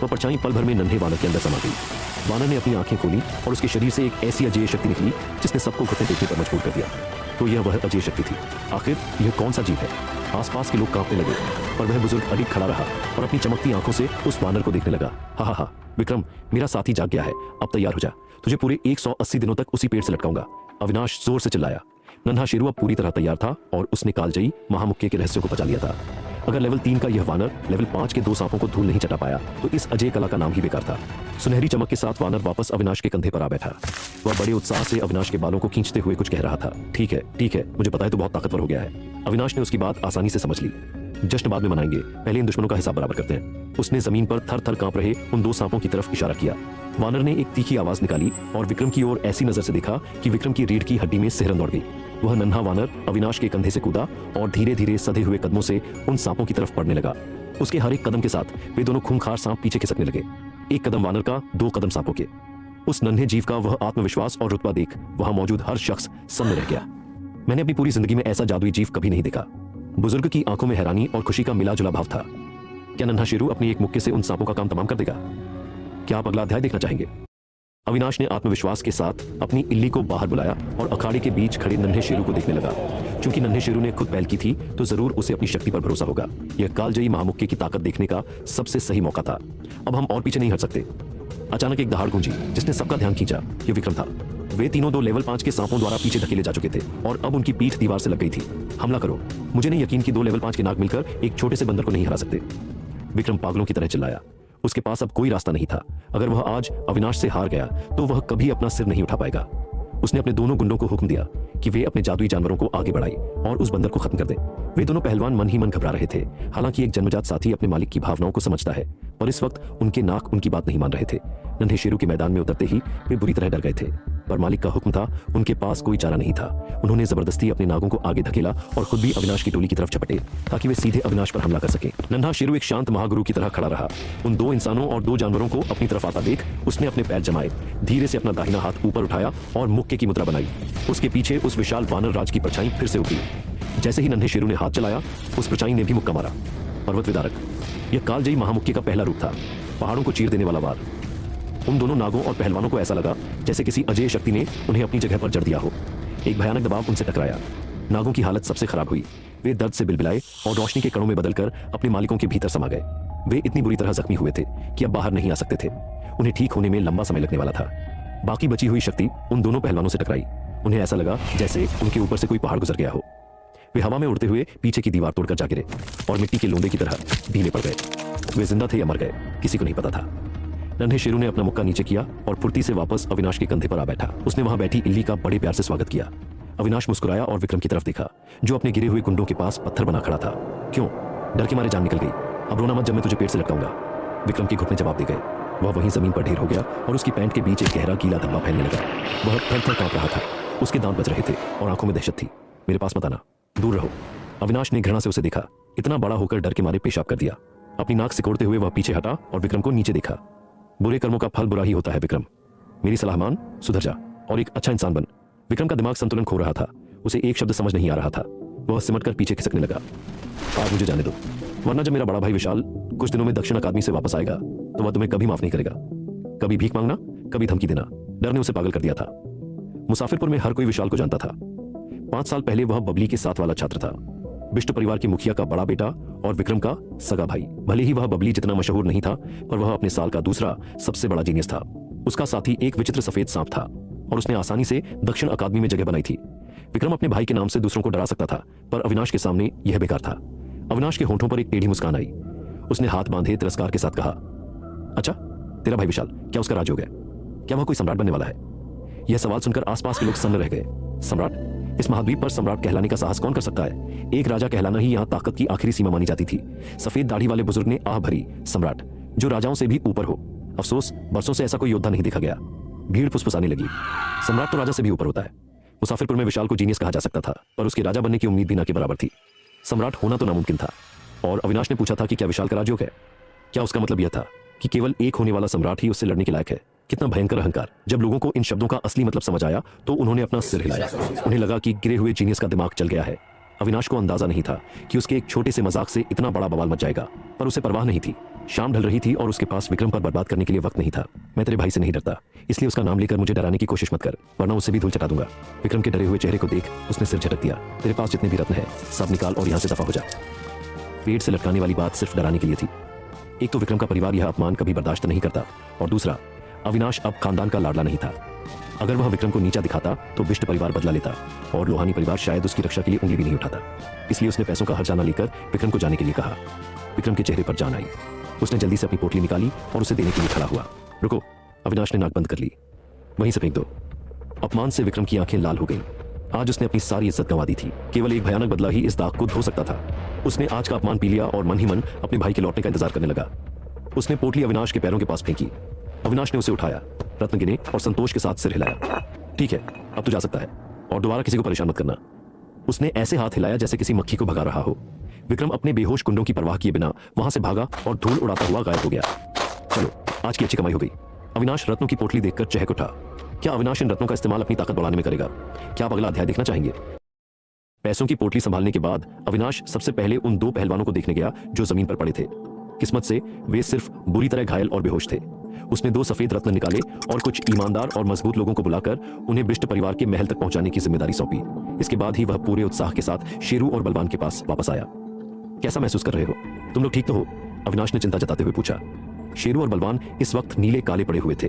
वह परछाई पल भर में नन्हे वानर के अंदर समा गई। वानर ने अपनी आंखें खोली और उसके शरीर से एक ऐसी अजय शक्ति निकली जिसने सबको घुटने टेकने पर मजबूर कर दिया। तो यह वह अजय शक्ति थी। आखिर यह कौन सा जीव है? आसपास के लोग कांपने लगे, पर वह बुजुर्ग अडिग खड़ा रहा और अपनी चमकती आंखों से उस वानर को देखने लगा। हा, विक्रम, मेरा साथी जाग गया है। अब तैयार हो जा, तुझे पूरे 180 दिनों तक उसी पेड़ से लटकाऊंगा। अविनाश जोर से चिल्लाया। नन्हा शेरू अब पूरी तरह तैयार था और उसने कालजयी महामुक्के के रहस्य को बचा लिया था। अगर लेवल 3 का यह वानर लेवल 5 के 2 सांपों को धूल नहीं चटा पाया तो इस अजय कला का नाम ही बेकार था। सुनहरी चमक के साथ वानर वापस अविनाश के कंधे पर आ बैठा। वह बड़े उत्साह से अविनाश के बालों को खींचते हुए कुछ कह रहा था। ठीक है, मुझे पता है तो बहुत ताकतवर हो गया है। अविनाश ने उसकी बात आसानी से समझ ली। जश्न बाद में मनाएंगे, पहले इन दुश्मनों का हिसाब बराबर करते हैं। उसने जमीन पर थर थर कांप रहे उन 2 सांपों की तरफ इशारा किया। वानर ने एक तीखी आवाज निकाली और विक्रम की ओर ऐसी नजर से देखा कि विक्रम की रीढ़ की हड्डी में सिहरन दौड़ गई। वह नन्हा वानर अविनाश के कंधे से कूदा और धीरे धीरे सधे हुए कदमों से उन सांपों की तरफ बढ़ने लगा। उसके हर एक कदम के साथ वे दोनों खूंखार सांप पीछे खिसकने लगे। एक कदम वानर का, 2 कदम सांपों के। उस नन्हे जीव का वह आत्मविश्वास और रुतबा देख वहां मौजूद हर शख्स सन्न रह गया। मैंने अपनी पूरी जिंदगी में ऐसा जादुई जीव कभी नहीं देखा। बुजुर्ग की आंखों में हैरानी और खुशी का मिला जुला भाव था। क्या नन्हा शेरू अपने एक मुक्के से उन सांपों का काम तमाम कर देगा? क्या आप अगला अध्याय देखना चाहेंगे? अविनाश ने आत्मविश्वास के साथ अपनी इल्ली को बाहर बुलाया और अखाड़े के बीच खड़े नन्हे शेरू को देखने लगा। क्योंकि नन्हे शेरू ने खुद पहल की थी तो जरूर उसे अपनी शक्ति पर भरोसा होगा। यह कालजयी महामुक्के की ताकत देखने का सबसे सही मौका था। अब हम और पीछे नहीं हट सकते। अचानक एक दहाड़ गूंजी जिसने सबका ध्यान खींचा। यह विक्रम था। वे तीनों 2 लेवल 5 के सांपों द्वारा पीछे धकेले जा चुके थे और अब उनकी पीठ दीवार से लग गई थी। हमला करो। मुझे नहीं यकीन कि 2 लेवल 5 के नाग मिलकर एक छोटे से बंदर को नहीं हरा सकते। विक्रम पागलों की तरह चिल्लाया। उसके पास अब कोई रास्ता नहीं था। अगर वह आज अविनाश से हार गया तो वह कभी अपना सिर नहीं उठा पाएगा। उसने अपने दोनों गुंडों को हुक्म दिया कि वे अपने जादुई जानवरों को आगे बढ़ाएं और उस बंदर को खत्म कर दें। वे दोनों पहलवान मन ही मन घबरा रहे थे। हालांकि एक जन्मजात साथी अपने मालिक की भावनाओं को समझता है, और इस वक्त उनके नाक उनकी बात नहीं मान रहे थे। नन्हे शेरू के मैदान में उतरते ही वे बुरी तरह डर गए थे, पर मालिक का हुक्म था, उनके पास कोई चारा नहीं था। उन्होंने जबरदस्ती अपने नागों को आगे धकेला और खुद भी अविनाश की टोली की तरफ झपटे ताकि वे सीधे अविनाश पर हमला कर सके। नन्हा शेरू एक शांत महागुरु की तरह खड़ा रहा। उन 2 इंसानों और 2 जानवरों को अपनी तरफ आता देख उसने अपने पैर जमाए, धीरे से अपना दाहिना हाथ ऊपर उठाया और मुक्के की मुद्रा बनाई। उसके पीछे उस विशाल वानर राज की परछाई फिर से उभरी। जैसे ही नन्हे शेरू ने हाथ चलाया, उस परछाई ने भी मुक्का मारा। पर्वत विदारक, यह कालजयी महामुक्के का पहला रूप था। पहाड़ों को चीर देने वाला वार। उन दोनों नागों और पहलवानों को ऐसा लगा जैसे किसी अजय शक्ति ने उन्हें अपनी जगह पर जड़ दिया हो। एक भयानक दबाव उनसे टकराया। नागों की हालत सबसे खराब हुई। वे दर्द से बिलबिलाए और रोशनी के कणों में बदलकर अपने मालिकों के भीतर समा गए। वे इतनी बुरी तरह जख्मी हुए थे कि अब बाहर नहीं आ सकते थे। उन्हें ठीक होने में लंबा समय लगने वाला था। बाकी बची हुई शक्ति उन दोनों पहलवानों से टकराई। उन्हें ऐसा लगा जैसे उनके ऊपर से कोई पहाड़ गुजर गया हो। वे हवा में उड़ते हुए पीछे की दीवार तोड़कर जा गिरे और मिट्टी के लोंदे की तरह ढीले पड़ गए। वे जिंदा थे या मर गए, किसी को नहीं पता था। नन्हे शेरू ने अपना मुक्का नीचे किया और फुर्ती से वापस अविनाश के कंधे पर आ बैठा। उसने वहां बैठी इल्ली का बड़े प्यार से स्वागत किया। अविनाश मुस्कुराया और विक्रम की तरफ देखा, जो अपने गिरे हुए गुंडों के पास पत्थर बना खड़ा था। क्यों? डर के मारे जान निकल गई। अब रोना मत जब मैं तुझे पेट से लटकाऊंगा। विक्रम के घुटने जवाब दे गए। वह वहीं जमीन पर ढेर हो गया और उसकी पैंट के बीच एक गहरा गीला धब्बा फैलने लगा। वह थर थर कांप रहा था। उसके दांत बज रहे थे और आंखों में दहशत थी। मेरे पास मत आना, दूर रहो। अविनाश ने घृणा से उसे देखा। इतना बड़ा होकर डर के मारे पेशाब कर दिया। अपनी नाक सिकोड़ते हुए वह पीछे हटा और विक्रम को नीचे देखा। बुरे कर्मों का फल बुरा ही होता है विक्रम, मेरी सलाह मान, सुधर जा और एक अच्छा इंसान बन। विक्रम का दिमाग संतुलन खो रहा था। उसे एक शब्द समझ नहीं आ रहा था। वह सिमटकर पीछे खिसकने लगा। आज मुझे जाने दो, वरना जब मेरा बड़ा भाई विशाल कुछ दिनों में दक्षिण अकादमी से वापस आएगा तो वह तुम्हें कभी माफ नहीं करेगा। कभी भीख मांगना, कभी धमकी देना। डर ने उसे पागल कर दिया था। मुसाफिरपुर में हर कोई विशाल को जानता था। 5 साल पहले वह बबली के साथ वाला छात्र था, बिष्ट परिवार के मुखिया का बड़ा बेटा और विक्रम का सगा भाई। भले ही वह बबली जितना मशहूर नहीं था, पर वह अपने साल का दूसरा सबसे बड़ा जीनियस था। उसका साथी एक विचित्र सफेद सांप था और उसने आसानी से दक्षिण अकादमी में जगह बनाई थी। विक्रम अपने भाई के नाम से दूसरों को डरा सकता था, पर अविनाश के सामने यह बेकार था। अविनाश के होंठों पर एक टेढ़ी मुस्कान आई। उसने हाथ बांधे तिरस्कार के साथ कहा, अच्छा, तेरा भाई विशाल, क्या उसका राज हो गया? क्या वह कोई सम्राट बनने वाला है? यह सवाल सुनकर आसपास के लोग सन्न रह गए। सम्राट? इस महाद्वीप पर सम्राट कहलाने का साहस कौन कर सकता है? एक राजा कहलाना ही यहाँ ताकत की आखिरी सीमा मानी जाती थी। सफेद दाढ़ी वाले बुजुर्ग ने आह भरी, सम्राट जो राजाओं से भी ऊपर हो। अफसोस, बरसों से ऐसा कोई योद्धा नहीं देखा गया। भीड़ फुसफुसाने लगी। सम्राट तो राजा से भी ऊपर होता है। मुसाफिरपुर में विशाल को जीनियस कहा जा सकता था, पर उसके राजा बनने की उम्मीद भी ना के बराबर थी। सम्राट होना तो नामुमकिन था। और अविनाश ने पूछा था कि क्या विशाल का राजयोग है? क्या उसका मतलब यह था कि केवल एक होने वाला सम्राट ही उससे लड़ने के लायक है? कितना भयंकर अहंकार! जब लोगों को इन शब्दों का असली मतलब समझ आया तो उन्होंने अपना सिर हिलाया। उन्हें लगा कि गिरे हुए जीनियस का दिमाग चल गया है। अविनाश को अंदाजा नहीं था कि उसके एक छोटे से मजाक से इतना बड़ा बवाल मच जाएगा, पर उसे परवाह नहीं थी। शाम ढल रही थी और उसके पास विक्रम पर बर्बाद करने के लिए वक्त नहीं था। मैं तेरे भाई से नहीं डरता, इसलिए उसका नाम लेकर मुझे डराने की कोशिश मत कर, वरना उससे भी धूल चटा दूंगा। विक्रम के डरे हुए चेहरे को देख उसने सिर झटक दिया। तेरे पास जितने भी रत्न है सब निकाल और यहाँ से दफा हो जा। पेट से लटकाने वाली बात सिर्फ डराने के लिए थी। एक तो विक्रम का परिवार यह अपमान कभी बर्दाश्त नहीं करता, और दूसरा, अविनाश अब खानदान का लाडला नहीं था। अगर वह विक्रम को नीचा दिखाता तो बिष्ट परिवार बदला लेता और लोहानी परिवार शायद उसकी रक्षा के लिए उंगली भी नहीं उठाता। इसलिए उसने पैसों का हर्जाना लेकर विक्रम को जाने के लिए कहा। विक्रम के चेहरे पर जान आई। उसने जल्दी से अपनी पोटली निकाली और उसे देने के लिए खड़ा हुआ। रुको, अविनाश ने नाक बंद कर ली। वहीं से फेंक दो। अपमान से विक्रम की आंखें लाल हो गईं। आज उसने अपनी सारी इज्जत गंवा दी थी। केवल एक भयानक बदला ही इस दाग को धो सकता था। उसने आज का अपमान पी लिया और मन ही मन अपने भाई के लौटने का इंतजार करने लगा। उसने पोटली अविनाश के पैरों के पास फेंकी। अविनाश ने उसे उठाया, रत्न गिने और संतोष के साथ सिर हिलाया। ठीक है, अब तो जा सकता है और दोबारा किसी को परेशान मत करना। उसने ऐसे हाथ हिलाया जैसे किसी मक्खी को भगा रहा हो। विक्रम अपने बेहोश कुंडों की परवाह किए बिना वहां से भागा और धूल उड़ाता हुआ गायब हो गया। चलो, आज की अच्छी कमाई हो गई। अविनाश रत्नों की पोटली देखकर चहक उठा। क्या अविनाश इन रत्नों का इस्तेमाल अपनी ताकत बढ़ाने में करेगा? क्या आप अगला अध्याय देखना चाहेंगे? पैसों की पोटली संभालने के बाद अविनाश सबसे पहले उन 2 पहलवानों को देखने गया जो जमीन पर पड़े थे। किस्मत से वे सिर्फ बुरी तरह घायल और बेहोश थे। उसने 2 सफेद रत्न निकाले और कुछ ईमानदार और मजबूत लोगों को बुलाकर उन्हें बिष्ट परिवार के महल तक पहुंचाने की जिम्मेदारी सौंपी। इसके बाद ही वह पूरे उत्साह के साथ शेरू और बलवान के पास वापस आया। कैसा महसूस कर रहे हो? तुम लोग ठीक तो हो? अविनाश ने चिंता जताते हुए पूछा। शेरू और बलवान इस वक्त नीले काले पड़े हुए थे,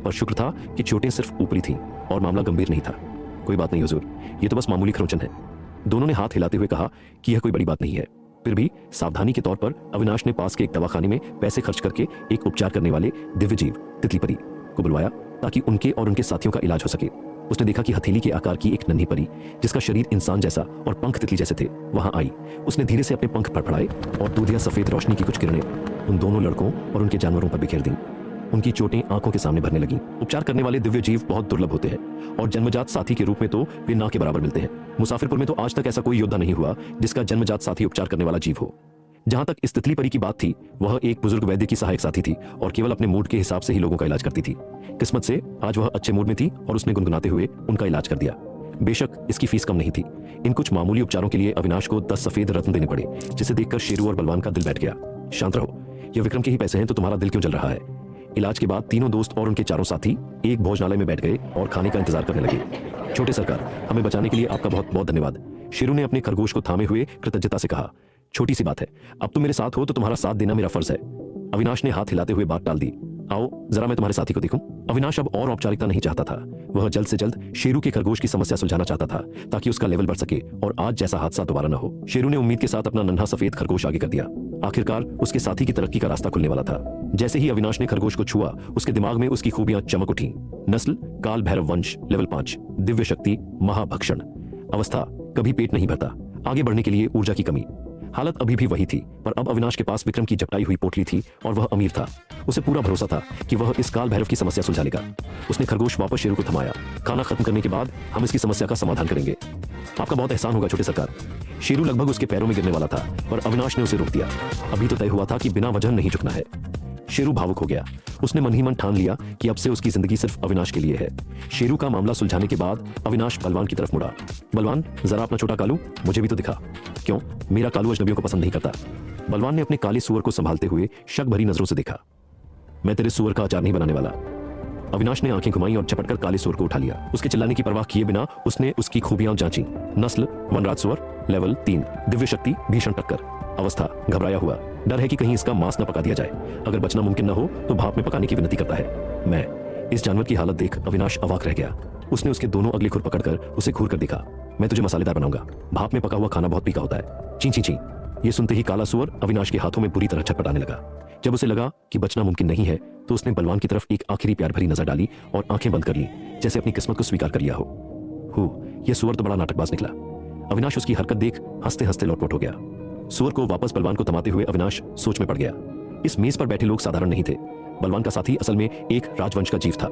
पर शुक्र था कि चोटें सिर्फ ऊपरी थीं और मामला गंभीर नहीं था। कोई बात नहीं हुजूर, ये तो बस मामूली खरोंचन है। दोनों ने हाथ हिलाते हुए कहा कि यह कोई बड़ी बात नहीं है। फिर भी सावधानी के तौर पर अविनाश ने पास के एक दवाखाने में पैसे खर्च करके एक उपचार करने वाले दिव्य जीव तितली परी को बुलवाया ताकि उनके और उनके साथियों का इलाज हो सके। उसने देखा कि हथेली के आकार की एक नन्ही परी जिसका शरीर इंसान जैसा और पंख तितली जैसे थे वहां आई। उसने धीरे से अपने पंख फड़फड़ाए और दूधिया सफेद रोशनी की कुछ किरणें उन दोनों लड़कों और उनके जानवरों पर बिखेर दी। उनकी चोटें आंखों के सामने भरने लगीं। उपचार करने वाले दिव्य जीव बहुत दुर्लभ होते हैं और जन्मजात साथी के रूप में तो वे ना के बराबर मिलते हैं। मुसाफिरपुर में तो आज तक ऐसा कोई योद्धा नहीं हुआ जिसका जन्मजात साथी उपचार करने वाला जीव हो। जहां तक इस तितली परी की बात थी, वह एक बुजुर्ग वैद्य की सहायक साथी थी और केवल अपने मूड के हिसाब से ही लोगों का इलाज करती थी। किस्मत से आज वह अच्छे मूड में थी और उसने गुनगुनाते हुए उनका इलाज कर दिया। बेशक इसकी फीस कम नहीं थी। इन कुछ मामूली उपचारों के लिए अविनाश को 10 सफेद रत्न देने पड़े, जिसे देखकर शेरू और बलवान का दिल बैठ गया। शांत रहो, ये विक्रम के ही पैसे हैं तो तुम्हारा दिल क्यों जल रहा है? इलाज के बाद तीनों दोस्त और उनके चारों साथी एक भोजनालय में बैठ गए और खाने का इंतजार करने लगे। छोटे सरकार, हमें बचाने के लिए आपका बहुत बहुत धन्यवाद। शेरू ने अपने खरगोश को थामे हुए कृतज्ञता से कहा। छोटी सी बात है, अब तुम मेरे साथ हो तो तुम्हारा साथ देना मेरा फर्ज है। अविनाश ने हाथ हिलाते हुए बात टाल दी। आओ जरा मैं तुम्हारे साथी को देखूं। अविनाश अब और औपचारिकता नहीं चाहता था। वह जल्द से जल्द शेरू के खरगोश की समस्या सुलझाना चाहता था ताकि उसका लेवल बढ़ सके और आज जैसा हादसा दोबारा न हो। शेरू ने उम्मीद के साथ अपना नन्हा सफेद खरगोश आगे कर दिया। आखिरकार उसके साथी की तरक्की का रास्ता खुलने वाला था। जैसे ही अविनाश ने खरगोश को छुआ, उसके दिमाग में उसकी खूबियां चमक उठी। नस्ल काल भैरव वंश लेवल 5, दिव्य शक्ति महाभक्षण, अवस्था कभी पेट नहीं भरता, आगे बढ़ने के लिए ऊर्जा की कमी। हालत अभी भी वही थी, पर अब अविनाश के पास विक्रम की झपटाई हुई पोटली थी और वह अमीर था। उसे पूरा भरोसा था कि वह इस काल भैरव की समस्या सुलझा लेगा। उसने खरगोश वापस शेरू को थमाया। खाना खत्म करने के बाद हम इसकी समस्या का समाधान करेंगे। आपका बहुत एहसान होगा छोटे सरकार। शेरू लगभग उसके पैरों में गिरने वाला था, पर अविनाश ने उसे रोक दिया। अभी तो तय हुआ था कि बिना वजह नहीं झुकना है। शेरू भावुक हो गया। उसने मन ही मन ठान लिया कि अब से उसकी जिंदगी सिर्फ अविनाश के लिए है। शेरू का मामला सुलझाने के बाद अविनाश बलवान की तरफ मुड़ा। बलवान, जरा अपना छोटा कालू मुझे भी तो दिखा। क्यों? मेरा कालू अजनबियों को पसंद नहीं करता। बलवान ने अपने काले सुअर को संभालते हुए शक भरी नजरों से देखा। मैं तेरे सुअर का अचार नहीं बनाने वाला। अविनाश ने आंखें घुमाई और झपटकर काले सुअर को उठा लिया। उसके चिल्लाने की परवाह किए बिना उसने उसकी खूबियां जांची। नस्ल वनराज सुअर, लेवल 3, दिव्य शक्ति भीषण टक्कर, अवस्था घबराया हुआ, डर है कि कहीं इसका मांस न पका दिया जाए, अगर बचना मुमकिन न हो तो भाप में पकाने की विनती करता है। मैं इस जानवर की हालत देख अविनाश अवाक रह गया। उसने उसके दोनों अगले खुर पकड़कर उसे घूर कर देखा। मैं तुझे मसालेदार बनाऊंगा, भाप में पका हुआ खाना बहुत फीका होता है। ची ची ची। ये सुनते ही काला सुअर अविनाश के हाथों में बुरी तरह छटपटाने लगा। जब उसे लगा कि बचना मुमकिन नहीं है तो उसने बलवान की तरफ एक आखिरी प्यार भरी नजर डाली और आंखें बंद कर ली, जैसे अपनी किस्मत को स्वीकार कर लिया हो। यह सुअर तो बड़ा नाटकबाज निकला। अविनाश उसकी हरकत देख हंसते हंसते लौटपट हो गया। सुअर को वापस बलवान को थमाते हुए अविनाश सोच में पड़ गया। इस मेज पर बैठे लोग साधारण नहीं थे। बलवान का साथी असल में एक राजवंश का जीव था।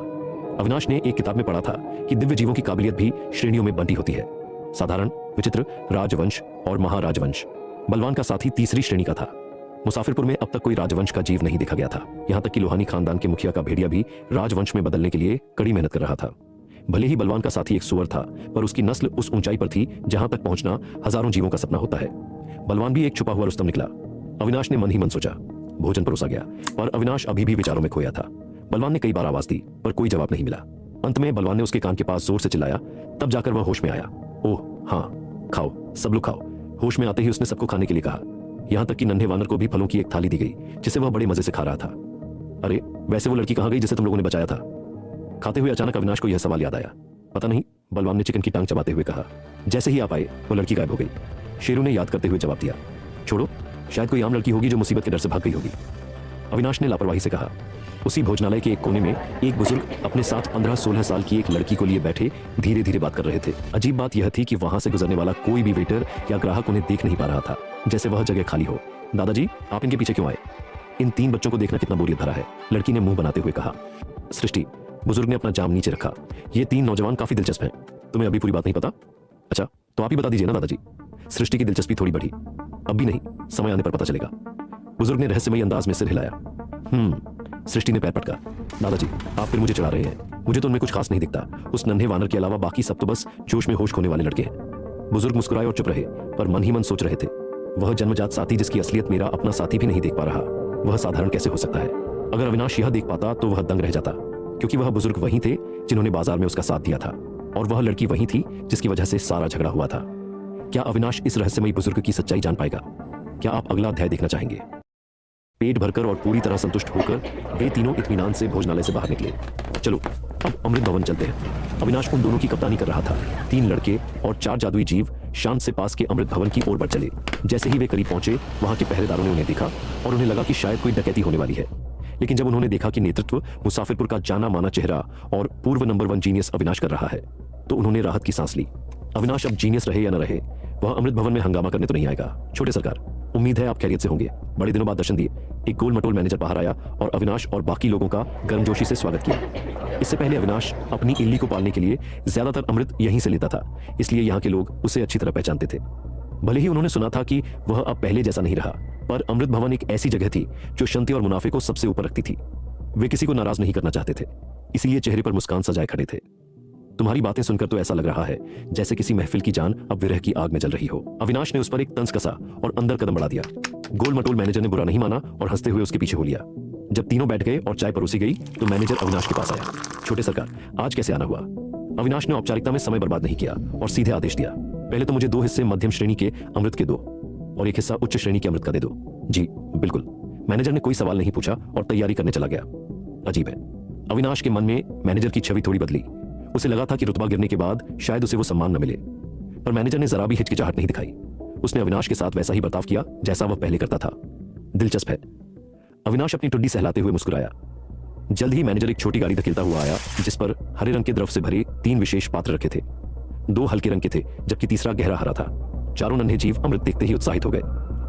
अविनाश ने एक किताब में पढ़ा था कि दिव्य जीवों की काबिलियत भी श्रेणियों में बंटी होती है, साधारण, विचित्र, राजवंश और महाराजवंश। बलवान का साथी तीसरी श्रेणी का था। मुसाफिरपुर में अब तक कोई राजवंश का जीव नहीं देखा गया था। यहां तक कि लोहानी खानदान के मुखिया का भेड़िया भी राजवंश में बदलने के लिए कड़ी मेहनत कर रहा था। भले ही बलवान का साथी एक सुअर था, पर उसकी नस्ल उस ऊंचाई पर थी जहां तक पहुंचना हजारों जीवों का सपना होता है। बलवान भी एक छुपा हुआ रुस्तम निकला। अविनाश ने मन ही मन सोचा। भोजन परोसा गया, पर अविनाश अभी भी विचारों में खोया था। बलवान ने कई बार आवाज दी, पर कोई जवाब नहीं मिला। अंत में बलवान ने उसके कान के पास जोर से चिल्लाया, तब जाकर वह होश में आया। ओह हाँ, खाओ, सब लोग खाओ। होश में आते ही उसने सबको खाने के लिए कहा। यहां तक कि नन्हे वानर को भी फलों की एक थाली दी गई, जिसे वह बड़े मजे से खा रहा था। अरे, वैसे वो लड़की कहां गई जिसे तुम लोगों ने बचाया था? खाते हुए अचानक अविनाश को यह सवाल याद आया। पता नहीं, बलवान ने चिकन की टांग चबाते हुए कहा। जैसे ही आप आए वो लड़की गायब हो गई। शेरू ने याद करते हुए जवाब दिया, छोड़ो, शायद कोई आम लड़की होगी जो मुसीबत के डर से भाग गई होगी। अविनाश ने लापरवाही से कहा। उसी भोजनालय के एक कोने में एक बुजुर्ग अपने साथ 15-16 साल की एक लड़की को लिए बैठे धीरे धीरे बात कर रहे थे। अजीब बात यह थी कि वहां से गुजरने वाला कोई भी वेटर या ग्राहक उन्हें देख नहीं पा रहा था, जैसे वह जगह खाली हो। दादाजी, आप इनके पीछे क्यों आए? इन 3 बच्चों को देखना कितना बोरियत भरा है, लड़की ने मुंह बनाते हुए कहा। सृष्टि, बुजुर्ग ने अपना जाम नीचे रखा। ये 3 नौजवान काफी दिलचस्प हैं। तुम्हें अभी पूरी बात नहीं पता? अच्छा, तो आप ही बता दीजिए ना दादाजी। सृष्टि की दिलचस्पी थोड़ी बढ़ी। अब भी नहीं, समय आने पर पता चलेगा। बुजुर्ग ने रहस्यमयी अंदाज में सिर हिलाया। सृष्टि ने पैर पटका। दादाजी, आप फिर मुझे चढ़ा रहे हैं। मुझे तो उनमें कुछ खास नहीं दिखता। उस नन्हे वानर के अलावा बाकी सब तो बस जोश में होश खोने वाले लड़के हैं। बुजुर्ग मुस्कुराए और चुप रहे, पर मन ही मन सोच रहे थे, वह जन्मजात साथी जिसकी असलियत मेरा अपना साथी भी नहीं देख पा रहा, वह साधारण कैसे हो सकता है? अगर अविनाश यह देख पाता तो वह दंग रह जाता, क्योंकि वह बुजुर्ग वही थे जिन्होंने बाजार में उसका साथ दिया था, और वह लड़की वही थी जिसकी वजह से सारा झगड़ा हुआ था। क्या अविनाश इस रहस्यमयी बुजुर्ग की सच्चाई जान पाएगा? क्या आप अगला अध्याय देखना चाहेंगे? पेट भरकर और पूरी तरह संतुष्ट होकर वे तीनों इत्मीनान से भोजनालय से बाहर निकले। चलो, अब अमृत भवन चलते हैं। अविनाश उन दोनों की कप्तानी कर रहा था। 3 लड़के और 4 जादुई जीव शांत से पास के अमृत भवन की ओर बढ़ चले। जैसे ही वे करीब पहुंचे, वहां के पहरेदारों ने उन्हें देखा और उन्हें लगा कि शायद कोई डकैती होने वाली है। लेकिन जब उन्होंने देखा कि नेतृत्व मुसाफिरपुर का जाना माना चेहरा और पूर्व नंबर 1 जीनियस अविनाश कर रहा है, तो उन्होंने राहत की सांस ली। अविनाश अब जीनियस रहे या न रहे, वह अमृत भवन में हंगामा करने तो नहीं आएगा। छोटे सरकार, उम्मीद है आप खैरियत से होंगे। बड़े दिनों बाद दर्शन दिए। एक गोल मटोल मैनेजर बाहर आया और अविनाश और बाकी लोगों का गर्मजोशी से स्वागत किया। इससे पहले अविनाश अपनी इल्ली को पालने के लिए ज्यादातर अमृत यहीं से लेता था, इसलिए यहाँ के लोग उसे अच्छी तरह पहचानते थे। भले ही उन्होंने सुना था कि वह अब पहले जैसा नहीं रहा, पर अमृत भवन एक ऐसी जगह थी जो शांति और मुनाफे को सबसे ऊपर रखती थी। वे किसी को नाराज नहीं करना चाहते थे, इसलिए चेहरे पर मुस्कान सजाए खड़े थे। तुम्हारी बातें सुनकर तो ऐसा लग रहा है जैसे किसी महफिल की जान अब विरह की आग में जल रही हो। अविनाश ने उस पर एक तंज कसा और अंदर कदम बढ़ा दिया। गोल मटोल मैनेजर ने बुरा नहीं माना और हंसते हुए उसके पीछे हो लिया। जब तीनों बैठ गए और चाय परोसी गई तो मैनेजर अविनाश के पास आया। छोटे सरकार, आज कैसे आना हुआ? अविनाश ने औपचारिकता में समय बर्बाद नहीं किया और सीधे आदेश दिया, पहले तो मुझे 2 हिस्से मध्यम श्रेणी के अमृत के दो और 1 हिस्सा उच्च श्रेणी के अमृत का दे दो। जी बिल्कुल। मैनेजर ने कोई सवाल नहीं पूछा और तैयारी करने चला गया। अजीब है, अविनाश के मन में मैनेजर की छवि थोड़ी बदली। उसे लगा था कि रुतबा गिरने के बाद शायद उसे वो सम्मान न मिले, पर मैनेजर ने जरा भी हिचकिचाहट नहीं दिखाई। उसने अविनाश के साथ वैसा ही बर्ताव किया जैसा वह पहले करता था। दिलचस्प है। अविनाश अपनी टुड्डी सहलाते हुए मुस्कुराया। जल्द ही मैनेजर एक छोटी गाड़ी धकेलता हुआ आया, जिस पर हरे रंग के द्रव से भरे 3 विशेष पात्र रखे थे। 2 हल्के रंग के थे, जबकि तीसरा गहरा हरा था। चारों नन्हे जीव अमृत देखते ही उत्साहित हो गए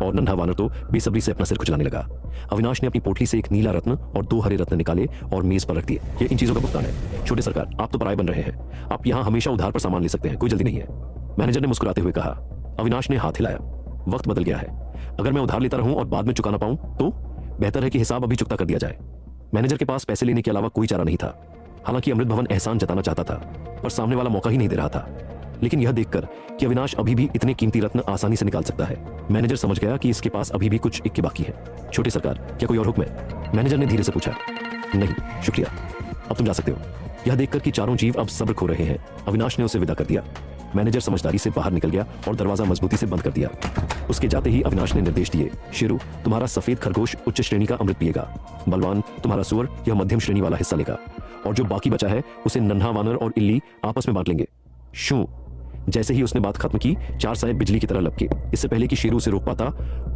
और नन्हा वानर तो बेसब्री से अपना सिर खुजलाने लगा। अविनाश ने अपनी पोटली से एक नीला रत्न और 2 हरे रत्न निकाले और मेज पर रख दिए। ये इन चीजों का भुगतान है। छोटे सरकार, आप तो पराये बन रहे हैं, आप यहाँ हमेशा उधार पर सामान ले सकते हैं, कोई जल्दी नहीं है। मैनेजर ने मुस्कुराते हुए कहा, अविनाश ने हाथ हिलाया। वक्त बदल गया है। अगर मैं उधार लेता रहूं और बाद में चुका ना पाऊं तो बेहतर है कि हिसाब अभी चुकता कर दिया जाए। मैनेजर के पास पैसे लेने के अलावा कोई चारा नहीं था। हालांकि अमृत भवन एहसान जताना चाहता था, पर सामने वाला मौका ही नहीं दे रहा था। लेकिन यह देखकर कि अविनाश अभी भी इतने कीमती रत्न आसानी से निकाल सकता है, मैनेजर समझ गया कि इसके पास अभी भी कुछ इक्के बाकी है। छोटे सरकार, क्या कोई और हुक्म है? मैनेजर ने धीरे से पूछा। नहीं, शुक्रिया, अब तुम जा सकते हो। यह देखकर कि चारों जीव अब सब्र खो रहे हैं, अविनाश ने उसे विदा कर दिया। मैनेजर समझदारी से बाहर निकल गया और दरवाजा मजबूती से बंद कर दिया। उसके जाते ही अविनाश ने निर्देश दिए, शेरू, तुम्हारा सफेद खरगोश उच्च श्रेणी का अमृत पिएगा। बलवान, तुम्हारा सुअर यह मध्यम श्रेणी वाला हिस्सा लेगा, और जो बाकी बचा है उसे नन्हा वानर और इल्ली आपस में बांट लेंगे। शू। जैसे ही उसने बात खत्म की, चार साए बिजली की तरह लपके। इससे पहले कि शेरू उसे रोक पाता,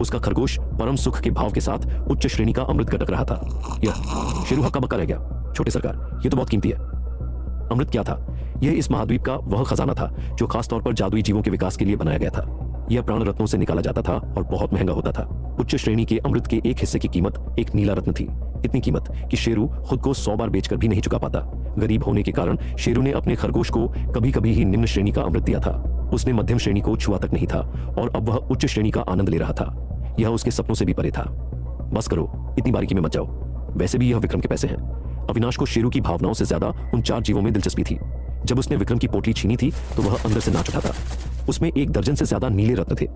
उसका खरगोश परम सुख के भाव के साथ उच्च श्रेणी का अमृत गटक रहा था। यह शेरू हक्का बक्का रह गया। छोटे सरकार, यह तो बहुत कीमती है। अमृत क्या था? यह इस महाद्वीप का वह खजाना था जो खासतौर पर जादुई जीवों के विकास के लिए बनाया गया था। यह प्राण रत्नों से निकाला जाता था और बहुत महंगा होता था। उच्च श्रेणी के अमृत के एक हिस्से की कीमत एक नीला रत्न थी। इतनी कीमत कि शेरू खुद को 100 बार बेचकर भी नहीं चुका पाता। गरीब होने के कारण शेरू ने अपने खरगोश को कभी कभी ही निम्न श्रेणी का अमृत दिया था। उसने मध्यम श्रेणी को छुआ तक नहीं था और अब वह उच्च श्रेणी का आनंद ले रहा था। यह उसके सपनों से भी परे था। बस करो, इतनी बारीकी में मत जाओ। वैसे भी यह विक्रम के पैसे हैं। अविनाश को शेरू की भावनाओं से ज्यादा उन चार जीवों में दिलचस्पी थी। जब उसने विक्रम की पोटली छीनी थी तो वह अंदर से नाच उठा था। उसमें 1 दर्जन से ज्यादा नीले रत्न थे।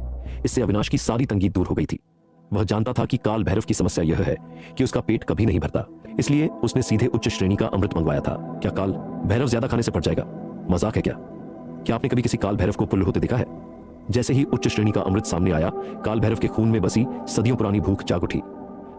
इससे अविनाश की सारी तंगी दूर हो गई थी। वह जानता था कि काल भैरव की समस्या यह है कि उसका पेट कभी नहीं भरता, इसलिए उसने सीधे उच्च श्रेणी का अमृत मंगवाया था। क्या काल भैरव ज्यादा खाने से पड़ जाएगा? मजाक है क्या? क्या आपने कभी किसी काल भैरव को पुल्ल होते देखा है? जैसे ही उच्च श्रेणी का अमृत सामने आया, काल भैरव के खून में बसी सदियों पुरानी भूख जाग उठी।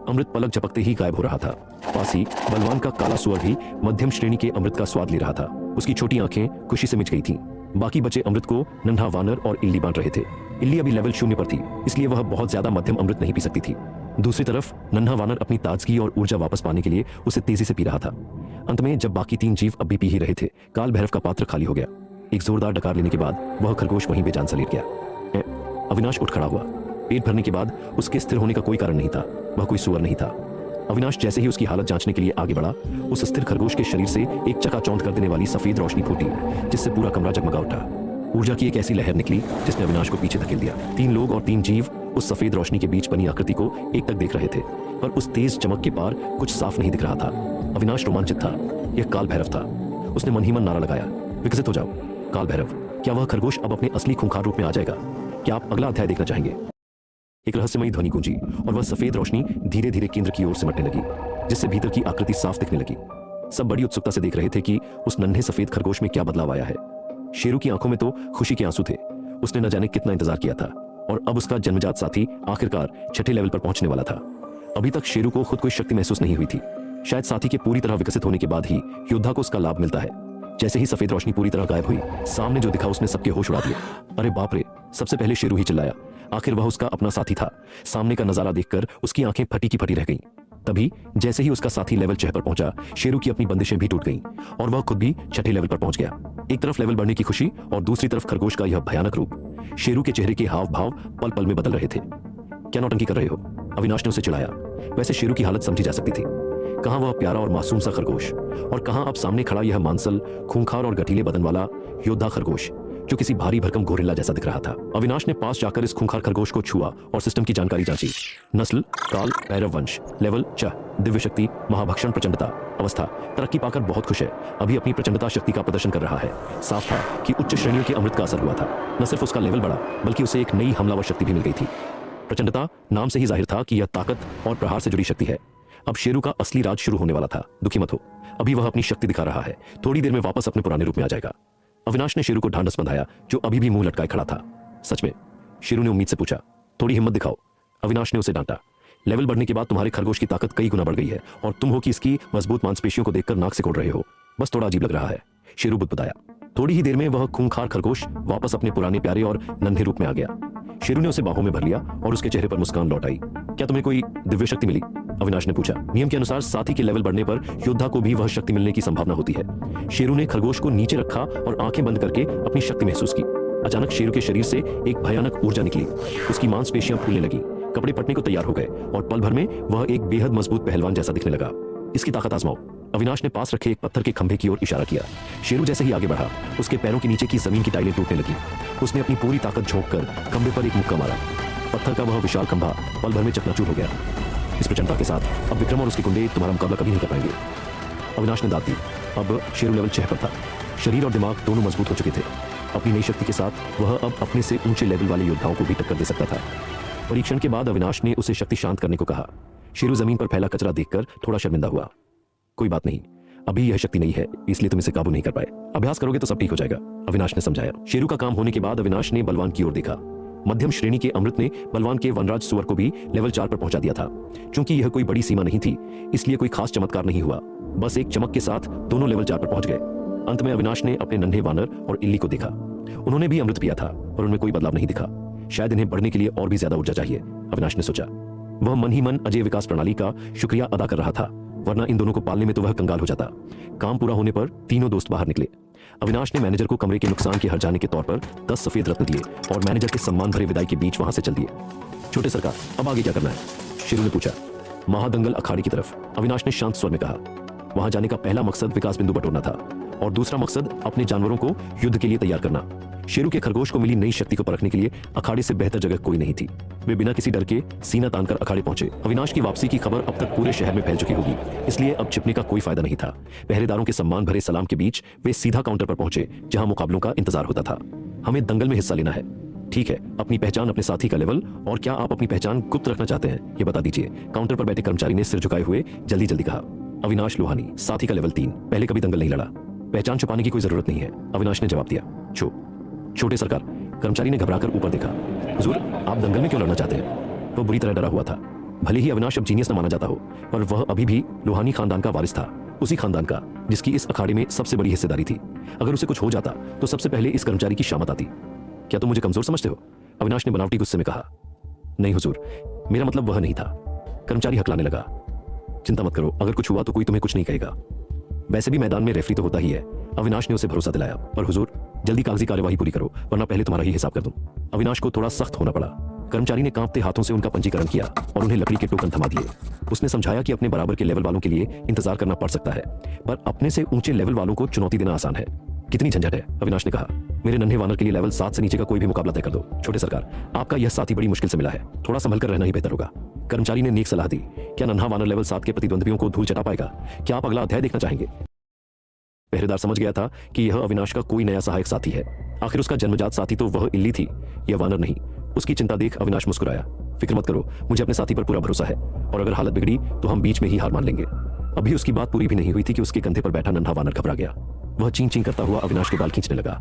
अमृत पलक झपकते ही गायब हो रहा था। पास ही बलवान का काला सुअर भी मध्यम श्रेणी के अमृत का स्वाद ले रहा था। उसकी छोटी आंखें खुशी से मिच गई थीं। बाकी बचे अमृत को नन्हा वानर और इल्ली बांट रहे थे। इल्ली अभी लेवल 0 पर थी, इसलिए वह बहुत ज्यादा मध्यम अमृत नहीं पी सकती थी। दूसरी तरफ नन्हा वानर अपनी ताजगी और ऊर्जा वापस पाने के लिए उसे तेजी से पी रहा था। अंत में जब बाकी 3 जीव अब भी पी ही रहे थे, काल भैरव का पात्र खाली हो गया। एक जोरदार डकार लेने के बाद वह खरगोश वहीं बेजान सा लेट गया। अविनाश उठ खड़ा हुआ। पेट भरने के बाद उसके स्थिर होने का कोई कारण नहीं था। वह कोई सुअर नहीं था। अविनाश जैसे ही उसकी हालत जांचने के लिए आगे बढ़ा, उस स्थिर खरगोश के शरीर से एक चकाचौंध कर देने वाली सफेद रोशनी फूटी, जिससे पूरा कमरा जगमगा उठा। ऊर्जा की एक ऐसी लहर निकली जिसने अविनाश को पीछे धकेल दिया। 3 लोग और 3 जीव उस सफेद रोशनी के बीच बनी आकृति को एक तक देख रहे थे, पर उस तेज चमक के पार कुछ साफ नहीं दिख रहा था। अविनाश रोमांचित था। यह काल भैरव था। उसने मन ही मन नारा लगाया, विकसित हो जाओ काल भैरव। क्या वह खरगोश अब अपने असली खूंखार रूप में आ जाएगा? क्या आप अगला अध्याय देखना चाहेंगे? एक रहस्यमयी ध्वनि गूंजी और वह सफेद रोशनी धीरे धीरे केंद्र की ओर सिमटने लगी, जिससे भीतर की आकृति साफ दिखने लगी। सब बड़ी उत्सुकता से देख रहे थे कि उस नन्हे सफेद खरगोश में क्या बदलाव आया है। शेरू की आंखों में तो खुशी के आंसू थे। उसने न जाने कितना इंतजार किया था और अब उसका जन्मजात साथी आखिरकार 6ठे लेवल पर पहुंचने वाला था। अभी तक शेरू को खुद कोई शक्ति महसूस नहीं हुई थी। शायद साथी के पूरी तरह विकसित होने के बाद ही योद्धा को उसका लाभ मिलता है। जैसे ही सफेद रोशनी पूरी तरह गायब हुई, सामने जो दिखा उसने सबके होश उड़ा दिए। अरे बाप रे! सबसे पहले शेरू ही चिल्लाया। आखिर वह उसका अपना साथी था। सामने का नजारा देखकर उसकी आंखें फटी की फटी रह गईं। तभी जैसे ही उसका साथी लेवल 6 पर पहुंचा, शेरू की अपनी बंदिशें भी टूट गईं और वह खुद भी 6ठे लेवल पर पहुंच गया। एक तरफ लेवल बढ़ने की खुशी और दूसरी तरफ खरगोश का यह भयानक रूप। शेरू के चेहरे के हाव भाव पल पल में बदल रहे थे। क्या नौटंकी कर रहे हो? अविनाश ने उसे चिढ़ाया। वैसे शेरू की हालत समझी जा सकती थी। कहां वह प्यारा और मासूम सा खरगोश, और कहां अब सामने खड़ा यह मांसल, खूंखार और गठीले बदन वाला योद्धा खरगोश जो किसी भारी भरकम गोरिल्ला जैसा दिख रहा था। अविनाश ने पास जाकर इस खूंखार खरगोश को छुआ और सिस्टम की जानकारी जांची। नस्ल काल भैरव वंश, लेवल 6, दिव्य शक्ति महाभक्षण प्रचंडता, अवस्था तरक्की पाकर बहुत खुश है, अभी अपनी प्रचंडता शक्ति का प्रदर्शन कर रहा है। साफ था कि उच्च श्रेणियों के अमृत का असर हुआ था। न सिर्फ उसका लेवल बढ़ा, बल्कि उसे एक नई हमलावर शक्ति भी मिल गई थी। प्रचंडता नाम से ही जाहिर था कि यह ताकत और प्रहार से जुड़ी शक्ति है। अब शेरू का असली राज शुरू होने वाला था। दुखी मत हो, अभी वह अपनी शक्ति दिखा रहा है, थोड़ी देर में वापस अपने पुराने रूप में आ जाएगा। अविनाश ने शेरू को ढांढस बंधाया, जो अभी भी मुंह लटकाए खड़ा था। सच में? शेरू ने उम्मीद से पूछा। थोड़ी हिम्मत दिखाओ, अविनाश ने उसे डांटा। लेवल बढ़ने के बाद तुम्हारे खरगोश की ताकत कई गुना बढ़ गई है और तुम हो कि इसकी मजबूत मांसपेशियों को देखकर नाक से कोड़ रहे हो। बस थोड़ा अजीब लग रहा है, शेरू बुदबुदाया। थोड़ी ही देर में वह खूंखार खरगोश वापस अपने पुराने प्यारे और नन्हे रूप में आ गया। शेरू ने उसे बाहों में भर लिया और उसके चेहरे पर मुस्कान लौट आई। क्या तुम्हें कोई दिव्य शक्ति मिली? अविनाश ने पूछा। नियम के अनुसार साथी के लेवल बढ़ने पर योद्धा को भी वह शक्ति मिलने की संभावना होती है। शेरू ने खरगोश को नीचे रखा और आंखें बंद करके अपनी शक्ति महसूस की। अचानक शेरू के शरीर से एक भयानक ऊर्जा निकली। उसकी मांसपेशियां फूलने लगी, कपड़े पटने को तैयार हो गए और पल भर में वह एक बेहद मजबूत पहलवान जैसा दिखने लगा। इसकी ताकत आजमाओ, अविनाश ने पास रखे एक पत्थर के खंभे की ओर इशारा किया। शेरू जैसे ही आगे बढ़ा, उसके पैरों के नीचे की जमीन की टाइलें टूटने लगी। उसने अपनी पूरी ताकत झोंक कर खंभे पर एक मुक्का मारा। पत्थर का वह विशाल खंभा पल भर में चकनाचूर हो गया। इस प्रचंडता के साथ अब विक्रम और उसके गुंडे तुम्हारा मुकाबला कभी नहीं कर पाएंगे। अविनाश ने दाद दी। अब शेरू लेवल 6 पर था। शरीर और दिमाग दोनों मजबूत हो चुके थे। अपनी नई शक्ति के साथ वह अब अपने से ऊंचे लेवल वाले योद्धाओं को भी टक्कर दे सकता था। परीक्षण के बाद अविनाश ने उसे शक्ति शांत करने को कहा। शेरू जमीन पर फैला कचरा देखकर थोड़ा शर्मिंदा हुआ। कोई बात नहीं, अभी यह शक्ति नहीं है, इसलिए तुम इसे काबू नहीं कर पाए। अभ्यास करोगे तो सब ठीक हो जाएगा, अविनाश ने समझाया। शेरू का काम होने के बाद अविनाश ने बलवान की ओर देखा। मध्यम श्रेणी के अमृत ने बलवान के वनराज सुअर को भी लेवल 4 पर पहुंचा दिया था। क्योंकि यह कोई बड़ी सीमा नहीं थी, इसलिए कोई खास चमत्कार नहीं हुआ। बस एक चमक के साथ दोनों लेवल 4 पर पहुंच गए। अंत में अविनाश ने अपने नन्हे वानर और इल्ली को देखा। उन्होंने भी अमृत पिया था, पर उनमें कोई बदलाव नहीं दिखा। शायद इन्हें बढ़ने के लिए और भी ज्यादा ऊर्जा चाहिए, अविनाश ने सोचा। वह मन ही मन अजय विकास प्रणाली का शुक्रिया अदा कर रहा था, वरना इन दोनों को पालने में तो वह कंगाल हो जाता। काम पूरा होने पर तीनों दोस्त बाहर निकले। अविनाश ने मैनेजर को कमरे के नुकसान के हर्जाने के तौर पर 10 सफेद रत्न दिए और मैनेजर के सम्मान भरे विदाई के बीच वहां से चल दिए। छोटे सरकार, अब आगे क्या करना है? शेरू ने पूछा। महादंगल अखाड़े की तरफ, अविनाश ने शांत स्वर में कहा। वहां जाने का पहला मकसद विकास बिंदु बटोरना था और दूसरा मकसद अपने जानवरों को युद्ध के लिए तैयार करना। शेरू के खरगोश को मिली नई शक्ति को परखने के लिए अखाड़े से बेहतर जगह कोई नहीं थी। वे बिना किसी डर के सीना तानकर अखाड़े पहुंचे। अविनाश की वापसी की खबर अब तक पूरे शहर में फैल चुकी होगी, इसलिए अब छिपने का कोई फायदा नहीं था। पहरेदारों के सम्मान भरे सलाम के बीच वे सीधा काउंटर पर पहुंचे, जहां मुकाबलों का इंतजार होता था। हमें दंगल में हिस्सा लेना है। ठीक है, अपनी पहचान, अपने साथी का लेवल और क्या आप अपनी पहचान गुप्त रखना चाहते हैं, ये बता दीजिए। काउंटर पर बैठे कर्मचारी ने सिर झुकाए हुए जल्दी जल्दी कहा। अविनाश लोहानी, साथी का लेवल 3, पहले कभी दंगल नहीं लड़ा। पहचान छुपाने की कोई जरूरत नहीं है, अविनाश ने जवाब दिया। छोटे सरकार, कर्मचारी ने घबराकर ऊपर देखा। हुजूर, आप दंगल में क्यों लड़ना चाहते हैं? वह बुरी तरह डरा हुआ था। भले ही अविनाश अब जीनियस न माना जाता हो, पर वह अभी भी लोहानी खानदान का वारिस था, उसी खानदान का जिसकी इस अखाड़े में सबसे बड़ी हिस्सेदारी थी। अगर उसे कुछ हो जाता तो सबसे पहले इस कर्मचारी की शामत आती। क्या तुम मुझे कमजोर समझते हो? अविनाश ने बनावटी गुस्से में कहा। नहीं हुजूर, मेरा मतलब वह नहीं था। कर्मचारी हकलाने लगा। चिंता मत करो, अगर कुछ हुआ तो कोई तुम्हें कुछ नहीं कहेगा। वैसे भी मैदान में रेफरी तो होता ही है, अविनाश ने उसे भरोसा दिलाया। पर हुजूर, जल्दी कागजी कार्यवाही पूरी करो, वरना पहले तुम्हारा ही हिसाब कर दूं। अविनाश को थोड़ा सख्त होना पड़ा। कर्मचारी ने कांपते हाथों से उनका पंजीकरण किया और उन्हें लकड़ी के टोकन थमा दिए। उसने समझाया कि अपने बराबर के लेवल वालों के लिए इंतजार करना पड़ सकता है, पर अपने से ऊंचे लेवल वालों को चुनौती देना आसान है। कितनी झंझट है, अविनाश ने कहा। मेरे नन्हे वानर के लिए लेवल 7 से नीचे का कोई भी मुकाबला तय कर दो। छोटे सरकार, आपका यह साथी बड़ी मुश्किल से मिला है, थोड़ा संभल कर रहना ही बेहतर होगा। कर्मचारी ने नेक सलाह दी। क्या नन्हा वानर लेवल 7 के प्रतिद्वंदियों को धूल चटा पाएगा? क्या आप अगला अध्याय देखना चाहेंगे? पहरेदार समझ गया था कि यह अविनाश का कोई नया सहायक साथी है। आखिर उसका जन्मजात साथी तो वह इल्ली थी, यह वानर नहीं। उसकी चिंता देख अविनाश मुस्कुराया। फिक्र मत करो, मुझे अपने साथी पर पूरा भरोसा है और अगर हालत बिगड़ी तो हम बीच में ही हार मान लेंगे। अभी उसकी बात पूरी भी नहीं हुई थी कि उसके कंधे पर बैठा नन्हा वानर घबरा गया। वह चीं चीं करता हुआ अविनाश के बाल खींचने लगा।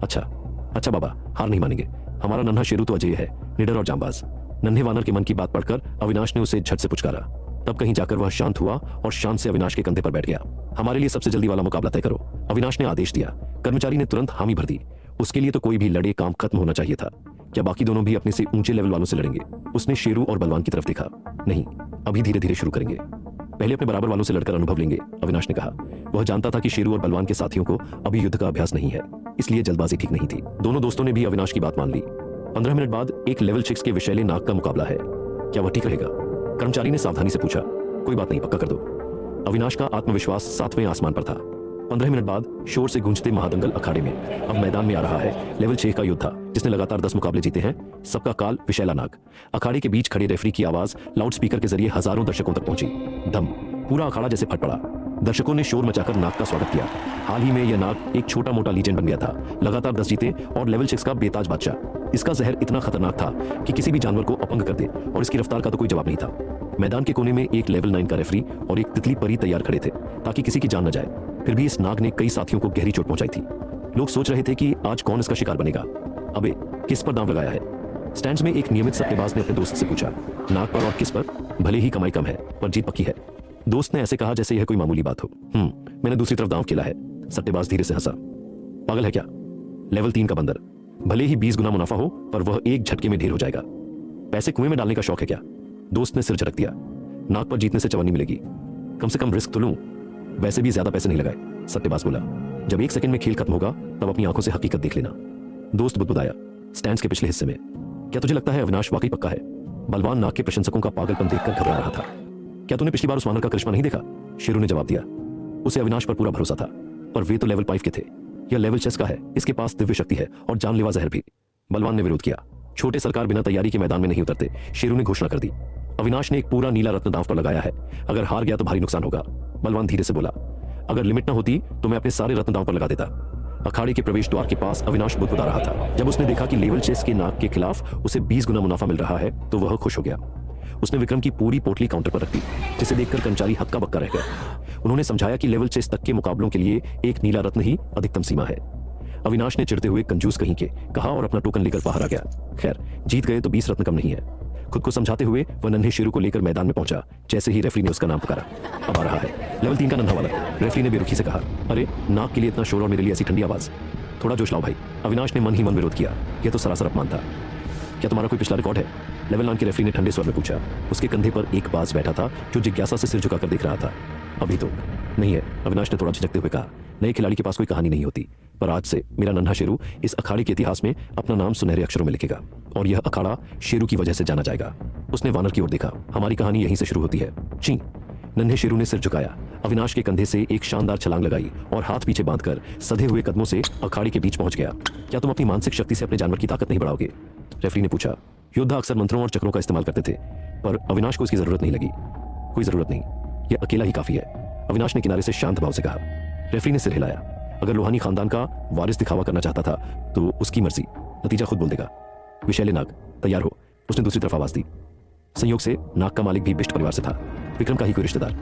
अच्छा बाबा, हार नहीं मानेंगे। हमारा नन्हा शेरू तो अजय है, निडर और जांबाज। नन्हे वानर के मन की बात पढ़कर अविनाश ने उसे झट से पुचकारा। तब कहीं जाकर वह शांत हुआ और शांत से अविनाश के कंधे पर बैठ गया। हमारे लिए सबसे जल्दी वाला मुकाबला तय करो, अविनाश ने आदेश दिया। कर्मचारी ने तुरंत हामी भर दी। उसके लिए तो कोई भी लड़े काम खत्म होना चाहिए था। क्या बाकी दोनों भी अपने से ऊंचे लेवल वालों से लड़ेंगे? उसने शेरू और बलवान की तरफ देखा। नहीं, अभी धीरे धीरे शुरू करेंगे, पहले अपने बराबर वालों से लड़कर अनुभव लेंगे, अविनाश ने कहा। वह जानता था कि शेरू और बलवान के साथियों को अभी युद्ध का अभ्यास नहीं है, इसलिए जल्दबाजी ठीक नहीं थी। दोनों दोस्तों ने भी अविनाश की बात मान ली। 15 मिनट बाद एक लेवल 6 के विषैले नाग का मुकाबला है, क्या वह ठीक रहेगा? कर्मचारी ने सावधानी से पूछा। कोई बात नहीं, पक्का कर दो। अविनाश का आत्मविश्वास 7वें आसमान पर था। 15 मिनट बाद शोर से गूंजते महादंगल अखाड़े में अब मैदान में आ रहा है लेवल 6 का योद्धा, जिसने लगातार 10 मुकाबले जीते हैं। सबका काल विशैला नाग। अखाड़े के बीच खड़े रेफरी की आवाज लाउडस्पीकर के जरिए हजारों दर्शकों तक पहुंची। दम, पूरा अखाड़ा जैसे फट पड़ा। दर्शकों ने शोर मचाकर नाग का स्वागत किया। हाल ही में यह नाग एक छोटा मोटा लीजेंड बन गया था, लगातार 10 जीते और लेवल 6 का बेताज बादशाह। इसका जहर इतना खतरनाक था कि किसी भी जानवर को अपंग कर दे और इसकी रफ्तार का तो कोई जवाब नहीं था। मैदान के कोने में एक लेवल 9 का रेफरी और एक तितली परी तैयार खड़े थे ताकि किसी की जान न जाए। फिर भी इस नाग ने कई साथियों को गहरी चोट पहुंचाई थी। लोग सोच रहे थे कि आज कौन इसका शिकार बनेगा। अबे, किस पर दांव लगाया है? स्टैंड्स में एक नियमित सट्टेबाज ने अपने दोस्त से पूछा। नाग पर और किस पर? भले ही कमाई कम है, पर जीत पक्की है। दोस्त ने ऐसे कहा जैसे यह कोई मामूली बात हो। मैंने दूसरी तरफ दांव खेला है। सट्टेबाज धीरे से हंसा। पागल है क्या? लेवल 3 का बंदर, भले ही 20 गुना मुनाफा हो, पर वह एक झटके में ढेर हो जाएगा। पैसे कुएं में डालने का शौक है क्या? दोस्त ने सिर झटक दिया। नाग पर जीतने से चवन्नी मिलेगी, कम से कम रिस्क तो लूं। वैसे भी ज्यादा पैसे नहीं लगाए, सट्टेबाज बोला। जब 1 सेकंड में खेल खत्म होगा तब अपनी आंखों से हकीकत देख लेना। दोस्त बुदबुदाया। स्टैंड्स के पिछले हिस्से में, क्या तुझे लगता है अविनाश वाकई पक्का है? बलवान नाग के प्रशंसकों का पागलपन देखकर घबरा रहा था। क्या तूने पिछली बार उस वानर का करिश्मा नहीं देखा? शेरू ने जवाब दिया। उसे अविनाश पर पूरा भरोसा था, पर वे तो लेवल 5 के थे। यह लेवल चेस का है, इसके पास दिव्य शक्ति है और जानलेवा जहर भी। बलवान ने विरोध किया। छोटे सरकार बिना तैयारी के मैदान में नहीं उतरते। शेरू ने घोषणा कर दी। अविनाश ने एक पूरा नीला रत्न दांव पर लगाया है, अगर हार गया तो भारी नुकसान होगा। बलवान धीरे से बोला, अगर लिमिट ना होती तो मैं अपने सारे रत्न दांव पर लगा देता। अखाड़े के प्रवेश द्वार के पास अविनाश बुदबुदा रहा था। जब उसने देखा कि लेवल चेस के नाक के खिलाफ उसे 20 गुना मुनाफा मिल रहा है तो वह खुश हो गया। उसने विक्रम की पूरी पोटली काउंटर पर रख दी, जिसे देखकर कर्मचारी हक्का बक्का रह गए। उन्होंने समझाया कि लेवल चेस तक के मुकाबलों के लिए एक नीला रत्न ही अधिकतम सीमा है। अविनाश ने चिढ़ते हुए कंजूस कहीं के कहा और अपना टोकन लेकर बाहर आ गया। खैर, जीत गए तो 20 रत्न कम नहीं है। खुद को समझाते हुए वह नन्हे शेरू को लेकर मैदान में पहुंचा। जैसे ही रेफरी ने उसका नाम पुकारा, अब आ रहा है लेवल 3 का नन्हा वाला। रेफरी ने बेरुखी से कहा, अरे नाक के लिए इतना शोर और मेरे लिए ऐसी ठंडी आवाज, थोड़ा जोश लाओ भाई। अविनाश ने मन ही मन विरोध किया। यह तो सरासर अपमान था। क्या तुम्हारा कोई पिछला रिकॉर्ड है? लेवल 9 के रेफरी ने ठंडे स्वर में पूछा। उसके कंधे पर एक बाज बैठा था जो जिज्ञासा से सिर झुकाकर देख रहा था। अभी तो नहीं है, अविनाश ने थोड़ा झिझकते हुए कहा। नए खिलाड़ी के पास कोई कहानी नहीं होती, पर आज से मेरा नन्हा शेरू इस अखाड़े के इतिहास में अपना नाम सुनहरे अक्षरों में लिखेगा और यह अखाड़ा शेरू की वजह से जाना जाएगा। उसने वानर की ओर देखा। हमारी कहानी यहीं से शुरू होती है। ची। नन्हे शेरू ने सिर झुकाया, अविनाश के कंधे से एक शानदार छलांग लगाई और हाथ पीछे बांधकर सधे हुए कदमों से अखाड़े के बीच पहुंच गया। क्या तुम अपनी मानसिक शक्ति से अपने जानवर की ताकत नहीं बढ़ाओगे? रेफरी ने पूछा। योद्धा अक्सर मंत्रों और चक्रों का इस्तेमाल करते थे, पर अविनाश को इसकी जरूरत नहीं लगी। कोई जरूरत नहीं, यह अकेला ही काफी है, अविनाश ने किनारे से शांत भाव से कहा। रेफरी ने सिर हिलाया। अगर लोहानी खानदान का वारिस दिखावा करना चाहता था तो उसकी मर्जी, नतीजा खुद बोल देगा। विशैले नाग, तैयार हो, उसने दूसरी तरफ आवाज दी। संयोग से नाग का मालिक भी बिष्ट परिवार से था, विक्रम का ही कोई रिश्तेदार।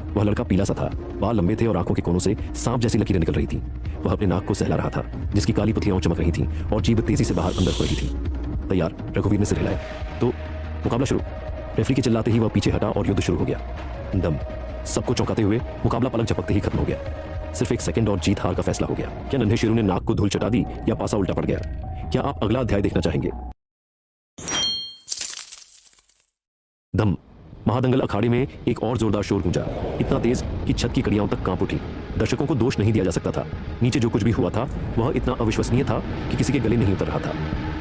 वह लड़का पीला सा था, बाल लंबे थे और आंखों के कोनों से सांप जैसी लकीरें निकल रही थीं। वह अपने नाक को सहला रहा था, जिसकी काली पुतलियां चमक रही थीं और जीभ तेजी से बाहर अंदर हो रही थी। तैयार, रघुवीर ने सिर हिलाया। तो मुकाबला शुरू। रेफरी के चिल्लाते ही वह पीछे हटा और युद्ध शुरू हो गया। दम। सबको चौंकाते हुए मुकाबला पलक झपकते ही खत्म हो गया। सिर्फ एक सेकंड और जीत हार का फैसला हो गया। क्या नन्हे शेरू ने नाक को धूल चटा दी या पासा उल्टा पड़ गया? क्या आप अगला अध्याय देखना चाहेंगे? दम। महादंगल अखाड़े में एक और जोरदार शोर गूंजा, इतना तेज कि छत की कड़ियां तक कांप उठी। दर्शकों को दोष नहीं दिया जा सकता था। नीचे जो कुछ भी हुआ था वह इतना अविश्वसनीय था कि किसी के गले नहीं उतर रहा था।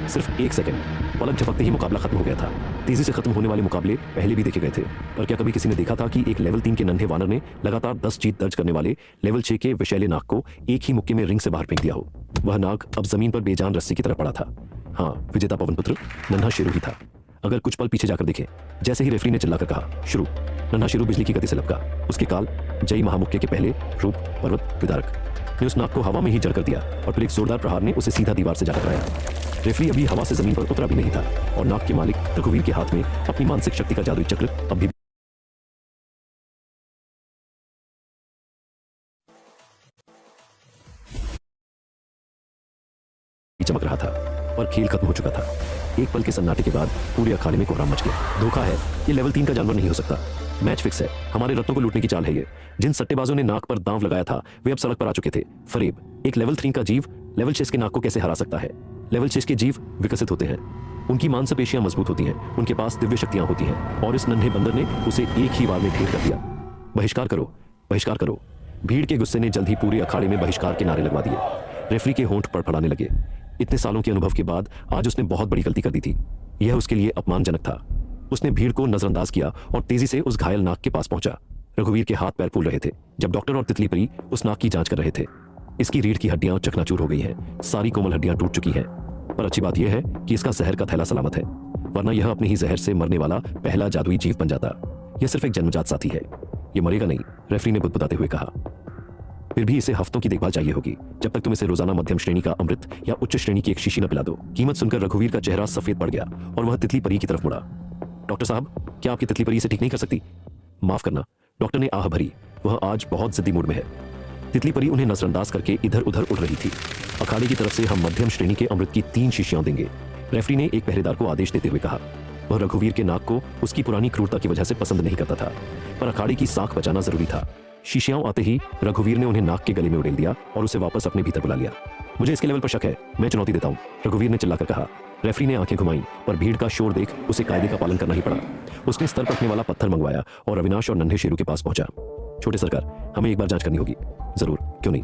सिर्फ एक सेकंड, पलक झपकते ही मुकाबला खत्म हो गया था। तेजी से खत्म होने वाले मुकाबले पहले भी देखे गए थे, पर क्या कभी किसी ने देखा था कि एक लेवल 3 के नन्हे वानर ने लगातार 10 जीत दर्ज करने वाले लेवल 6 के विशैले नाग को एक ही मुक्के में रिंग से बाहर फेंक दिया हो? वह नाग अब जमीन पर बेजान रस्सी की तरह पड़ा था। हाँ, विजेता पवनपुत्र नन्हा शेरू ही था। अगर कुछ पल पीछे जाकर देखें, जैसे ही रेफरी ने चिल्लाकर कहा शुरू, नन्हा शेरू बिजली की गति से लपका। उसके काल जय महामुक्के के पहले रूप पर्वत विदारक ने उस नाग को हवा में ही जड़ कर दिया और फिर एक जोरदार प्रहार ने उसे सीधा दीवार से जा टकराया। रेफरी अभी हवा से जमीन पर उतरा भी नहीं था और नाग के मालिक रघुवीर के हाथ में अपनी मानसिक शक्ति का जादुई चक्र अब भी चमक रहा था, पर खेल खत्म हो चुका था। एक पल के सन्नाटे के बाद पूरे अखाड़े में कोहराम मच गया। धोखा है, ये लेवल 3 का जानवर नहीं हो सकता। मैच फिक्स है, हमारे रत्नों को लूटने की चाल है ये। जिन सट्टेबाजों ने नाक पर दांव लगाया था वे अब सड़क पर आ चुके थे। फरेब, एक लेवल 3 का जीव लेवल 6 के नाक को कैसे हरा सकता है? लेवल 6 के जीव विकसित होते हैं, उनकी मांसपेशियां मजबूत होती हैं, उनके पास दिव्य शक्तियां होती हैं, और इस नन्हे बंदर ने उसे एक ही बार में ढेर कर दिया। बहिष्कार करो, बहिष्कार करो। भीड़ के गुस्से ने जल्द ही पूरे अखाड़े में बहिष्कार के नारे लगवा दिए। रेफरी के होंठ फड़फड़ाने लगे। इतने सालों के अनुभव के बाद आज उसने बहुत बड़ी गलती कर दी थी। यह उसके लिए अपमानजनक था। उसने भीड़ को नजरअंदाज किया और तेजी से उस घायल नाग के पास पहुंचा। रघुवीर के हाथ पैर फूल रहे थे जब डॉक्टर और तितली परी उस नाग की जांच कर रहे थे। इसकी रीढ़ की हड्डियां चकनाचूर हो गई हैं, सारी कोमल हड्डियां टूट चुकी हैं, पर अच्छी बात यह है कि इसका जहर का थैला सलामत है, वरना यह अपने ही जहर से मरने वाला पहला जादुई जीव बन जाता। यह सिर्फ एक जन्मजात साथी है, यह मरेगा नहीं, रेफरी ने बुदबुदाते हुए कहा। फिर भी इसे हफ्तों की देखभाल चाहिए होगी, जब तक तुम इसे रोजाना मध्यम श्रेणी का अमृत या उच्च श्रेणी की एक शीशी न पिला दो। कीमत सुनकर रघुवीर का चेहरा सफेद पड़ गया और वह तितली परी की तरफ मुड़ा। डॉक्टर साहब, क्या आपकी तितली परी इसे ठीक नहीं कर सकती? माफ करना, डॉक्टर ने आह भरी। वह आज बहुत जिद्दी मूड में है। तितली परी उन्हें नजरअंदाज करके इधर उधर उड़ रही थी। अखाड़े की तरफ से हम मध्यम श्रेणी के अमृत की 3 शीशियां देंगे, रेफरी ने एक पहरेदार को आदेश देते हुए कहा। वह रघुवीर के नाक को उसकी पुरानी क्रूरता की वजह से पसंद नहीं करता था, पर अखाड़े की साख बचाना जरूरी था। शीशियां आते ही रघुवीर ने उन्हें नाक के गले में उड़ेल दिया और उसे वापस अपने भीतर बुला लिया। मुझे इसके लेवल पर शक है, मैं चुनौती देता हूं, रघुवीर ने चिल्लाकर कहा। रेफरी ने आंखें घुमाई, पर भीड़ का शोर देख उसे कायदे का पालन करना ही पड़ा। उसने स्तर पर रखने वाला पत्थर मंगवाया और अविनाश और नन्हे शेरू के पास पहुंचा। छोटे सरकार, हमें एक बार जांच करनी होगी। जरूर, क्यों नहीं,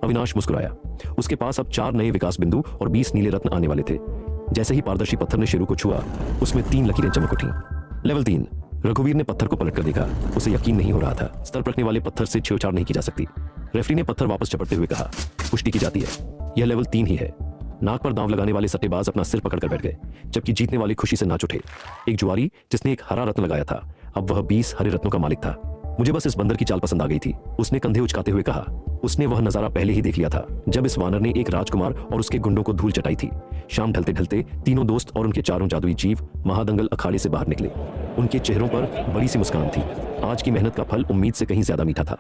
अविनाश मुस्कुराया। उसके पास अब 4 नए विकास बिंदु और 20 नीले रत्न आने वाले थे। जैसे ही पारदर्शी पत्थर ने शेरू को छुआ, उसमें 3 लकीरें चमक उठी। लेवल 3, रघुवीर ने पत्थर को पलट कर देखा। उसे यकीन नहीं हो रहा था। स्तर रखने वाले पत्थर से छेड़छाड़ नहीं की जा सकती। रेफरी ने पत्थर वापस चपटते हुए कहा, पुष्टि की जाती है, यह लेवल 3 ही है। नाक पर दांव लगाने वाले सट्टेबाज अपना सिर पकड़कर बैठ गए, जबकि जीतने वाले खुशी से नाच उठे। एक जुआरी जिसने एक हरा रत्न लगाया था, अब वह 20 हरे रत्नों का मालिक था। मुझे बस इस बंदर की चाल पसंद आ गई थी, उसने कंधे उचकाते हुए कहा। उसने वह नजारा पहले ही देख लिया था, जब इस वानर ने एक राजकुमार और उसके गुंडों को धूल चटाई थी। शाम ढलते ढलते तीनों दोस्त और उनके चारों जादुई जीव महादंगल अखाड़े से बाहर निकले। उनके चेहरों पर बड़ी सी मुस्कान थी। आज की मेहनत का फल उम्मीद से कहीं ज्यादा मीठा था।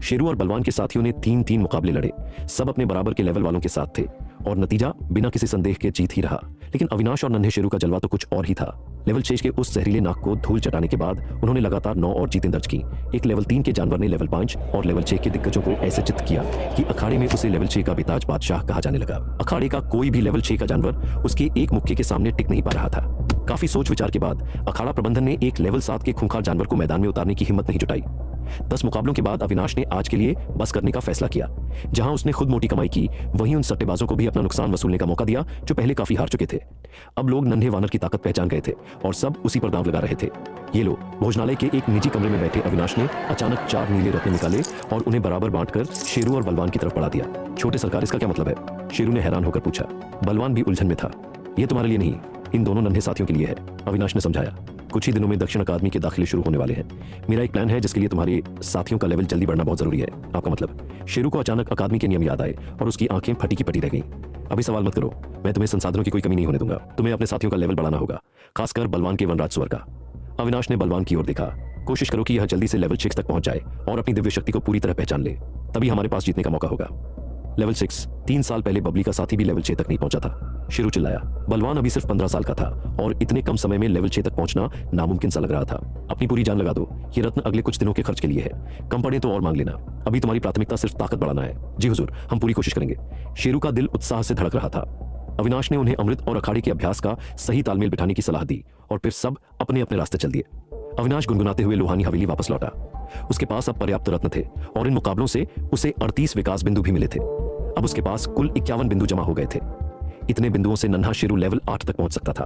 शेरू और बलवान के साथियों ने 3-3 मुकाबले लड़े। सब अपने बराबर के लेवल वालों के साथ थे और नतीजा बिना किसी संदेह के जीत ही रहा। लेकिन अविनाश और नन्हे शेरू का जलवा तो कुछ और ही था। लेवल 6 के उस जहरीले नाक को धूल चटाने के बाद उन्होंने लगातार 9 और जीतें दर्ज की। एक लेवल 3 के जानवर ने लेवल 5 और लेवल 6 के दिग्गजों को ऐसे चित्त किया कि अखाड़े में उसे लेवल 6 का बेताज बादशाह कहा जाने लगा। अखाड़े का कोई भी लेवल 6 का जानवर उसके एक मुक्के के सामने टिक नहीं पा रहा था। काफी सोच विचार के बाद अखाड़ा प्रबंधन ने एक लेवल 7 के खूंखार जानवर को मैदान में उतारने की हिम्मत नहीं जुटाई। 10 मुकाबलों के बाद अविनाश ने आज के लिए बस करने का फैसला किया। जहां उसने खुद मोटी कमाई की, वहीं उन सट्टेबाजों को भी अपना नुकसान वसूलने का मौका दिया जो पहले काफी हार चुके थे। अब लोग नन्हे वानर की ताकत पहचान गए थे और सब उसी पर दांव लगा रहे थे। ये लो, भोजनालय के एक निजी कमरे में बैठे अविनाश ने अचानक 4 नीले रत्न निकाले और उन्हें बराबर बांटकर शेरू और बलवान की तरफ बढ़ा दिया। छोटे सरकार, इसका क्या मतलब है? शेरू ने हैरान होकर पूछा। बलवान भी उलझन में था। यह तुम्हारे लिए नहीं, इन दोनों नन्हे साथियों के लिए है, अविनाश ने समझाया। कुछ ही दिनों में दक्षिण अकादमी के दाखिले शुरू होने वाले हैं। मेरा एक प्लान है जिसके लिए तुम्हारे साथियों का लेवल जल्दी बढ़ना बहुत जरूरी है। आपका मतलब? शेरू को अचानक अकादमी के नियम याद आए और उसकी आंखें फटी की पटी रह गईं। अभी सवाल मत करो, मैं तुम्हें संसाधनों की कोई कमी नहीं होने दूंगा। तुम्हें अपने साथियों का लेवल बढ़ाना होगा, खासकर बलवान के वनराज स्वर का। अविनाश ने बलवान की ओर देखा। कोशिश करो कि यह जल्दी से लेवल 6 तक पहुंच जाए और अपनी दिव्य शक्ति को पूरी तरह पहचान ले, तभी हमारे पास जीतने का मौका होगा। लेवल 6। 3 साल पहले बबली का साथी भी लेवल 6 तक नहीं पहुंचा था। शेरू चिल्लाया। बलवान अभी सिर्फ 15 साल का था और इतने कम समय में लेवल 6 तक पहुंचना नामुमकिन सा लग रहा था। अपनी पूरी जान लगा दो, ये रत्न अगले कुछ दिनों के खर्च के लिए है। कम पड़े तो और मांग लेना। अभी तुम्हारी प्राथमिकता सिर्फ ताकत बढ़ाना है। जी हुजूर, हम पूरी कोशिश करेंगे। शेरू का दिल उत्साह से धड़क रहा था। अविनाश ने उन्हें अमृत और अखाड़े के अभ्यास का सही तालमेल बिठाने की सलाह दी और फिर सब अपने अपने रास्ते चल दिए। अविनाश गुनगुनाते हुए लोहानी हवेली वापस लौटा। उसके पास अब पर्याप्त रत्न थे और इन मुकाबलों से उसे 38 विकास बिंदु भी मिले थे। अब उसके पास कुल 51 बिंदु जमा हो गए थे। इतने बिंदुओं से नन्हा शेरू लेवल 8 तक पहुंच सकता था,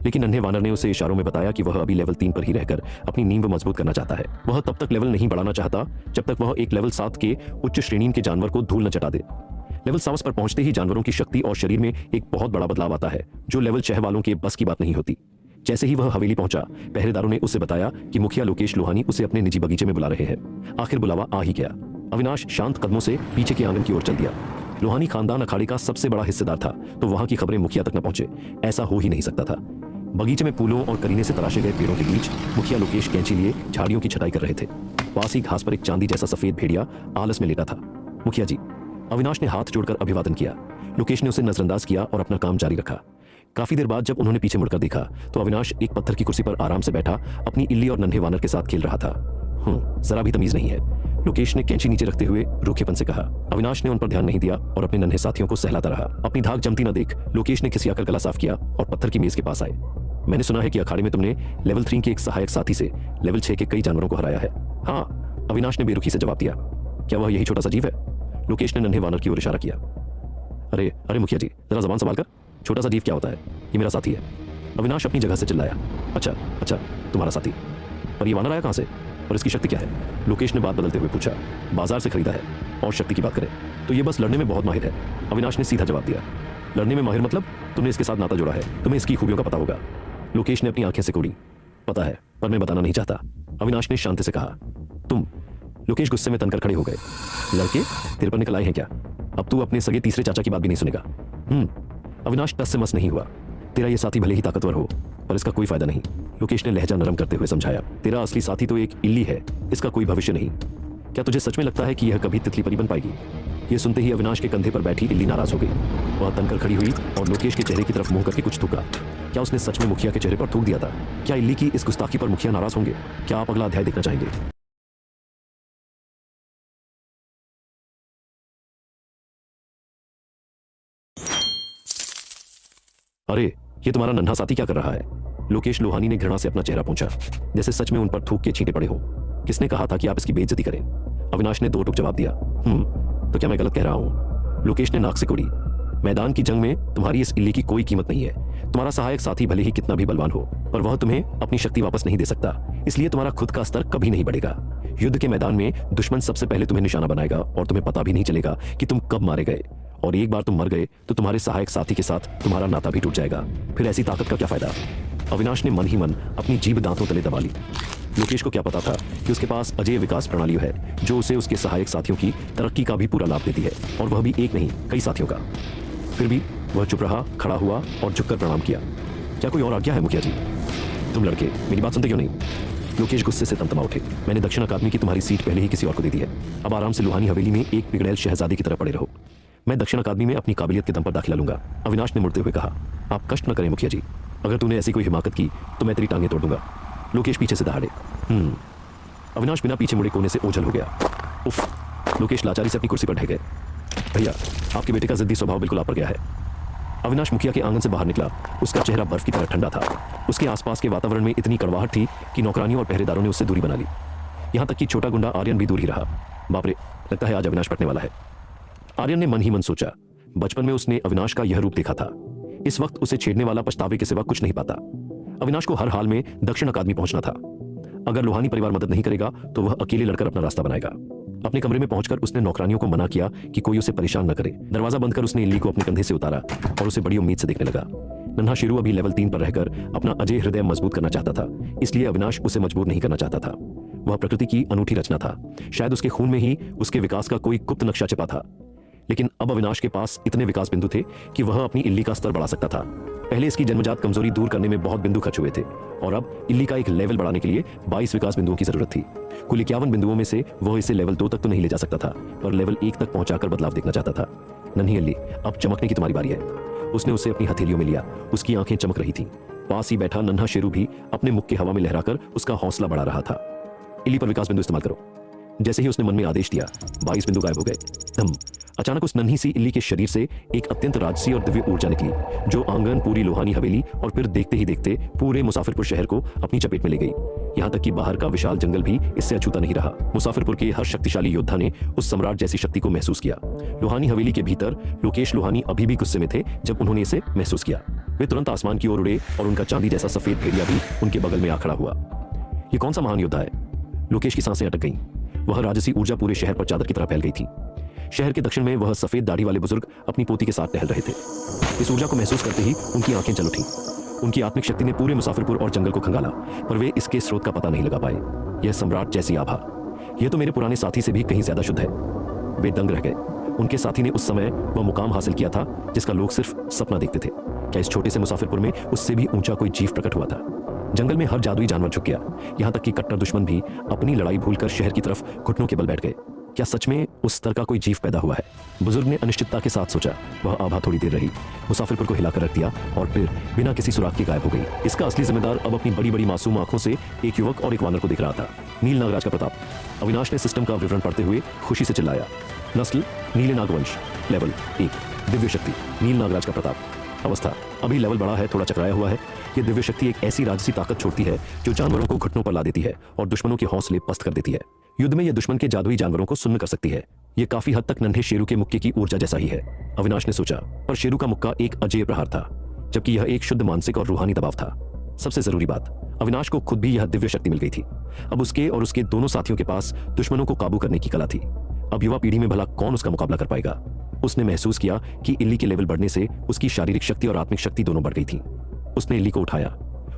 लेकिन नन्हे वानर ने उसे इशारों में बताया कि वह अभी लेवल 3 पर ही रहकर अपनी नींव मजबूत करना चाहता है। वह तब तक लेवल नहीं बढ़ाना चाहता जब तक वह एक लेवल 7 के उच्च श्रेणी के जानवर को धूल न चटा दे। लेवल 7 पर पहुंचते ही जानवरों की शक्ति और शरीर में एक बहुत बड़ा बदलाव आता है, जो लेवल 6 वालों के बस की बात नहीं होती। जैसे ही वह हवेली पहुंचा, पहरेदारों ने उसे बताया कि मुखिया लोकेश लोहानी उसे अपने निजी बगीचे में बुला रहे हैं। आखिर बुलावा आ ही गया। अविनाश शांत कदमों से पीछे के आंगन की ओर चल दिया। लोहानी खानदान अखाड़े का सबसे बड़ा हिस्सेदार था, तो वहां की खबरें मुखिया तक न पहुंचे, ऐसा हो ही नहीं सकता था। बगीचे में फूलों और करीने से तराशे गए पेड़ों के बीच मुखिया लोकेश कैंची लिए झाड़ियों की छटाई कर रहे थे। पास ही घास पर एक चांदी जैसा सफेद भेड़िया आलस में लेटा था। मुखिया जी, अविनाश ने हाथ जोड़कर अभिवादन किया। लोकेश ने उसे नजरअंदाज किया और अपना काम जारी रखा। काफी देर बाद जब उन्होंने पीछे मुड़कर देखा तो अविनाश एक पत्थर की कुर्सी पर आराम से बैठा अपनी इल्ली और नन्हे वानर के साथ खेल रहा था। जरा भी तमीज नहीं है, लोकेश ने कैंची नीचे रखते हुए रूखेपन से कहा। अविनाश ने उन पर ध्यान नहीं दिया और अपने नन्हे साथियों को सहलाता रहा। अपनी धाक जमती न देख लोकेश ने खिसियाकर गला साफ किया और पत्थर की मेज के पास आए। मैंने सुना है कि अखाड़े में तुमने लेवल 3 के एक सहायक साथी से लेवल 6 के कई जानवरों को हराया है। हाँ, अविनाश ने बेरुखी से जवाब दिया। क्या वह यही छोटा सा जीव है? लोकेश ने नन्हे वानर की ओर इशारा किया। अरे अरे मुखिया जी, जरा जबान संभाल कर। छोटा सा जीव क्या होता है? ये मेरा साथी है। अविनाश अपनी जगह से चिल्लाया। अच्छा, तुम्हारा साथी? पर ये वानर आया कहां से और इसकी शक्ति क्या है? लोकेश ने बात बदलते हुए पूछा। बाजार से खरीदा है। और शक्ति की बात करें तो ये बस लड़ने में बहुत माहिर है। अविनाश ने सीधा जवाब दिया। लड़ने में माहिर मतलब? तुमने इसके साथ नाता जोड़ा है, तुम्हें इसकी खूबियों का पता होगा। लोकेश ने अपनी आंखें सिकोड़ी। पता है, पर मैं बताना नहीं चाहता, अविनाश ने शांति से कहा। तुम? लोकेश गुस्से में तनकर खड़े हो गए। लड़के तेरे पर निकल आए हैं क्या? अब तू अपने सगे तीसरे चाचा की बात भी नहीं सुनेगा। अविनाश टस से मस नहीं हुआ। तेरा ये साथी भले ही ताकतवर हो, पर इसका कोई फायदा नहीं, लोकेश ने लहजा नरम करते हुए समझाया। तेरा असली साथी तो एक इल्ली है, इसका कोई भविष्य नहीं। क्या तुझे सच में लगता है कि यह कभी तितली परी बन पाएगी? यह सुनते ही अविनाश के कंधे पर बैठी इल्ली नाराज हो गई। वह तनकर खड़ी हुई और लोकेश के चेहरे की तरफ मुंह करके कुछ थूका। क्या उसने सच में मुखिया के चेहरे पर थूक दिया था? क्या इल्ली की इस गुस्ताखी पर मुखिया नाराज होंगे? क्या आप अगला अध्याय देखना चाहेंगे? अरे ये तुम्हारा नन्हा साथी क्या कर रहा है? लोकेश लोहानी ने घृणा से अपना चेहरा पोंछा, जैसे सच में उन पर थूक के छींटे पड़े हो। किसने कहा था कि आप इसकी बेइज्जती करें? अविनाश ने 2 टूक जवाब दिया। तो क्या मैं गलत कह रहा हूं? लोकेश ने नाक से कुड़ी। मैदान की जंग में तुम्हारी इस इल्ली की कोई कीमत नहीं है। तुम्हारा सहायक साथी भले ही कितना भी बलवान हो, पर वह तुम्हें अपनी शक्ति वापस नहीं दे सकता। इसलिए तुम्हारा खुद का स्तर कभी नहीं बढ़ेगा। युद्ध के मैदान में दुश्मन सबसे पहले तुम्हें निशाना बनाएगा और तुम्हें पता भी नहीं चलेगा कि तुम कब मारे गए, और एक बार तुम मर गए तो तुम्हारे सहायक साथी के साथ तुम्हारा नाता भी टूट जाएगा। फिर ऐसी ताकत का क्या फायदा। अविनाश ने मन ही मन अपनी जीभ दांतों तले दबा ली। लोकेश को क्या पता था कि उसके पास अजय विकास प्रणाली है जो उसे उसके सहायक साथियों की तरक्की का भी पूरा लाभ देती है, और वह भी एक नहीं कई साथियों का। फिर भी वह चुप रहा, खड़ा हुआ और झुककर प्रणाम किया। क्या कोई और आज्ञा है मुखिया जी? तुम लड़के मेरी बात सुनते क्यों नहीं? लोकेश गुस्से से तमतमा उठे। मैंने दक्षिण अकादमी की तुम्हारी सीट पहले ही किसी और को दे दी है। अब आराम से लुहानी हवेली में एक पिघड़ैल शहजादी की तरह पड़े रहो। मैं दक्षिण अकादमी में अपनी काबिलियत के दम पर दाखिला लूंगा। अविनाश ने मुड़ते हुए कहा। आप कष्ट न करें मुखिया जी, अगर तूने ऐसी कोई हिमाकत की तो मैं तेरी टांगें तोड़ दूंगा। लोकेश पीछे से दहाड़े। अविनाश बिना पीछे मुड़े कोने से ओझल हो गया। उफ! लोकेश लाचारी से अपनी कुर्सी पर ढह गए। भैया, आपके बेटे का जिद्दी स्वभाव बिल्कुल आप पर गया है। अविनाश मुखिया के आंगन से बाहर निकला। उसका चेहरा बर्फ की तरह ठंडा था। उसके आसपास के वातावरण में इतनी कड़वाहट थी कि नौकरानियों और पहरेदारों ने उससे दूरी बना ली। यहां तक कि छोटा गुंडा आर्यन भी दूर ही रहा। बाप रे, लगता है आज अविनाश पटने वाला है। आर्यन ने मन ही मन सोचा। बचपन में उसने अविनाश का यह रूप देखा था। इस वक्त उसे छेड़ने वाला पछतावे के सिवा कुछ नहीं पाता। अविनाश को हर हाल में दक्षिण अकादमी पहुंचना था। अगर लोहानी परिवार मदद नहीं करेगा तो वह अकेले लड़कर अपना रास्ता बनाएगा। अपने कमरे में पहुंचकर उसने नौकरानियों को मना किया कि कोई उसे परेशान न करे। दरवाजा बंद कर उसने इल्ली को अपने कंधे से उतारा और उसे बड़ी उम्मीद से देखने लगा। नन्हा शेरू अभी लेवल 3 पर रहकर अपना अजय हृदय मजबूत करना चाहता था, इसलिए अविनाश उसे मजबूर नहीं करना चाहता था। वह प्रकृति की अनूठी रचना था। शायद उसके खून में ही उसके विकास का कोई गुप्त नक्शा छिपा था। लेकिन अब अविनाश के पास इतने विकास बिंदु थे कि वह अपनी इल्ली का स्तर बढ़ा सकता था। पहले इसकी जन्मजात कमजोरी दूर करने में बहुत बिंदु खर्च हुए थे, और अब इल्ली का एक लेवल बढ़ाने के लिए 22 विकास बिंदुओं की जरूरत थी। कुल 51 बिंदुओं में से वह इसे लेवल 2 तक तो नहीं ले जा सकता था, पर लेवल 1 तक पहुंचाकर बदलाव देखना चाहता था। नन्ही इल्ली, अब चमकने की तुम्हारी बारी है। उसने उसे अपनी हथेलियों में लिया। उसकी आंखें चमक रही थीं। पास ही बैठा नन्हा शेरू भी अपने मुख के हवा में लहराकर उसका हौसला बढ़ा रहा था। इल्ली पर विकास बिंदु इस्तेमाल करो। जैसे ही उसने मन में आदेश दिया, 22 बिंदु गायब हो गए। धम! अचानक उस नन्ही सी इल्ली के शरीर से एक अत्यंत राजसी और दिव्य ऊर्जा निकली, जो आंगन, पूरी लोहानी हवेली और फिर देखते ही देखते पूरे मुसाफिरपुर शहर को अपनी चपेट में ले गई। यहाँ तक कि बाहर का विशाल जंगल भी इससे अछूता नहीं रहा। मुसाफिरपुर के हर शक्तिशाली योद्धा ने उस सम्राट जैसी शक्ति को महसूस किया। लोहानी हवेली के भीतर लोकेश लोहानी अभी भी गुस्से में थे जब उन्होंने इसे महसूस किया। वे तुरंत आसमान की ओर उड़े और उनका चांदी जैसा सफेद भेड़िया भी उनके बगल में आ खड़ा हुआ। ये कौन सा महान योद्धा है? लोकेश की सांसें अटक गईं। वह राजसी ऊर्जा पूरे शहर पर चादर की तरह फैल गई थी। शहर के दक्षिण में वह सफेद दाढ़ी वाले बुजुर्ग अपनी पोती के साथ टहल रहे थे। इस ऊर्जा को महसूस करते ही उनकी आंखें जल उठीं। उनकी आत्मिक शक्ति ने पूरे मुसाफिरपुर और जंगल को खंगाला, पर वे इसके स्रोत का पता नहीं लगा पाए। यह सम्राट जैसी आभा, यह तो मेरे पुराने साथी से भी कहीं ज्यादा शुद्ध है। वे दंग रह गए। उनके साथी ने उस समय वह मुकाम हासिल किया था जिसका लोग सिर्फ सपना देखते थे। क्या इस छोटे से मुसाफिरपुर में उससे भी ऊंचा कोई जीव प्रकट हुआ था? जंगल में हर जादुई जानवर झुक गया। यहां तक कि कट्टर दुश्मन भी अपनी लड़ाई भूलकर शहर की तरफ घुटनों के बल बैठ गए। क्या सच में उस स्तर का कोई जीव पैदा हुआ है? बुजुर्ग ने अनिश्चितता के साथ सोचा। वह आभा थोड़ी देर रही, मुसाफिरपुर को हिलाकर रख दिया और फिर बिना किसी सुराग के गायब हो गई। इसका असली जिम्मेदार अब अपनी बड़ी बड़ी मासूम आंखों से एक युवक और एक वानर को देख रहा था। नील नागराज का प्रताप। अविनाश ने सिस्टम का विवरण पढ़ते हुए खुशी से चिल्लाया। नस्ल नीले नागवंश, लेवल 1, दिव्य शक्ति नील नागराज का प्रताप। अवस्था अभी लेवल बढ़ा है, थोड़ा चकराया हुआ है। यह दिव्य शक्ति एक ऐसी राजसी ताकत छोड़ती है जो जानवरों को घुटनों पर ला देती है और दुश्मनों के हौसले पस्त कर देती है। युद्ध में यह दुश्मन के जादुई जानवरों को सुन्न कर सकती है। यह काफी हद तक नन्हे शेरू के मुक्के की ऊर्जा जैसा ही है, अविनाश ने सोचा। पर शेरू का मुक्का एक अजेय प्रहार था, जबकि यह एक शुद्ध मानसिक और रूहानी दबाव था। सबसे जरूरी बात, अविनाश को खुद भी यह दिव्य शक्ति मिल गई थी। अब उसके और उसके दोनों साथियों के पास दुश्मनों को काबू करने की कला थी। अब युवा पीढ़ी में भला कौन उसका मुकाबला कर पाएगा? उसने महसूस किया कि इल्ली के लेवल बढ़ने से उसकी शारीरिक शक्ति और आत्मिक शक्ति दोनों बढ़ गई थी। उसने इल्ली को उठाया।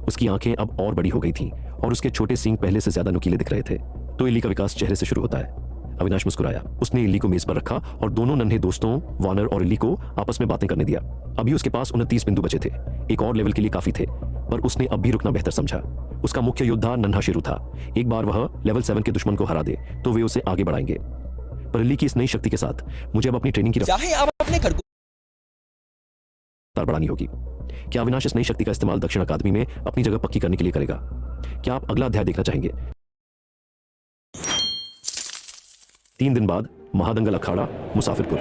उसकी आंखें अब और बड़ी हो गई थीं और उसके छोटे सींग पहले से ज्यादा नुकीले दिख रहे थे। तो इल्ली का विकास चेहरे से शुरू होता है। अविनाश मुस्कुराया। उसने इल्ली को मेज पर रखा और दोनों नन्हे दोस्तों वानर और इल्ली को आपस में बातें करने दिया। अभी उसके पास 29 बिंदु बचे थे। एक और लेवल के लिए काफी थे, पर उसने अब भी रुकना बेहतर समझा। उसका मुख्य योद्धा नन्हा शेरू था। एक बार वह लेवल 7 के दुश्मन को हरा दे तो वे उसे आगे बढ़ाएंगे। पर इल्ली की इस नई शक्ति के साथ मुझे अब अपनी ट्रेनिंग की रफ्तार बढ़ानी होगी। क्या अविनाश इस नई शक्ति का इस्तेमाल दक्षिण अकादमी में अपनी जगह पक्की करने के लिए करेगा? क्या आप अगला अध्याय देखना चाहेंगे? 3 दिन बाद महादंगल अखाड़ा मुसाफिरपुर।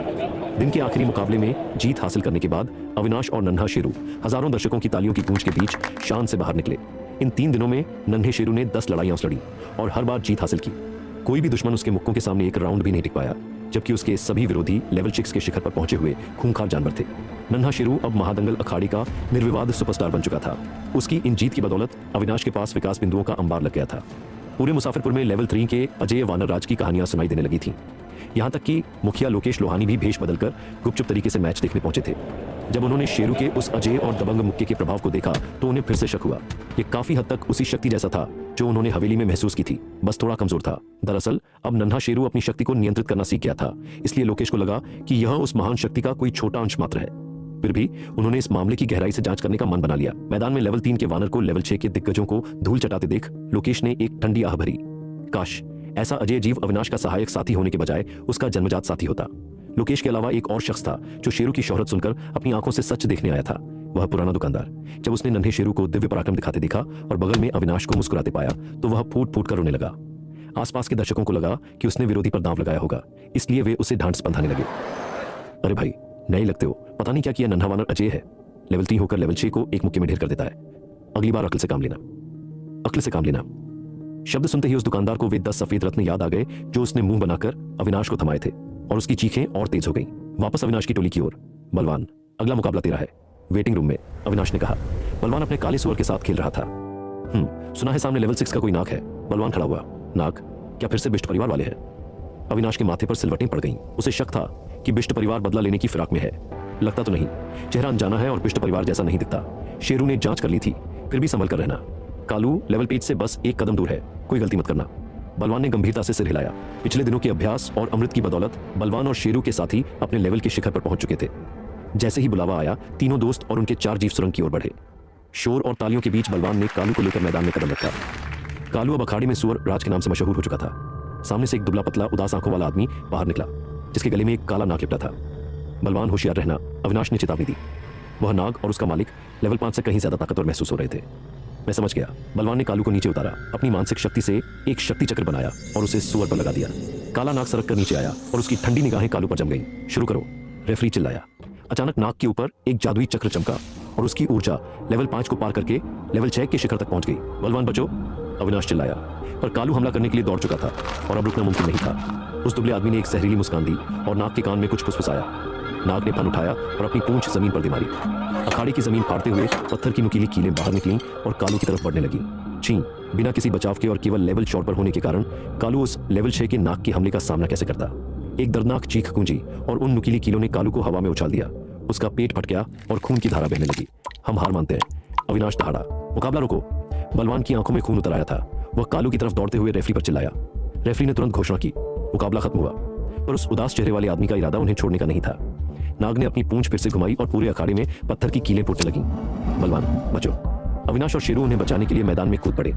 दिन के आखिरी मुकाबले में जीत हासिल करने के बाद अविनाश और नन्हा शेरू हजारों दर्शकों की तालियों की गूंज के बीच शान से बाहर निकले। इन 3 दिनों में नन्हे शेरू ने 10 लड़ाइयां लड़ी और हर बार जीत हासिल की। कोई भी दुश्मन उसके मुक्कों के सामने एक राउंड भी नहीं टिक पाया, जबकि उसके सभी विरोधी लेवल 6 के शिखर पर पहुंचे हुए खूंखार जानवर थे। नन्हा शेरू अब महादंगल अखाड़ी का निर्विवाद सुपरस्टार बन चुका था। उसकी इन जीत की बदौलत अविनाश के पास विकास बिंदुओं का अंबार लग गया था। पूरे मुसाफिरपुर में लेवल 3 के अजय वानर राज की कहानियां सुनाई देने लगी थीं। यहां तक कि मुखिया लोकेश लोहानी भी भेष बदलकर गुपचुप तरीके से मैच देखने पहुंचे थे। जब उन्होंने शेरू के उस अजय और दबंग मुक्के के प्रभाव को देखा तो उन्हें फिर से शक हुआ। ये काफी हद तक उसी शक्ति जैसा था जो उन्होंने हवेली में महसूस की थी, बस थोड़ा कमजोर था। दरअसल अब नन्हा शेरू अपनी शक्ति को नियंत्रित करना सीख गया था, इसलिए लोकेश को लगा कि यह उस महान शक्ति का कोई छोटा अंश मात्र है। फिर भी उन्होंने इस मामले की गहराई से जांच करने का मन बना लिया। मैदान में लेवल 3 के वानर को लेवल 6 के दिग्गजों को धूल चटाते देख लोकेश ने एक ठंडी आह भरी। काश ऐसा अजय जीव अविनाश का सहायक साथी होने के बजाय उसका जन्मजात साथी होता। लोकेश के अलावा एक और शख्स था जो शेरू की शोहरत सुनकर अपनी आंखों से सच देखने आया था, वह पुराना दुकानदार। जब उसने नन्हे शेरू को दिव्य पराक्रम दिखाते देखा और बगल में अविनाश को मुस्कुराते पाया तो वह फूट फूट कर रोने लगा। आसपास के दर्शकों को लगा कि उसने विरोधी पर दांव लगाया होगा, इसलिए वे उसे ढांढस बंधाने लगे। अरे भाई, नए लगते हो, पता नहीं क्या किया नन्हा वानर अजय है। लेवल 3 होकर लेवल 6 को एक मुक्के में ढेर कर देता है। अगली बार अक्ल से काम लेना, अक्ल से काम लेना। शब्द सुनते ही उस दुकानदार को वे 10 सफेद रत्न याद आ गए जो उसने मुंह बनाकर अविनाश को थमाए थे, और उसकी चीखें और तेज हो गईं। वापस अविनाश की टोली की ओर। बलवान, अगला मुकाबला तेरा है। वेटिंग रूम में अविनाश ने कहा। बलवान अपने काले सुअर के साथ खेल रहा था। सुना है सामने लेवल 6 का कोई नाग है। बलवान खड़ा हुआ। नाग? क्या फिर से बिष्ट परिवार वाले हैं? अविनाश के माथे पर सिलवटें पड़ गईं। उसे शक था कि बिष्ट परिवार बदला लेने की फिराक में है। लगता तो नहीं, चेहरा अनजाना है और बिष्ट परिवार जैसा नहीं दिखता। शेरू ने जांच कर ली थी, फिर भी संभल कर रहना। कालू लेवल पेज से बस एक कदम दूर है, कोई गलती मत करना। बलवान ने गंभीरता से सिर हिलाया। पिछले दिनों के अभ्यास और अमृत की बदौलत बलवान और शेरू के साथी अपने लेवल के शिखर पर पहुंच चुके थे। जैसे ही बुलावा आया, तीनों दोस्त और उनके 4 जीव सुरंग की ओर बढ़े। शोर और तालियों के बीच बलवान ने कालू को लेकर मैदान में कदम रखा। कालू अब अखाड़े में सुअर राज के नाम से मशहूर हो चुका था। सामने से एक दुबला पतला उदास आंखों वाला आदमी बाहर निकला, जिसके गले में एक काला नाग लिपटा था। बलवान, होशियार रहना, अविनाश ने चेतावनी दी। वह नाग और उसका मालिक लेवल 5 से कहीं ज्यादा ताकतवर महसूस हो रहे थे। मैं समझ गया। बलवान ने कालू को नीचे उतारा, अपनी मानसिक शक्ति से एक शक्ति चक्र बनाया और उसे सुअर पर लगा दिया। काला नाग सरक कर नीचे आया और उसकी ठंडी निगाहें कालू पर जम गईं। शुरू करो, रेफरी चिल्लाया। अचानक नाग के ऊपर एक जादुई चक्र चमका और उसकी ऊर्जा लेवल 5 को पार करके लेवल 6 के शिखर तक पहुंच गई। बलवान बचो, अविनाश चिल्लाया। पर कालू हमला करने के लिए दौड़ चुका था और अब रुकना मुमकिन नहीं था। उस दुबले आदमी ने एक जहरीली मुस्कान दी और नाग के कान में कुछ फुसफुसाया। नाग ने फन उठाया और अपनी पूंछ जमीन पर दे मारी। अखाड़े की जमीन फाड़ते हुए पत्थर की नुकीली कीलें बाहर निकलीं और कालू की तरफ बढ़ने लगी। छी, बिना किसी बचाव के और केवल लेवल 4 पर होने के कारण कालू उस लेवल 6 के नाग के हमले का सामना कैसे करता। एक दर्दनाक चीख गूंजी और उन नुकीली कीलों ने कालू को हवा में उछाल दिया। उसका पेट फट गया और खून की धारा बहने लगी। हम हार मानते हैं, अविनाश दहाड़ा। मुकाबला रुको। बलवान की आंखों में खून उतर आया था। वह कालू की तरफ दौड़ते हुए रेफरी पर चिल्लाया। रेफरी ने तुरंत घोषणा की। मुकाबला खत्म हुआ, पर उस उदास चेहरे वाले आदमी का इरादा उन्हें छोड़ने का नहीं था। नाग ने अपनी पूंछ फिर से घुमाई और पूरे अखाड़े में पत्थर की कीलें फूटने लगीं। बलवान बचो। अविनाश और शेरू उन्हें बचाने के लिए मैदान में कूद पड़े,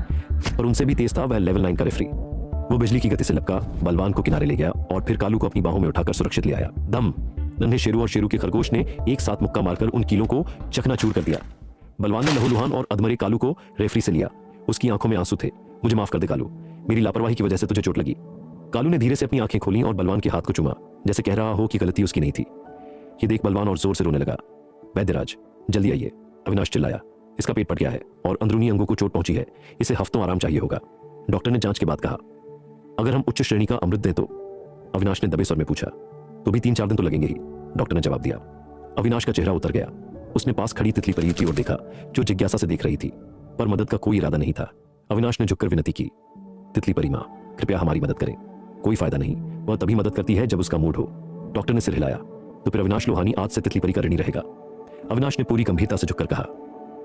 पर उनसे भी तेज था वह लेवल 9 का रेफरी। वो बिजली की गति से लपका, बलवान को किनारे ले गया और फिर कालू को अपनी बाहों में उठाकर सुरक्षित ले आया। दम! नन्हे शेरू और शेरू के खरगोश ने एक साथ मुक्का मारकर उन कीलों को चकनाचूर कर दिया। बलवान ने लहूलुहान और अधमरे कालू को रेफरी से लिया। उसकी आंखों में आंसू थे। मुझे माफ कर दे कालू, मेरी लापरवाही की वजह से तुझे चोट लगी। कालू ने धीरे से अपनी आंखें खोली और बलवान के हाथ को चूमा, जैसे कह रहा हो कि गलती उसकी नहीं थी। ये देख बलवान और जोर से रोने लगा। वैद्यराज, जल्दी आइए, अविनाश चिल्लाया। इसका पेट फट गया है और अंदरूनी अंगों को चोट पहुंची है, इसे हफ्तों आराम चाहिए होगा। डॉक्टर ने जांच के बाद कहा। अगर हम उच्च श्रेणी का अमृत दें तो? अविनाश ने दबे स्वर में पूछा। तो भी 3-4 दिन तो लगेंगे ही, डॉक्टर ने जवाब दिया। अविनाश का चेहरा उतर गया। उसने पास खड़ी तितली परी की ओर देखा, जो जिज्ञासा से देख रही थी, पर मदद का कोई इरादा नहीं था। अविनाश ने झुककर विनती की। तितली परी मां, कृपया हमारी मदद करें। कोई फायदा नहीं, वह तभी मदद करती है जब उसका मूड हो। डॉक्टर ने सिर हिलाया। तो फिर अविनाश लोहानी आज से तितली परी का ऋणी रहेगा। अविनाश ने पूरी गंभीरता से झुककर कहा।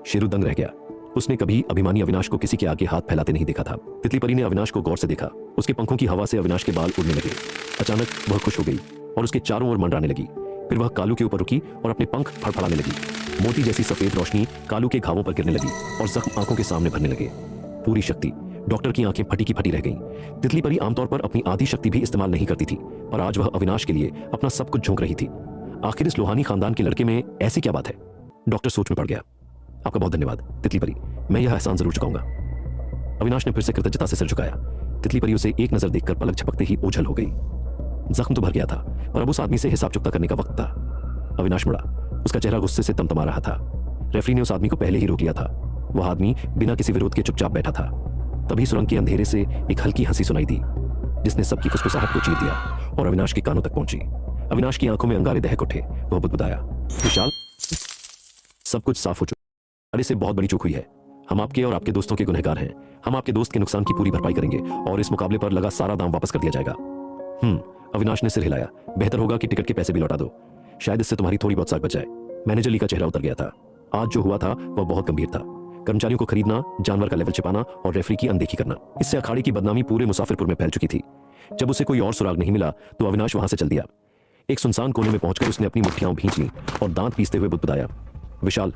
शेरू दंग रह गया। उसने कभी अभिमानी अविनाश को किसी के आगे हाथ फैलाते नहीं देखा था। तितली परी ने अविनाश को गौर से देखा। उसके पंखों की हवा से अविनाश के बाल उड़ने लगे। अचानक वह खुश हो गई और उसके चारों ओर मंडराने लगी। फिर वह कालू के ऊपर रुकी और अपने पंख फड़फड़ाने लगी। मोती जैसी सफेद रोशनी कालू के घावों पर गिरने लगी और जख्म आंखों के सामने भरने लगे। पूरी शक्ति। डॉक्टर की आंखें फटी की फटी रह गईं। तितली परी आमतौर पर अपनी आधी शक्ति भी इस्तेमाल नहीं करती थी, पर आज वह अविनाश के लिए अपना सब कुछ झोंक रही थी। आखिर इस लोहानी खानदान के लड़के में ऐसी क्या बात है? डॉक्टर सोच में पड़ गया। आपका बहुत धन्यवाद तितली परी, मैं यह एहसान जरूर चुकाऊंगा। अविनाश ने फिर से कृतज्ञता से सिर झुकाया। तितली परी उसे एक नजर देखकर पलक झपकते ही ओझल हो गई। जख्म तो भर गया था, पर अब उस आदमी से हिसाब चुकता करने का वक्त था। अविनाश मुड़ा। उसका चेहरा गुस्से से तमतमा रहा था। रेफरी ने उस आदमी को पहले ही रोक लिया था। वह आदमी बिना किसी विरोध के चुपचाप बैठा था। तभी सुरंग के अंधेरे से एक हल्की हंसी सुनाई दी, जिसने सबकी फुसफुसाहट को चीर दिया और अविनाश के कानों तक पहुंची। अविनाश की आंखों में अंगारे दहक उठे। वह बुदबुदाया, विशाल सब कुछ साफ हो चुका। अरे से बहुत बड़ी चूक हुई है। हम आपके और आपके दोस्तों के गुनहगार हैं। हम आपके दोस्त के नुकसान की पूरी भरपाई करेंगे और इस मुकाबले पर लगा सारा दाम वापस कर दिया जाएगा। अविनाश ने सिर हिलाया। बेहतर होगा कि टिकट के पैसे भी लौटा दो, शायद इससे तुम्हारी थोड़ी बहुत साख बच जाए। मैनेजर ली का चेहरा उतर गया था। आज जो हुआ था वह बहुत गंभीर था। कर्मचारियों को खरीदना, जानवर का लेवल छिपाना और रेफरी की अनदेखी करना, इससे अखाड़े की बदनामी पूरे मुसाफिरपुर में फैल चुकी थी। जब उसे कोई और सुराग नहीं मिला तो अविनाश वहां से चल दिया। एक सुनसान कोने में पहुंचकर उसने अपनी मुट्ठियां भींच ली और दांत पीसते हुए बुदबुदाया। विशाल,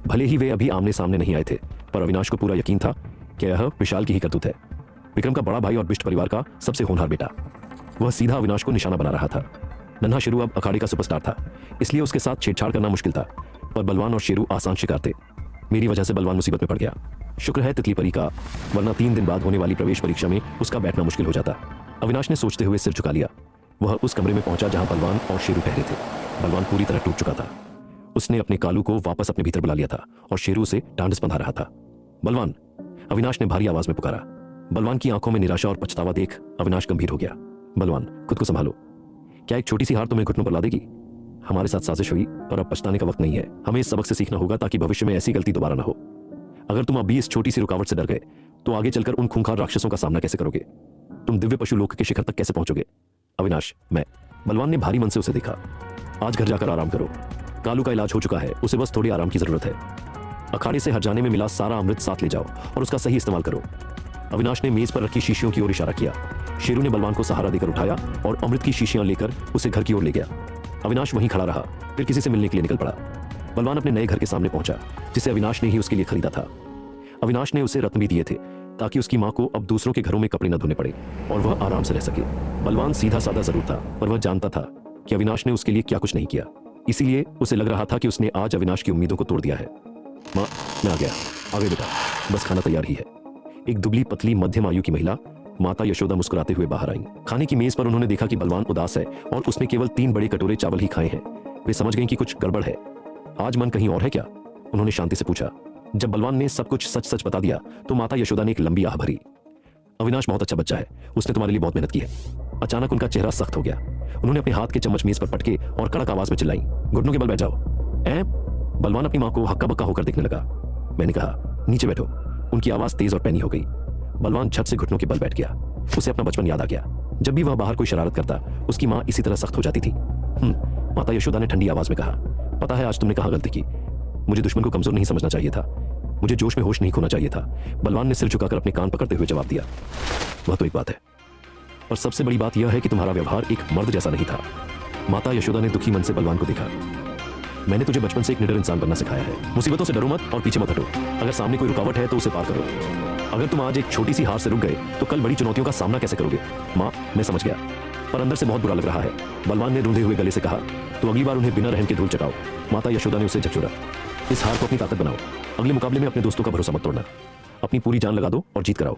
भले ही वे अभी आमने सामने नहीं आए थे, पर अविनाश को पूरा यकीन था कि यह विशाल की ही करतूत है। विक्रम का बड़ा भाई और बिष्ट परिवार का सबसे होनहार बेटा। वह सीधा अविनाश को निशाना बना रहा था। नन्हा शेरू अब अखाड़े का सुपरस्टार था, इसलिए उसके साथ छेड़छाड़ करना मुश्किल था, पर बलवान और शेरू आसान शिकार थे। मेरी वजह से बलवान मुसीबत में पड़ गया। शुक्र है तितली परी का, वरना 3 दिन बाद होने वाली प्रवेश परीक्षा में उसका बैठना मुश्किल हो जाता। अविनाश ने सोचते हुए सिर झुका लिया। वह उस कमरे में पहुंचा जहां बलवान और शेरू ठहरे थे। बलवान पूरी तरह टूट चुका था। उसने अपने कालू को वापस अपने भीतर बुला लिया था और शेरू से डांडस बंधा रहा था। बलवान, अविनाश ने भारी आवाज में पुकारा। बलवान की आंखों में निराशा और पछतावा देख अविनाश गंभीर हो गया। बलवान, खुद को संभालो। क्या एक छोटी सी हार तुम्हें घुटनों पर ला देगी? हमारे साथ साजिश हुई, पर अब पछताने का वक्त नहीं है। हमें इस सबक से सीखना होगा ताकि भविष्य में ऐसी गलती दोबारा ना हो। अगर तुम अभी इस छोटी सी रुकावट से डर गए तो आगे चलकर उन खूंखार राक्षसों का सामना कैसे करोगे? तुम दिव्य पशु लोक के शिखर तक कैसे पहुंचोगे? अविनाश, मैं। बलवान ने भारी मन से उसे देखा। आज घर जाकर आराम करो। कालू का इलाज हो चुका है, उसे बस थोड़ी आराम की जरूरत है। अखाड़े से हट जाने में मिला सारा अमृत साथ ले जाओ और उसका सही इस्तेमाल करो। अविनाश ने मेज पर रखी शीशियों की ओर इशारा किया। शेरू ने बलवान को सहारा देकर उठाया और अमृत की शीशियां लेकर उसे घर की ओर ले गया। अविनाश वहीं खड़ा रहा, फिर किसी से मिलने के लिए निकल पड़ा। बलवान अपने नए घर के सामने पहुंचा, जिसे अविनाश ने ही उसके लिए खरीदा था। अविनाश ने उसे रत्न भी दिए थे ताकि उसकी मां को अब दूसरों के घरों में कपड़े न धोने पड़े और वह आराम से रह सके। बलवान सीधा साधा जरूर था, पर वह जानता था कि अविनाश ने उसके लिए क्या कुछ नहीं किया। इसीलिए उसे लग रहा था कि उसने आज अविनाश की उम्मीदों को तोड़ दिया है। मां, मैं आ गया। आगे बेटा, बस खाना तैयार ही है। एक दुबली पतली मध्यम आयु की महिला माता यशोदा मुस्कुराते हुए बाहर आई। खाने की मेज पर उन्होंने देखा कि बलवान उदास है और उसने केवल 3 बड़े कटोरे चावल ही खाए हैं। वे समझ गईं कि कुछ गड़बड़ है। आज मन कहीं और है क्या? उन्होंने शांति से पूछा। जब बलवान ने सब कुछ सच सच बता दिया तो माता यशोदा ने एक लंबी आह भरी। अविनाश बहुत अच्छा बच्चा है, उसने तुम्हारे लिए बहुत मेहनत की है। अचानक उनका चेहरा सख्त हो गया। उन्होंने अपने हाथ के चम्मच मेज पर पटके और कड़क आवाज में चिल्लाई, घुटनों के बल बैठ जाओ। ऐ? बलवान अपनी मां को हक्का बक्का होकर देखने लगा। मैंने कहा नीचे बैठो। उनकी आवाज तेज और पैनी हो गई। बलवान झट से घुटनों के बल बैठ गया। उसे अपना बचपन याद आ गया। जब भी वह बाहर कोई शरारत करता उसकी मां इसी तरह सख्त हो जाती थी। माता यशोदा ने ठंडी आवाज में कहा, पता है आज तुमने कहां गलती की। मुझे दुश्मन को कमजोर नहीं समझना चाहिए था, मुझे जोश में होश नहीं खोना चाहिए था। बलवान ने सिर झुकाकर अपने कान पकड़ते हुए जवाब दिया। वह तो एक बात है, और सबसे बड़ी बात यह है कि तुम्हारा व्यवहार एक मर्द जैसा नहीं था। माता यशोदा ने दुखी मन से बलवान को देखा। मैंने तुझे बचपन से एक निडर इंसान बनना सिखाया है। मुसीबतों से डरो मत और पीछे मत हटो। अगर सामने कोई रुकावट है तो उसे पार करो। अगर तुम आज एक छोटी सी हार से रुक गए तो कल बड़ी चुनौतियों का सामना कैसे करोगे? माँ, मैं समझ गया, पर अंदर से बहुत बुरा लग रहा है। बलवान ने रूंधे हुए गले से कहा, तो अगली बार उन्हें बिना रहम के धूल चटाओ। माता यशोदा ने उसे झकझोरा। इस हार को अपनी ताकत बनाओ। अगले मुकाबले में अपने दोस्तों का भरोसा मत तोड़ना। अपनी पूरी जान लगा दो और जीत कराओ।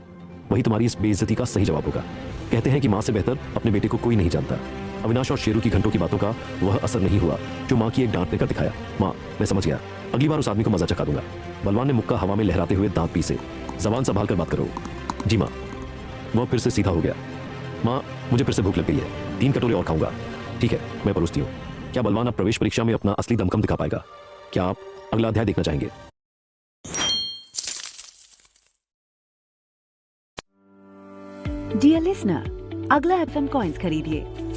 वही तुम्हारी इस बेइज्जती का सही जवाब होगा। कहते हैं कि माँ से बेहतर अपने बेटे को कोई नहीं जानता। अविनाश और शेरू की घंटों की बातों का वह असर नहीं हुआ जो माँ की एक डांट देकर दिखाया। माँ, मैं समझ गया, अगली बार उस आदमी को मजा चखा दूंगा। बलवान ने मुक्का हवा में लहराते हुए दांत पीसे। जबान संभाल कर बात करो। जी माँ। वह फिर से सीधा हो गया। माँ, मुझे फिर से भूख लग गई है, 3 कटोरे और खाऊंगा। ठीक है, मैं परोसती हूँ। क्या बलवान अब प्रवेश परीक्षा में अपना असली दमखम दिखा पाएगा? क्या आप अगला अध्याय देखना चाहेंगे? डियर लिसनर, अगला FM कॉइन्स खरीदिए